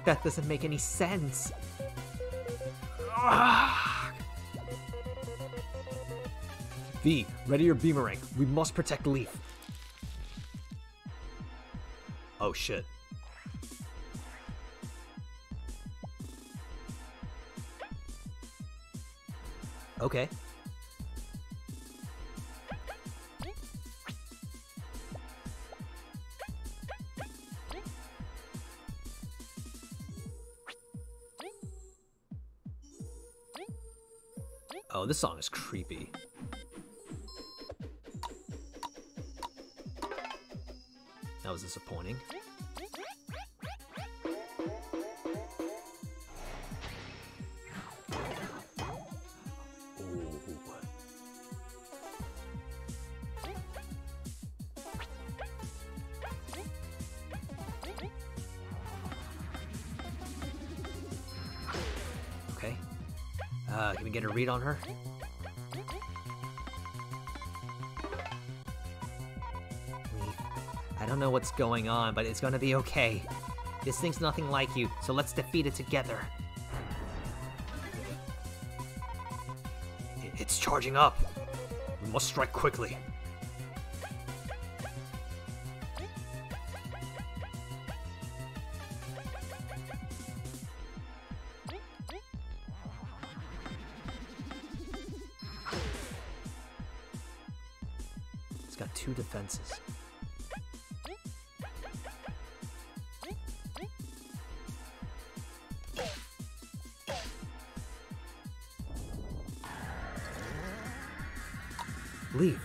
That doesn't make any sense. V, ready your beamerang. We must protect Leaf. Oh shit. Okay. Oh, this song is creepy. That was disappointing. Okay. Can we get a read on her? I don't know what's going on, but it's gonna be okay. This thing's nothing like you, so let's defeat it together. It's charging up. We must strike quickly. It's got 2 defenses. Leave.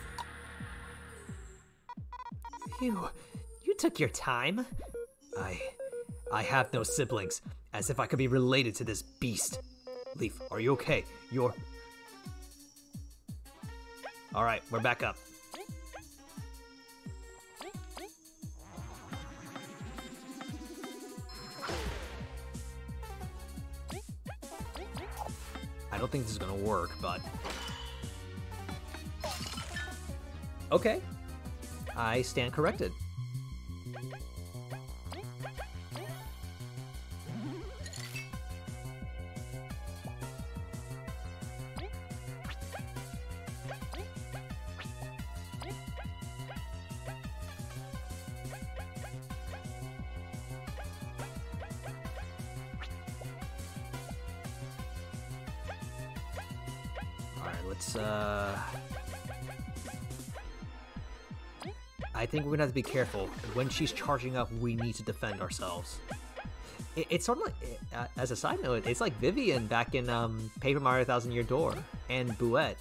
You took your time. I have no siblings, as if I could be related to this beast. Leaf, are you okay? You're... Alright, we're back up. I don't think this is gonna work, but... Okay. I stand corrected. Alright, let's, I think we're gonna have to be careful. When she's charging up, we need to defend ourselves. It's sort of like, as a side note, it's like Vivian back in Paper Mario Thousand Year Door and Bouette.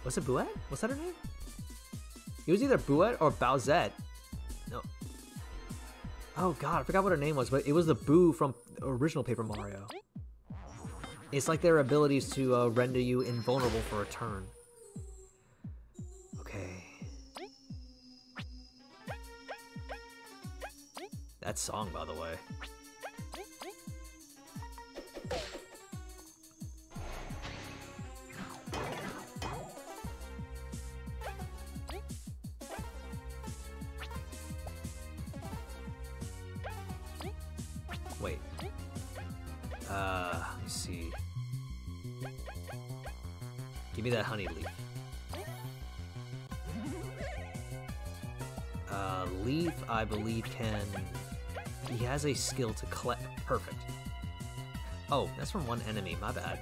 Was it Bouette? Was that her name? It was either Bouette or Bowsette. No. Oh god, I forgot what her name was, but it was the Boo from original Paper Mario. It's like their abilities to render you invulnerable for a turn. Okay. That song, by the way. Wait. Let me see. Give me that honey leaf. Leaf, I believe, can... He has a skill to collect. Perfect. Oh, that's from one enemy. My bad.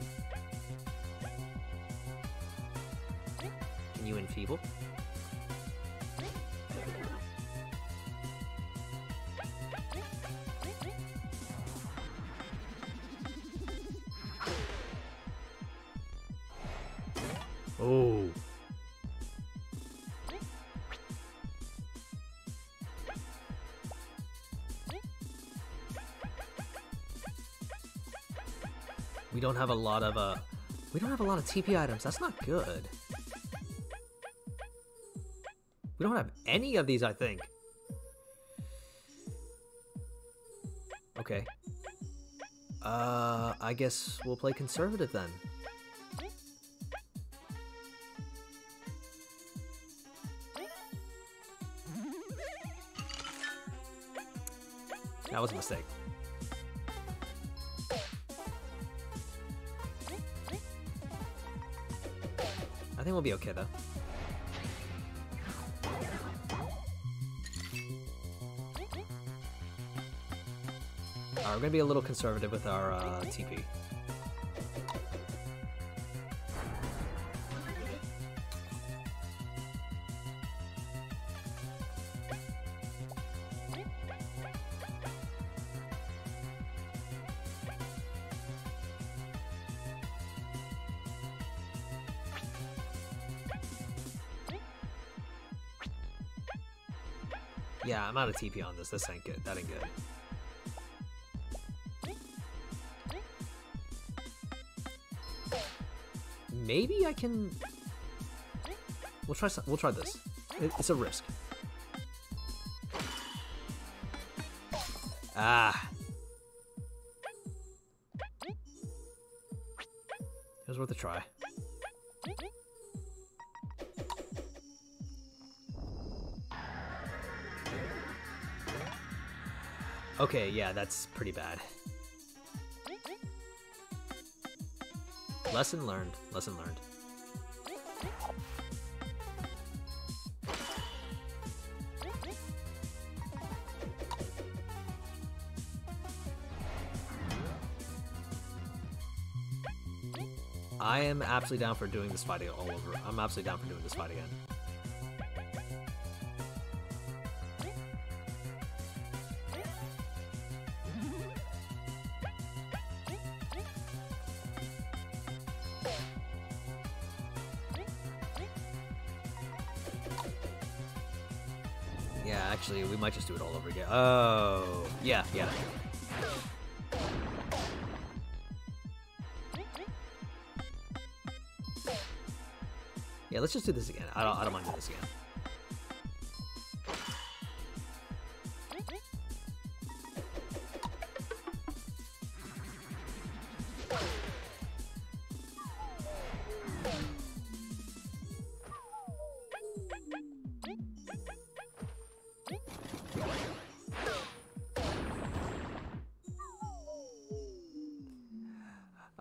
Can you enfeeble? Oh. We don't have a lot of TP items. That's not good. We don't have any of these, I think. Okay. I guess we'll play conservative then. That was a mistake. I think we'll be okay though. Alright, we're gonna be a little conservative with our TP. Yeah, I'm out of TP on this. This ain't good. That ain't good. Maybe I can. We'll try. We'll try this. It's a risk. Ah. It was worth a try. Okay, yeah, that's pretty bad. Lesson learned. Lesson learned. I am absolutely down for doing this fight all over. I'm absolutely down for doing this fight again. Yeah, actually, we might just do it all over again. Oh, yeah, yeah. Yeah, let's just do this again. I don't mind doing this again.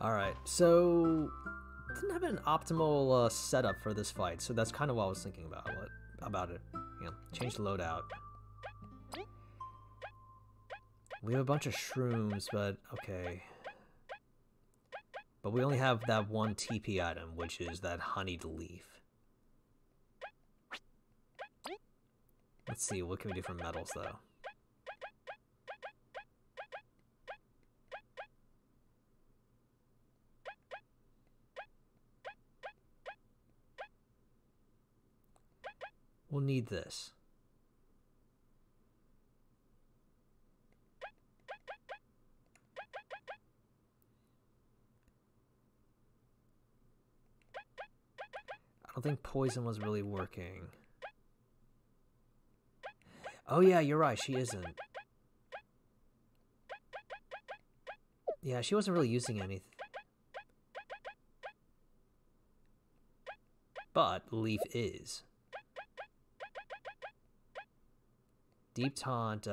Alright, so didn't have an optimal setup for this fight, so that's kind of what I was thinking about it. Yeah, change the loadout. We have a bunch of shrooms, but okay. But we only have that one TP item, which is that honeyed leaf. Let's see, what can we do for metals, though? We'll need this. I don't think poison was really working. Oh yeah, you're right, she isn't. Yeah, she wasn't really using anything. But Leaf is. Deep Taunt,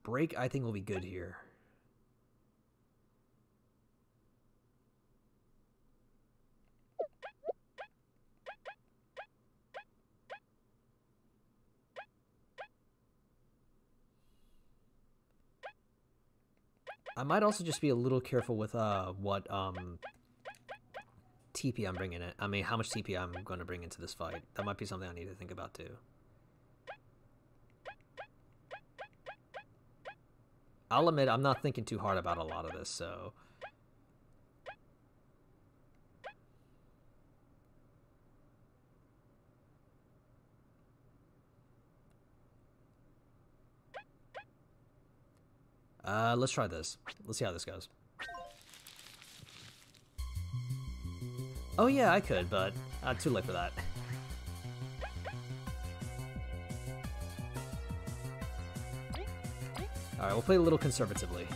Break, I think, will be good here. I might also just be a little careful with what TP I'm bringing in. I mean, how much TP I'm going to bring into this fight. That might be something I need to think about too. I'll admit I'm not thinking too hard about a lot of this, so... Let's try this. Let's see how this goes. Oh yeah, I could, but too late for that. Alright, we'll play a little conservatively.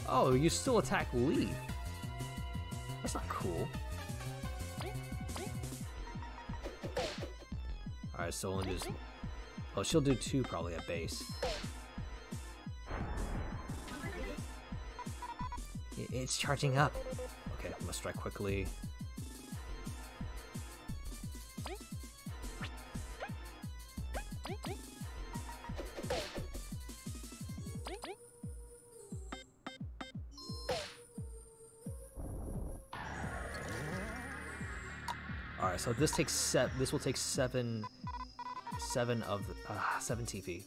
Oh, you still attack Lee. That's not cool. Alright, so we'll just... Oh, she'll do 2 probably at base. It's charging up. Okay, I'm gonna strike quickly. Alright, so this takes this will take 7 of 7 TP.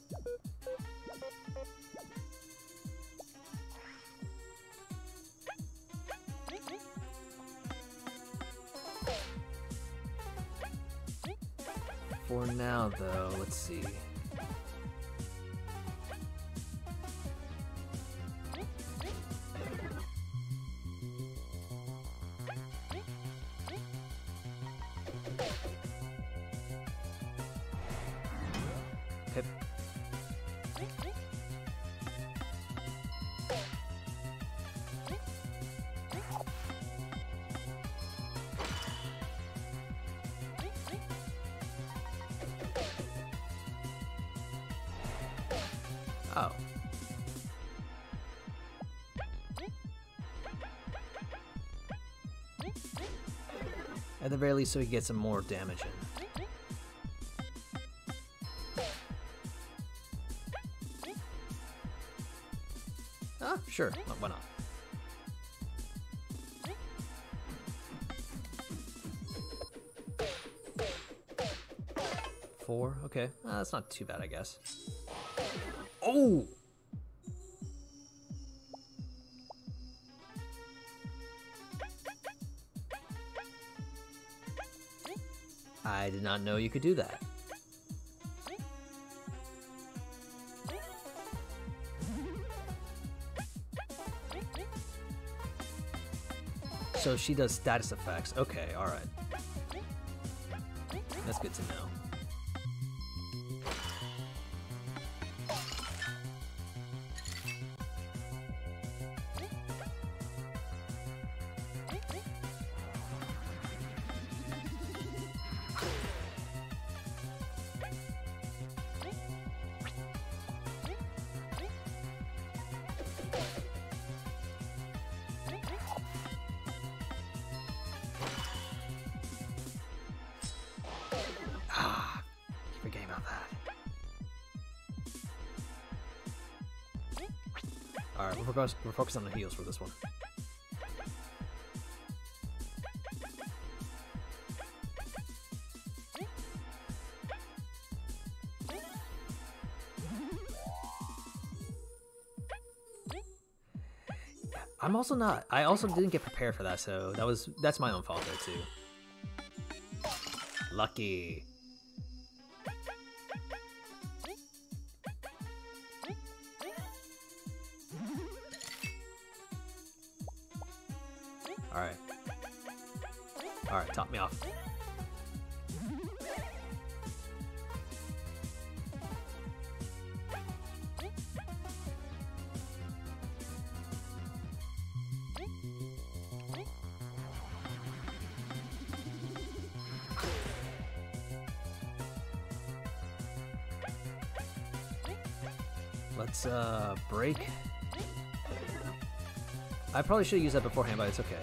For now, though, let's see. Okay. Oh. At the very least, so he gets some more damage in. Ah, sure. Why not? Four? Okay. That's not too bad, I guess. Oh! I did not know you could do that. So she does status effects. Okay, alright. That's good to know. Forgetting about that. Alright, we're focused on the heals for this one. I'm also not. I also didn't get prepared for that, so that's my own fault there too. Lucky. Alright. Alright, top me off. Let's break. I probably should have used that beforehand, but it's okay.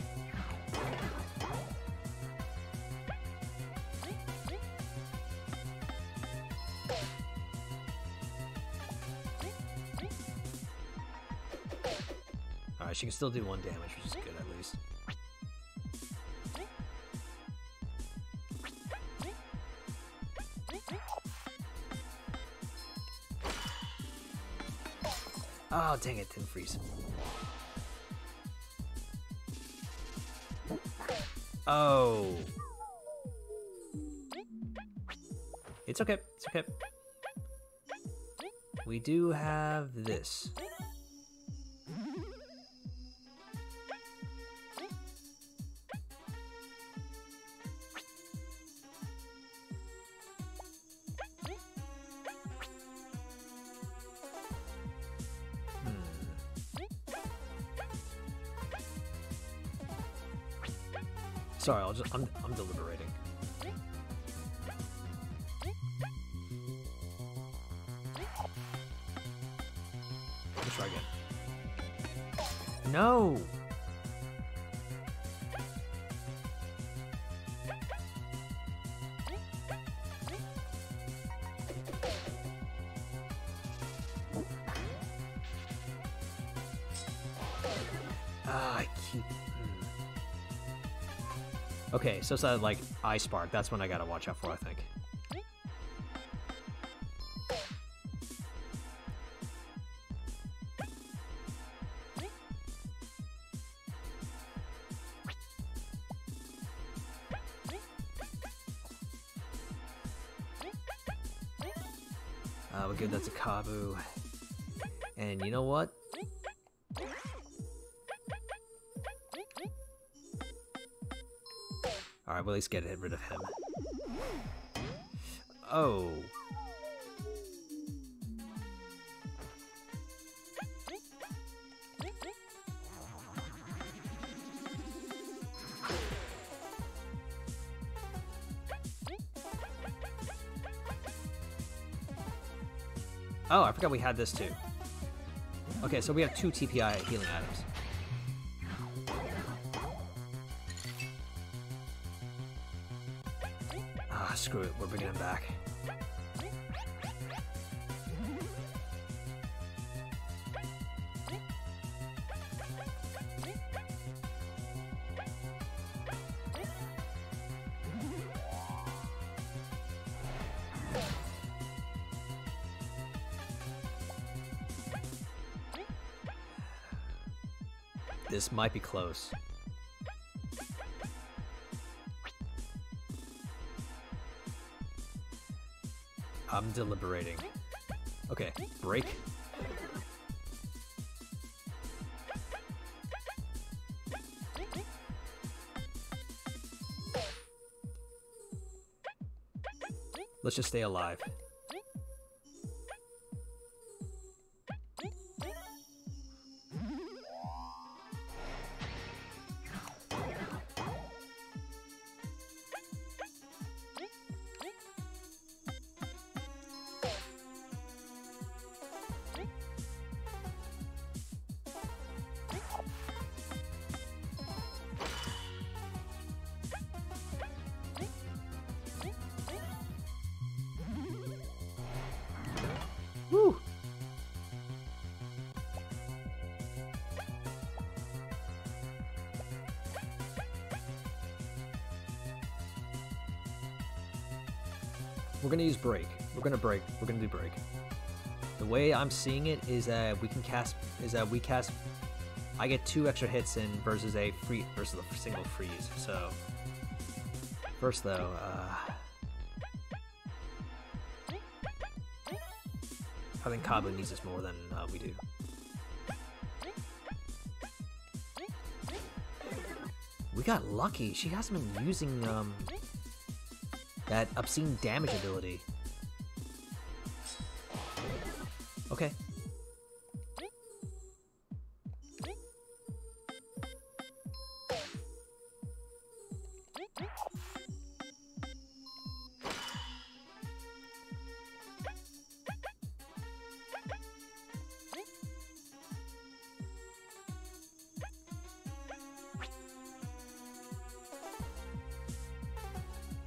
Alright, she can still do 1 damage, which is good at least. Oh, dang it, didn't freeze. Oh. It's okay. It's okay. We do have this. Sorry, I'm deliberating. Let's try again. No! I keep... Okay, so it's that, like, Eye Spark. That's when I gotta watch out for, I think. We'll give that to Kabu. And you know what? Alright, we'll at least get rid of him. Oh. Oh, I forgot we had this too. Okay, so we have 2 TPI healing items. Ah, screw it. We're bringing him back. This might be close. I'm deliberating. Okay, break. Let's just stay alive. Woo! We're gonna use break. We're gonna break. We're gonna do break. The way I'm seeing it is that we cast. I get 2 extra hits in versus a single freeze. So first though, I think Kabu needs this more than we do. We got lucky. She hasn't been using that obscene damage ability. Okay.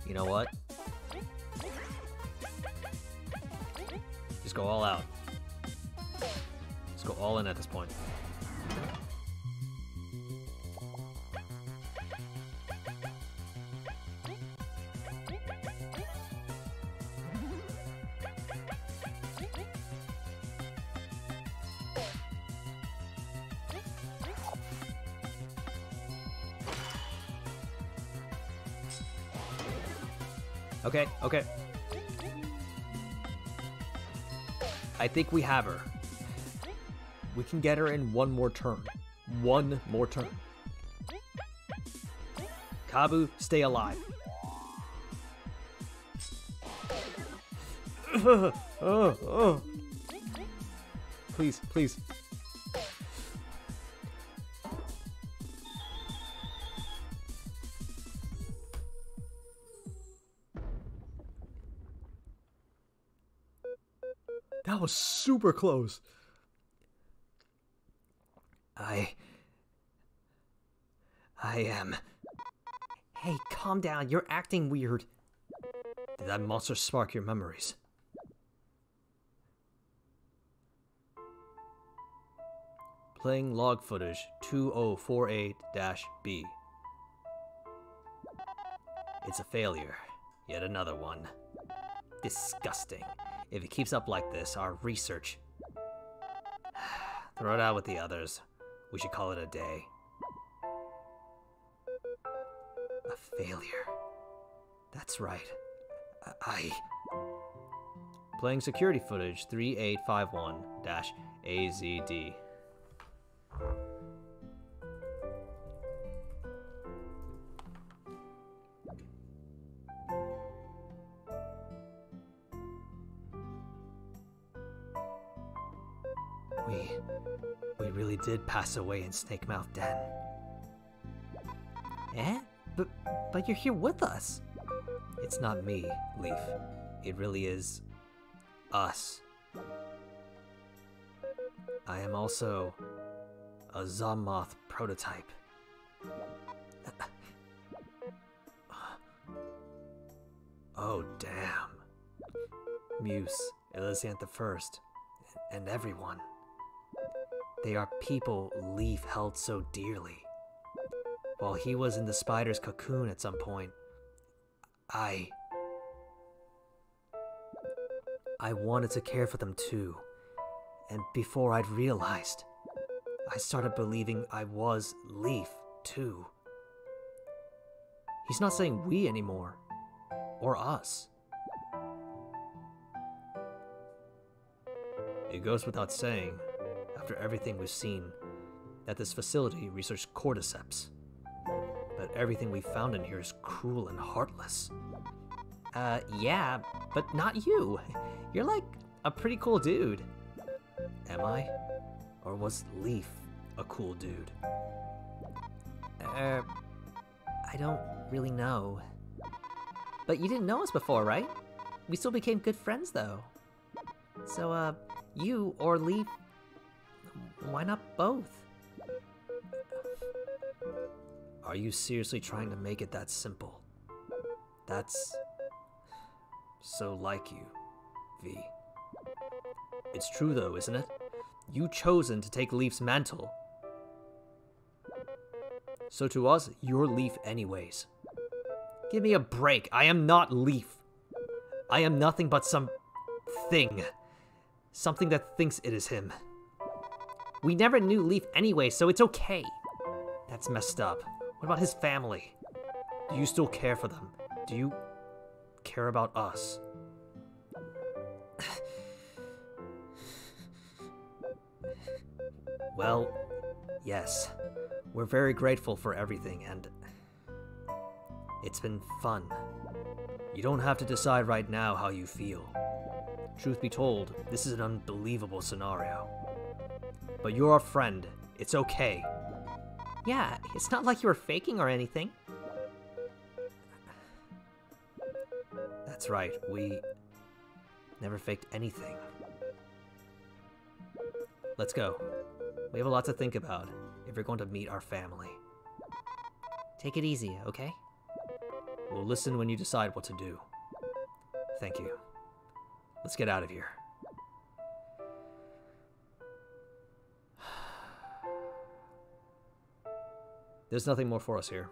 You know what? Just go all out. Let's go all in at this point. Okay, okay. I think we have her. We can get her in one more turn. One more turn. Kabu, stay alive. Please, please. That was super close. I am. Hey, calm down. You're acting weird. Did that monster spark your memories? Playing log footage 2048-B. It's a failure. Yet another one. Disgusting. If it keeps up like this, our research... Throw it out with the others. We should call it a day. A failure. That's right. Playing security footage 3851-AZD. We really did pass away in Snake Mouth Den. Eh? But you're here with us. It's not me, Leaf. It really is us. I am also a Zommoth prototype. Oh, damn. Muse, Elysiant the First, and everyone. They are people Leaf held so dearly. While he was in the spider's cocoon at some point, I wanted to care for them too. And before I'd realized, I started believing I was Leaf too. He's not saying we anymore. Or us. It goes without saying, after everything we've seen, that this facility researched cordyceps. But everything we found in here is cruel and heartless. Yeah, but not you. You're like a pretty cool dude. Am I? Or was Leaf a cool dude? I don't really know. But you didn't know us before, right? We still became good friends, though. So, you or Leaf, why not both? Are you seriously trying to make it that simple? That's so like you, V. It's true though, isn't it? You chosen to take Leaf's mantle. So to us, you're Leaf anyways. Give me a break. I am not Leaf. I am nothing but some thing. Something that thinks it is him. We never knew Leaf anyway, so it's okay. That's messed up. What about his family? Do you still care for them? Do you care about us? Well, yes. We're very grateful for everything, and it's been fun. You don't have to decide right now how you feel. Truth be told, this is an unbelievable scenario. But you're our friend. It's okay. Yeah, it's not like you were faking or anything. That's right, we never faked anything. Let's go. We have a lot to think about if we're going to meet our family. Take it easy, okay? We'll listen when you decide what to do. Thank you. Let's get out of here. There's nothing more for us here.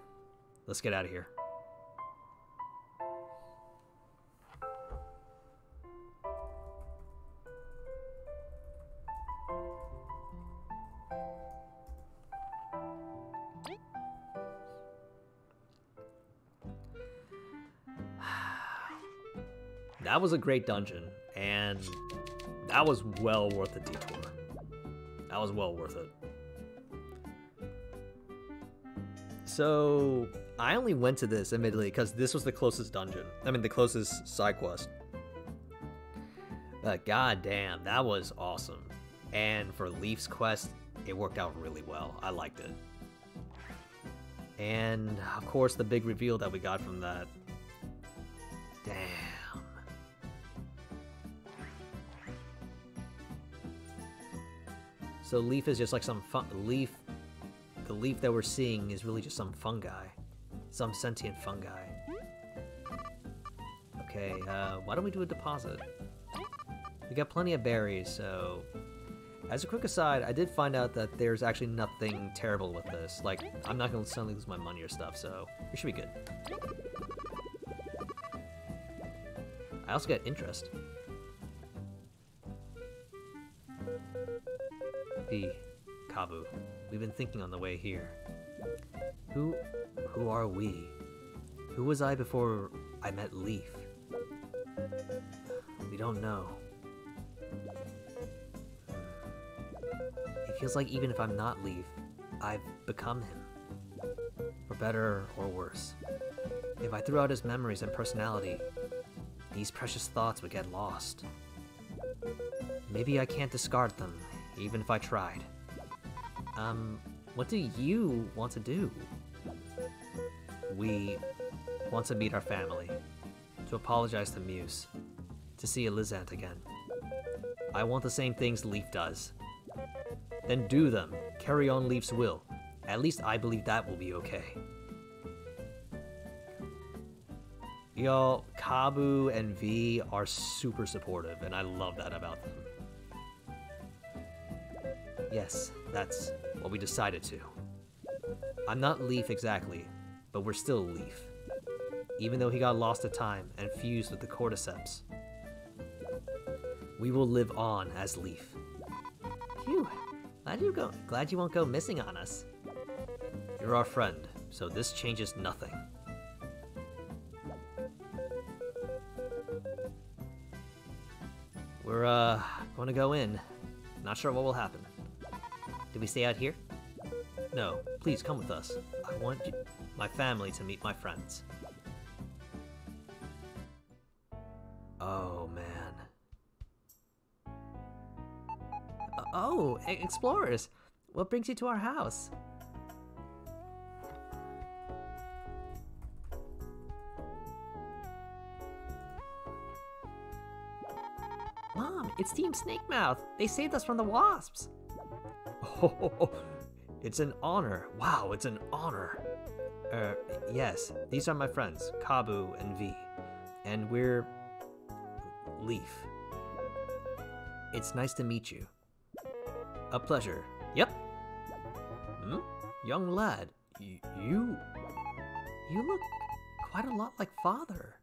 Let's get out of here. that was a great dungeon, and that was well worth the detour. That was well worth it. So, I only went to this, admittedly, because this was the closest dungeon. I mean, the closest side quest. But goddamn, that was awesome. And for Leaf's quest, it worked out really well. I liked it. And, of course, the big reveal that we got from that. Damn. So Leaf is just like some Leaf. The Leaf that we're seeing is really just some fungi. Some sentient fungi. Okay, why don't we do a deposit? We got plenty of berries, so... As a quick aside, I did find out that there's actually nothing terrible with this. Like, I'm not gonna suddenly lose my money or stuff, so we should be good. I also get interest. V. Kabu. We've been thinking on the way here. Who are we? Who was I before I met Leaf? We don't know. It feels like even if I'm not Leaf, I've become him. For better or worse. If I threw out his memories and personality, these precious thoughts would get lost. Maybe I can't discard them, even if I tried. What do you want to do? We want to meet our family, to apologize to Muse, to see Elizant again. I want the same things Leaf does. Then do them. Carry on Leaf's will. At least I believe that will be okay. Y'all, Kabu and V are super supportive, and I love that about them. Yes, that's what we decided to. I'm not Leaf exactly, but we're still Leaf. Even though he got lost to time and fused with the cordyceps. We will live on as Leaf. Phew. Glad you won't go missing on us. You're our friend, so this changes nothing. We're, going to go in. Not sure what will happen. Do we stay out here? No, please come with us. I want my family to meet my friends. Oh, man. Oh, explorers! What brings you to our house? Mom, it's Team Snakemouth! They saved us from the wasps! Oh, it's an honor. Wow, it's an honor. Yes, these are my friends, Kabu and V. And we're... Leaf. It's nice to meet you. A pleasure. Yep. Hmm? Young lad, you look quite a lot like Father.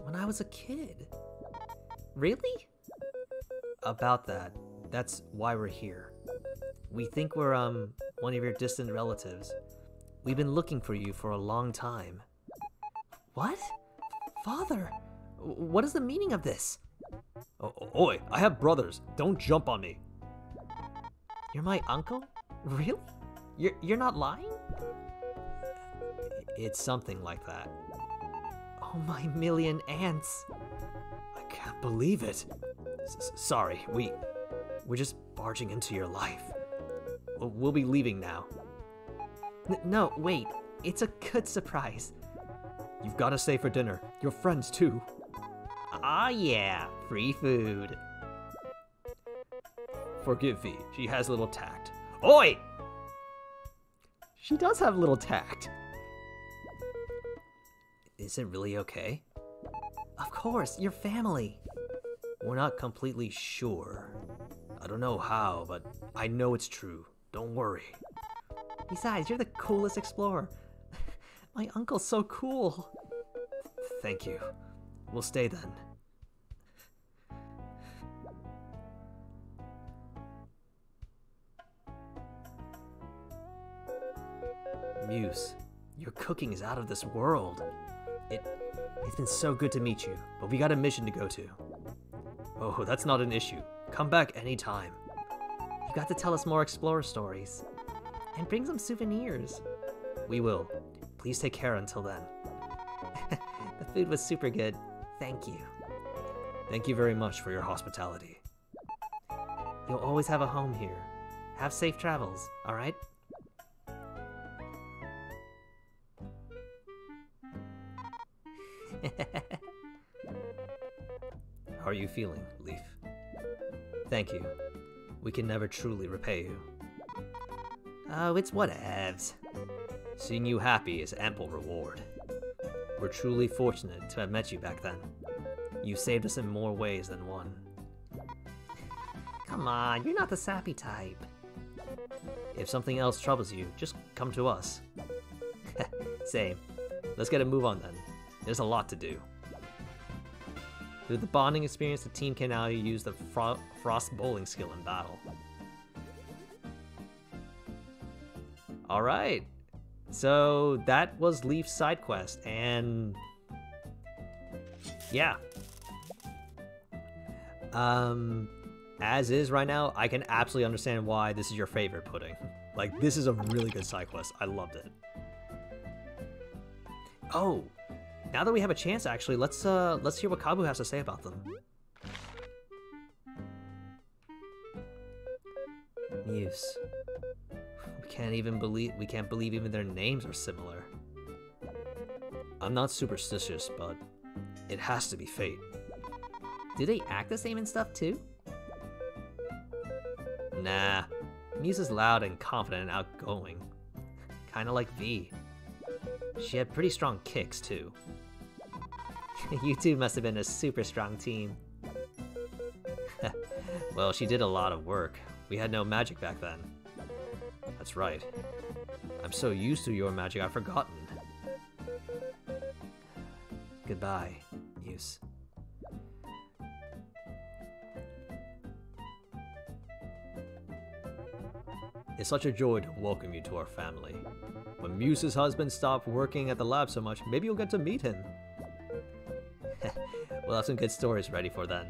When I was a kid. Really? About that. That's why we're here. We think we're, one of your distant relatives. We've been looking for you for a long time. What? Father? What is the meaning of this? Oi, I have brothers. Don't jump on me. You're my uncle? Really? You're not lying? It's something like that. Oh, my million aunts. I can't believe it. Sorry, we're just barging into your life. We'll be leaving now. No, wait. It's a good surprise. You've got to stay for dinner. Your friends, too. Ah, yeah. Free food. Forgive V. She has little tact. Oi! She does have little tact. Is it really okay? Of course, your family. We're not completely sure. I don't know how, but I know it's true. Don't worry. Besides, you're the coolest explorer. My uncle's so cool. Thank you. We'll stay then. Muse, your cooking is out of this world. It's been so good to meet you, but we got a mission to go to. Oh, that's not an issue. Come back anytime. You got to tell us more explorer stories. And bring some souvenirs. We will. Please take care until then. The food was super good. Thank you. Thank you very much for your hospitality. You'll always have a home here. Have safe travels, alright? How are you feeling, Leaf? Thank you. We can never truly repay you. Oh, it's whatevs. Seeing you happy is ample reward. We're truly fortunate to have met you back then. You saved us in more ways than one. Come on, you're not the sappy type. If something else troubles you, just come to us. Same. Let's get a move on then. There's a lot to do. Through the bonding experience, the team can now use the frost bowling skill in battle. Alright. So that was Leaf's side quest, and yeah. As is right now, I can absolutely understand why this is your favorite, Pudding. Like, this is a really good side quest. I loved it. Oh, now that we have a chance, actually, let's hear what Kabu has to say about them. Muse. We can't believe even their names are similar. I'm not superstitious, but it has to be fate. Do they act the same and stuff too? Nah. Muse is loud and confident and outgoing. Kinda like V. She had pretty strong kicks too. You two must have been a super strong team. Well, she did a lot of work. We had no magic back then. That's right. I'm so used to your magic, I've forgotten. Goodbye, Muse. It's such a joy to welcome you to our family. When Muse's husband stopped working at the lab so much, maybe you'll get to meet him. We'll have some good stories ready for then.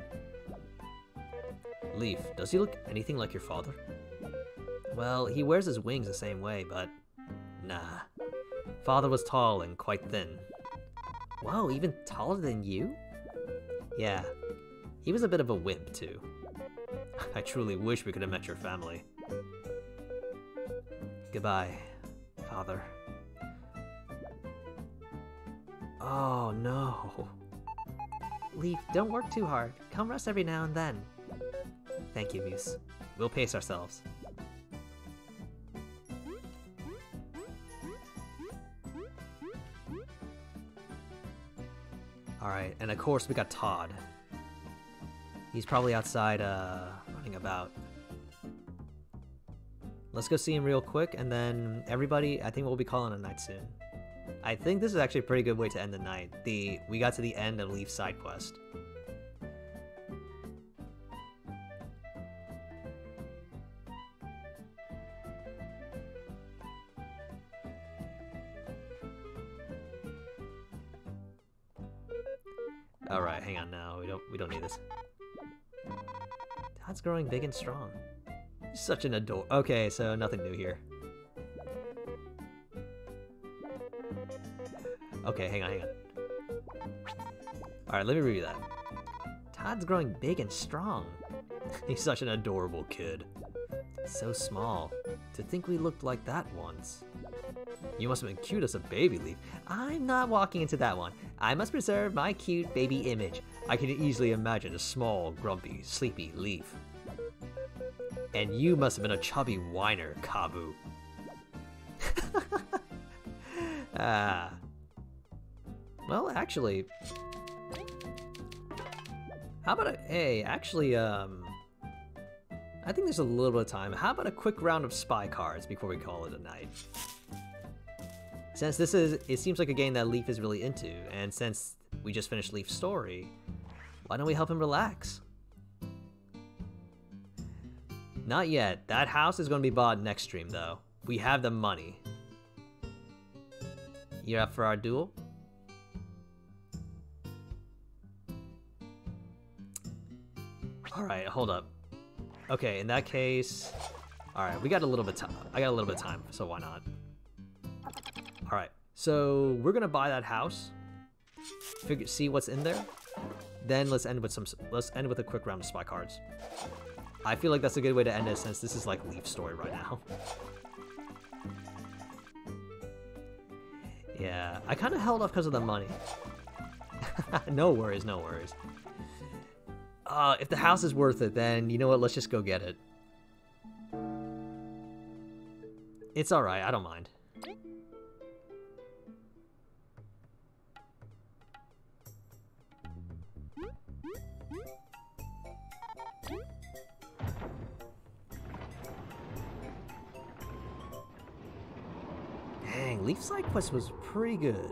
Leaf, does he look anything like your father? Well, he wears his wings the same way, but nah. Father was tall and quite thin. Whoa, even taller than you? Yeah, he was a bit of a wimp too. I truly wish we could have met your family. Goodbye, Father. Oh no. Leaf, don't work too hard. Come rest every now and then. Thank you, Muse. We'll pace ourselves. Alright, and of course we got Todd. He's probably outside, running about. Let's go see him real quick, and then everybody, I think we'll be calling it a night soon. I think this is actually a pretty good way to end the night. We got to the end of Leaf's side quest. Alright, hang on now. We don't need this. Todd's growing big and strong. He's such an adore. Okay, so nothing new here. Okay, hang on. Alright, let me review that. Todd's growing big and strong. He's such an adorable kid. So small. To think we looked like that once. You must have been cute as a baby, Leaf. I'm not walking into that one. I must preserve my cute baby image. I can easily imagine a small, grumpy, sleepy Leaf. And you must have been a chubby whiner, Kabu. Well, actually... How about I think there's a little bit of time. How about a quick round of spy cards before we call it a night? Since it seems like a game that Leaf is really into, and since we just finished Leaf's story, why don't we help him relax? Not yet. That house is going to be bought next stream, though. We have the money. You're up for our duel? Alright, hold up. Okay, in that case... Alright, we got a little bit time. I got a little bit of time, so why not? Alright, so we're gonna buy that house. See what's in there. Then let's end with a quick round of spy cards. I feel like that's a good way to end it since this is like Leaf's story right now. Yeah, I kind of held off because of the money. No worries, no worries. If the house is worth it, then you know what? Let's just go get it. It's alright, I don't mind. Dang, Leaf's side quest was pretty good.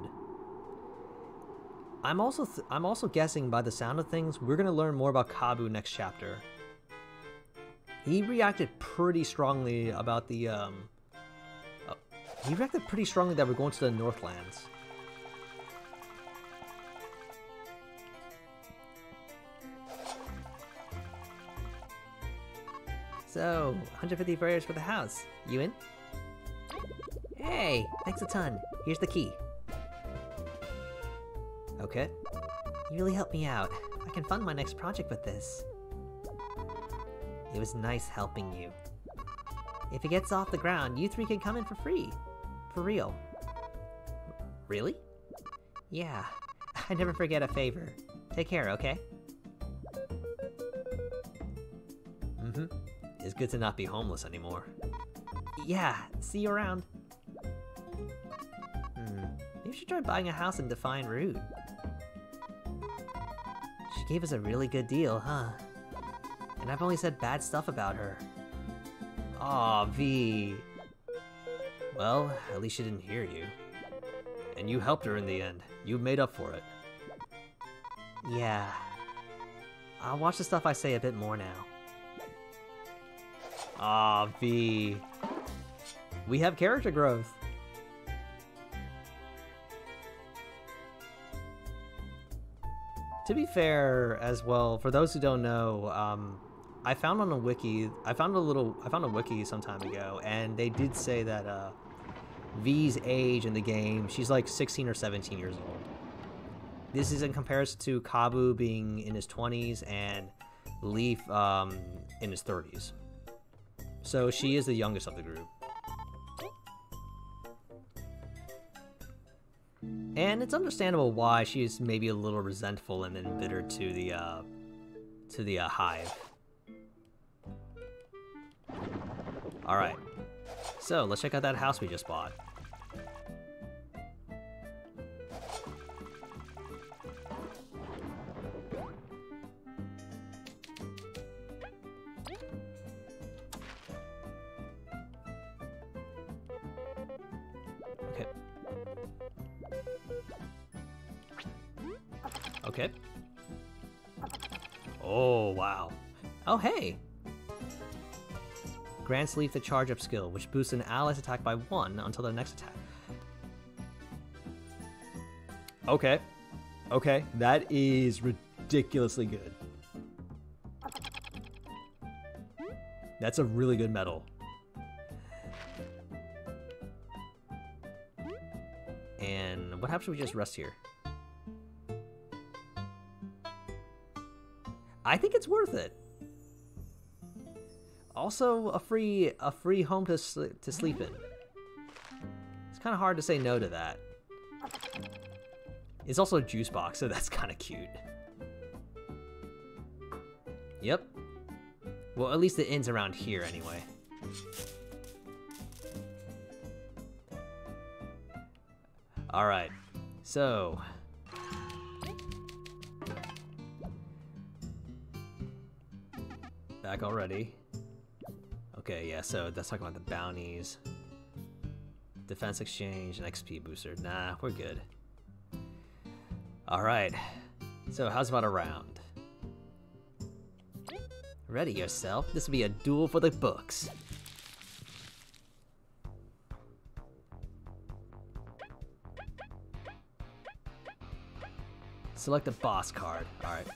I'm also guessing by the sound of things, we're gonna learn more about Kabu next chapter. He reacted pretty strongly about the he reacted pretty strongly that we're going to the Northlands. So, 150 prayers for the house. You in? Hey, thanks a ton. Here's the key. Okay. You really helped me out. I can fund my next project with this. It was nice helping you. If it gets off the ground, you three can come in for free. For real. Really? Yeah. I never forget a favor. Take care, okay? Mm-hmm. It's good to not be homeless anymore. Yeah, see you around. Maybe you should try buying a house in Defiant Root. She gave us a really good deal, huh? And I've only said bad stuff about her. Aw, V. Well, at least she didn't hear you. And you helped her in the end. You made up for it. Yeah. I'll watch the stuff I say a bit more now. Aw, V. We have character growth. To be fair, as well, for those who don't know, I found on a wiki. I found a wiki some time ago, and they did say that V's age in the game, she's like 16 or 17 years old. This is in comparison to Kabu being in his 20s and Leaf in his 30s. So she is the youngest of the group. And it's understandable why she's maybe a little resentful and embittered to the hive. Alright, so let's check out that house we just bought. Okay. Okay. Oh, wow. Oh, hey! Grants Leaf the Charge Up skill, which boosts an ally's attack by 1 until their next attack. Okay. Okay, that is ridiculously good. That's a really good medal. And what happens if we just rest here? I think it's worth it. Also, a free home to sleep in. It's kind of hard to say no to that. It's also a juice box, so that's kind of cute. Yep. Well, at least the inn's around here anyway. Alright, so... back already. Okay, yeah, so that's talking about the bounties. Defense exchange and XP booster. Nah, we're good. Alright, so how's about a round? Ready yourself, this will be a duel for the books. Select a boss card. Alright.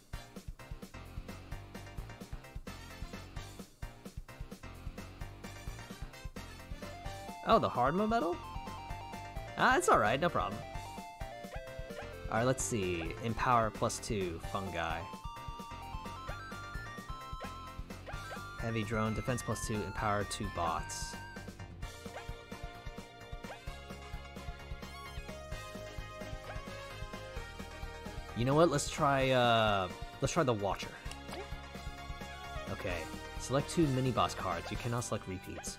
Oh, the hard mode medal? Ah, it's alright, no problem. Alright, let's see. Empower +2, fungi. Heavy drone, defense +2, empower 2 bots. You know what? Let's try the Watcher. Okay. Select 2 mini boss cards. You cannot select repeats.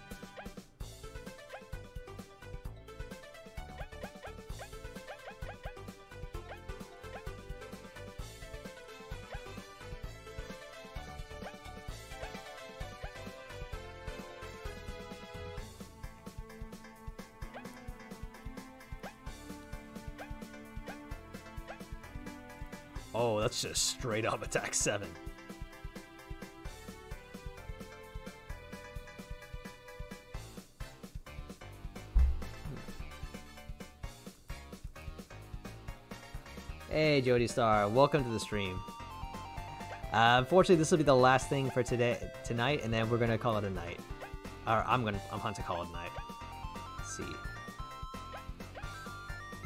Oh, that's just straight up attack 7. Hey, Jody Star, welcome to the stream. Unfortunately, this will be the last thing for tonight, and then we're gonna call it a night. Or I'm going to call it a night. Let's see.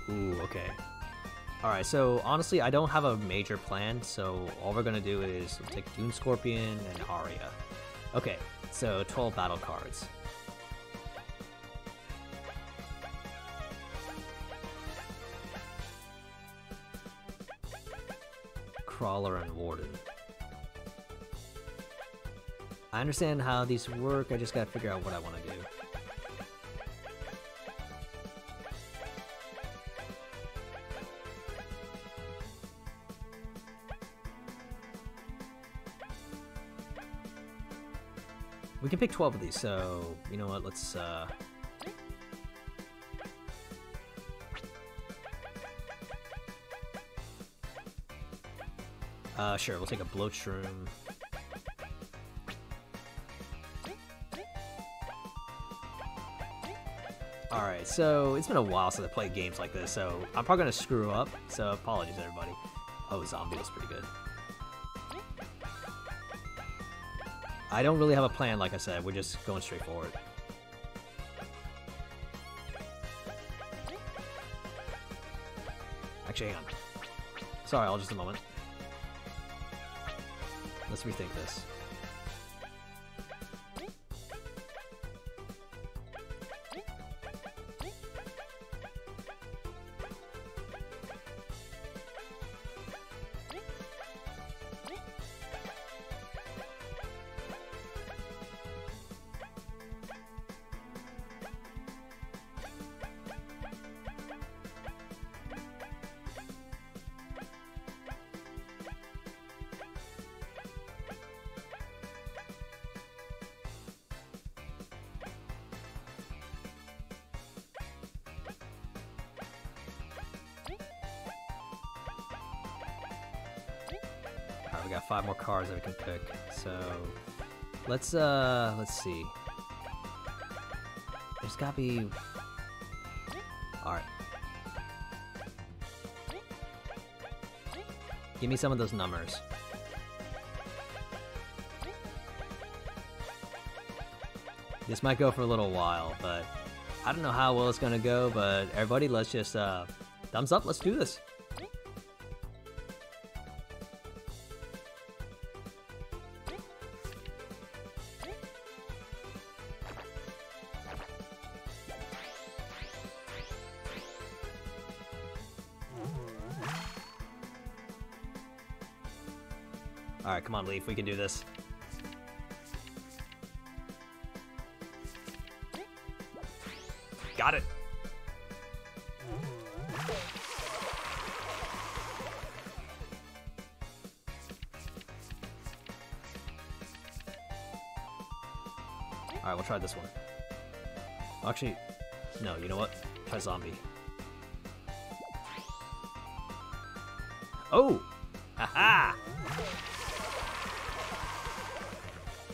Ooh, okay. Alright, so honestly, I don't have a major plan, so all we're gonna do is we'll take Dune Scorpion and Aria. Okay, so 12 battle cards. Crawler and Warden. I understand how these work, I just gotta figure out what I want to do. We can pick 12 of these, so you know what, let's sure, we'll take a Bloat Shroom. Alright, so it's been a while since I played games like this, so I'm probably gonna screw up, so apologies everybody. Oh, Zombie was pretty good. I don't really have a plan, like I said, we're just going straight forward. Actually, hang on. Sorry, I'll just a moment. Let's rethink this. Alright, we got 5 more cards that we can pick. So let's see. There's gotta be. Alright. Give me some of those numbers. This might go for a little while, but I don't know how well it's gonna go, but everybody, let's just thumbs up, let's do this. Alright, come on, Leaf, we can do this. Got it! Alright, we'll try this one. Actually, no, you know what? Try Zombie. Oh! Haha!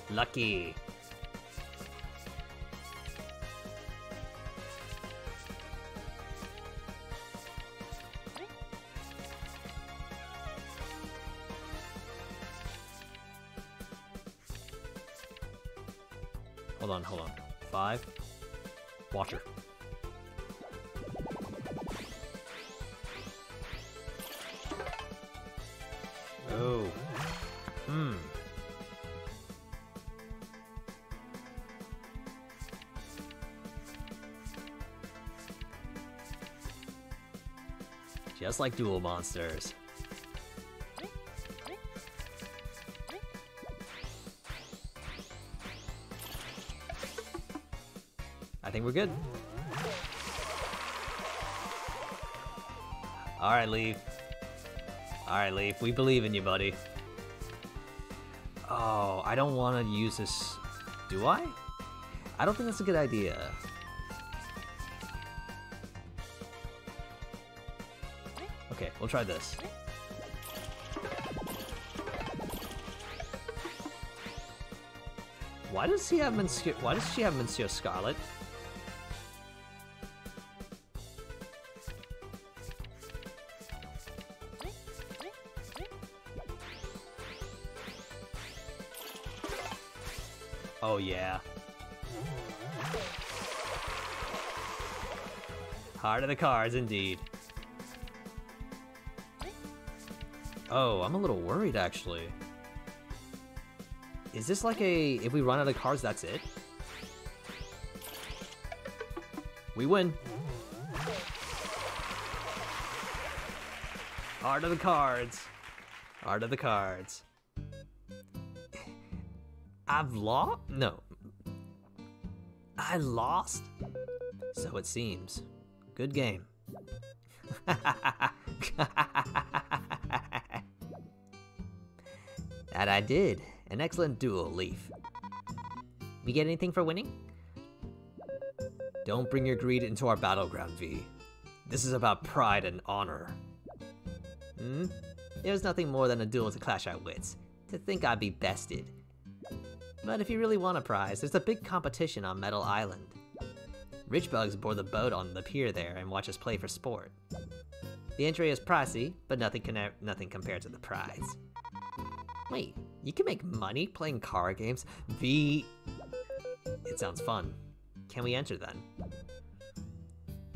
Lucky. Hold on. 5. Watch her. Oh. Just like duel monsters. I think we're good. Alright, Leaf. Alright, Leaf. We believe in you, buddy. Oh, I don't want to use this. Do I? I don't think that's a good idea. Okay, we'll try this. Why does he have Monsieur? Why does she have Monsieur Scarlet? Oh yeah. Heart of the cards, indeed. Oh, I'm a little worried, actually. Is this like a... if we run out of cards, that's it? We win. Heart of the cards. Heart of the cards. I've lost? No. I lost? So it seems. Good game. That I did. An excellent duel, Leaf. We get anything for winning? Don't bring your greed into our battleground, V. This is about pride and honor. It was nothing more than a duel to clash our wits. To think I'd be bested. But if you really want a prize, there's a big competition on Metal Island. Rich bugs board the boat on the pier there and watch us play for sport. The entry is pricey, but nothing compared to the prize. Wait, you can make money playing card games? It sounds fun. Can we enter then?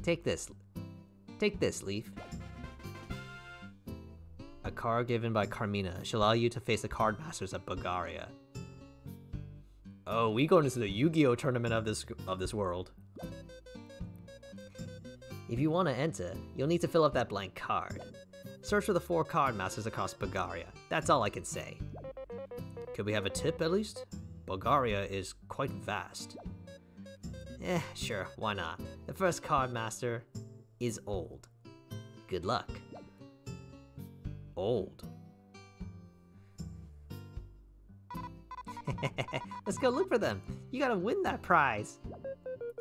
Take this. Take this, Leaf. A card given by Carmina shall allow you to face the card masters of Bulgaria. Oh, we going into the Yu-Gi-Oh tournament of this world. If you want to enter, you'll need to fill up that blank card. Search for the 4 card masters across Bulgaria. That's all I can say. Could we have a tip at least? Bulgaria is quite vast. Sure, why not? The first card master is old. Good luck. Old. Let's go look for them. You gotta win that prize.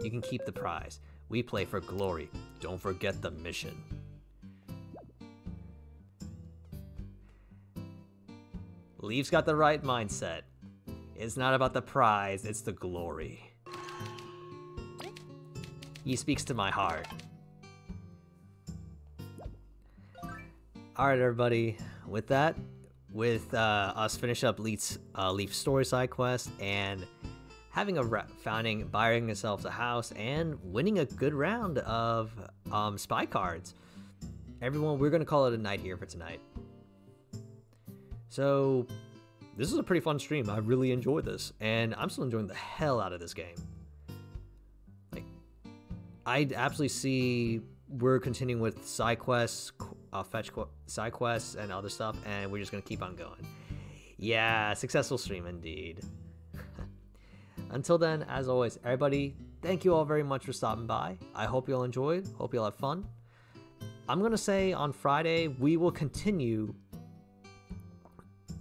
You can keep the prize. We play for glory. Don't forget the mission. Leaf's got the right mindset. It's not about the prize, it's the glory. He speaks to my heart. Alright everybody, with that, with us finish up Leaf's story side quest and having buying ourselves a house and winning a good round of spy cards. Everyone, we're gonna call it a night here for tonight. So this is a pretty fun stream. I really enjoyed this, and I'm still enjoying the hell out of this game. Like, I absolutely see we're continuing with side quests, side quests, and other stuff, and we're just gonna keep on going. Yeah, successful stream indeed. Until then, as always, everybody, thank you all very much for stopping by. I hope you all enjoyed. Hope you all have fun. I'm gonna say on Friday we will continue.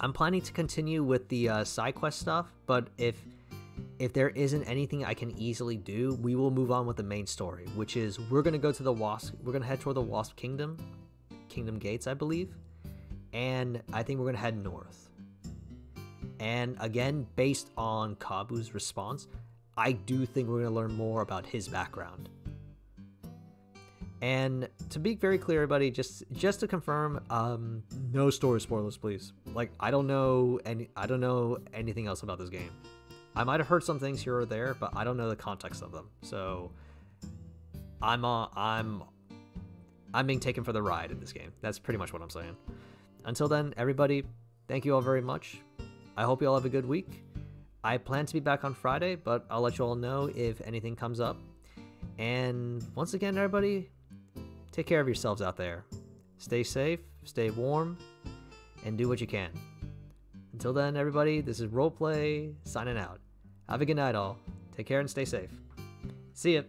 I'm planning to continue with the side quest stuff, but if there isn't anything I can easily do, we will move on with the main story, which is we're gonna go to the Wasp. We're gonna head toward the Wasp Kingdom Gates, I believe, and I think we're gonna head north. And again, based on Kabu's response, I do think we're gonna learn more about his background. And to be very clear, everybody, just to confirm, no story spoilers, please. Like, I don't know anything else about this game. I might have heard some things here or there, but I don't know the context of them. So I'm being taken for the ride in this game. That's pretty much what I'm saying. Until then, everybody, thank you all very much. I hope you all have a good week. I plan to be back on Friday, but I'll let you all know if anything comes up. And once again, everybody, take care of yourselves out there. Stay safe, stay warm, and do what you can. Until then, everybody, this is Roleplay signing out. Have a good night, all. Take care and stay safe. See ya.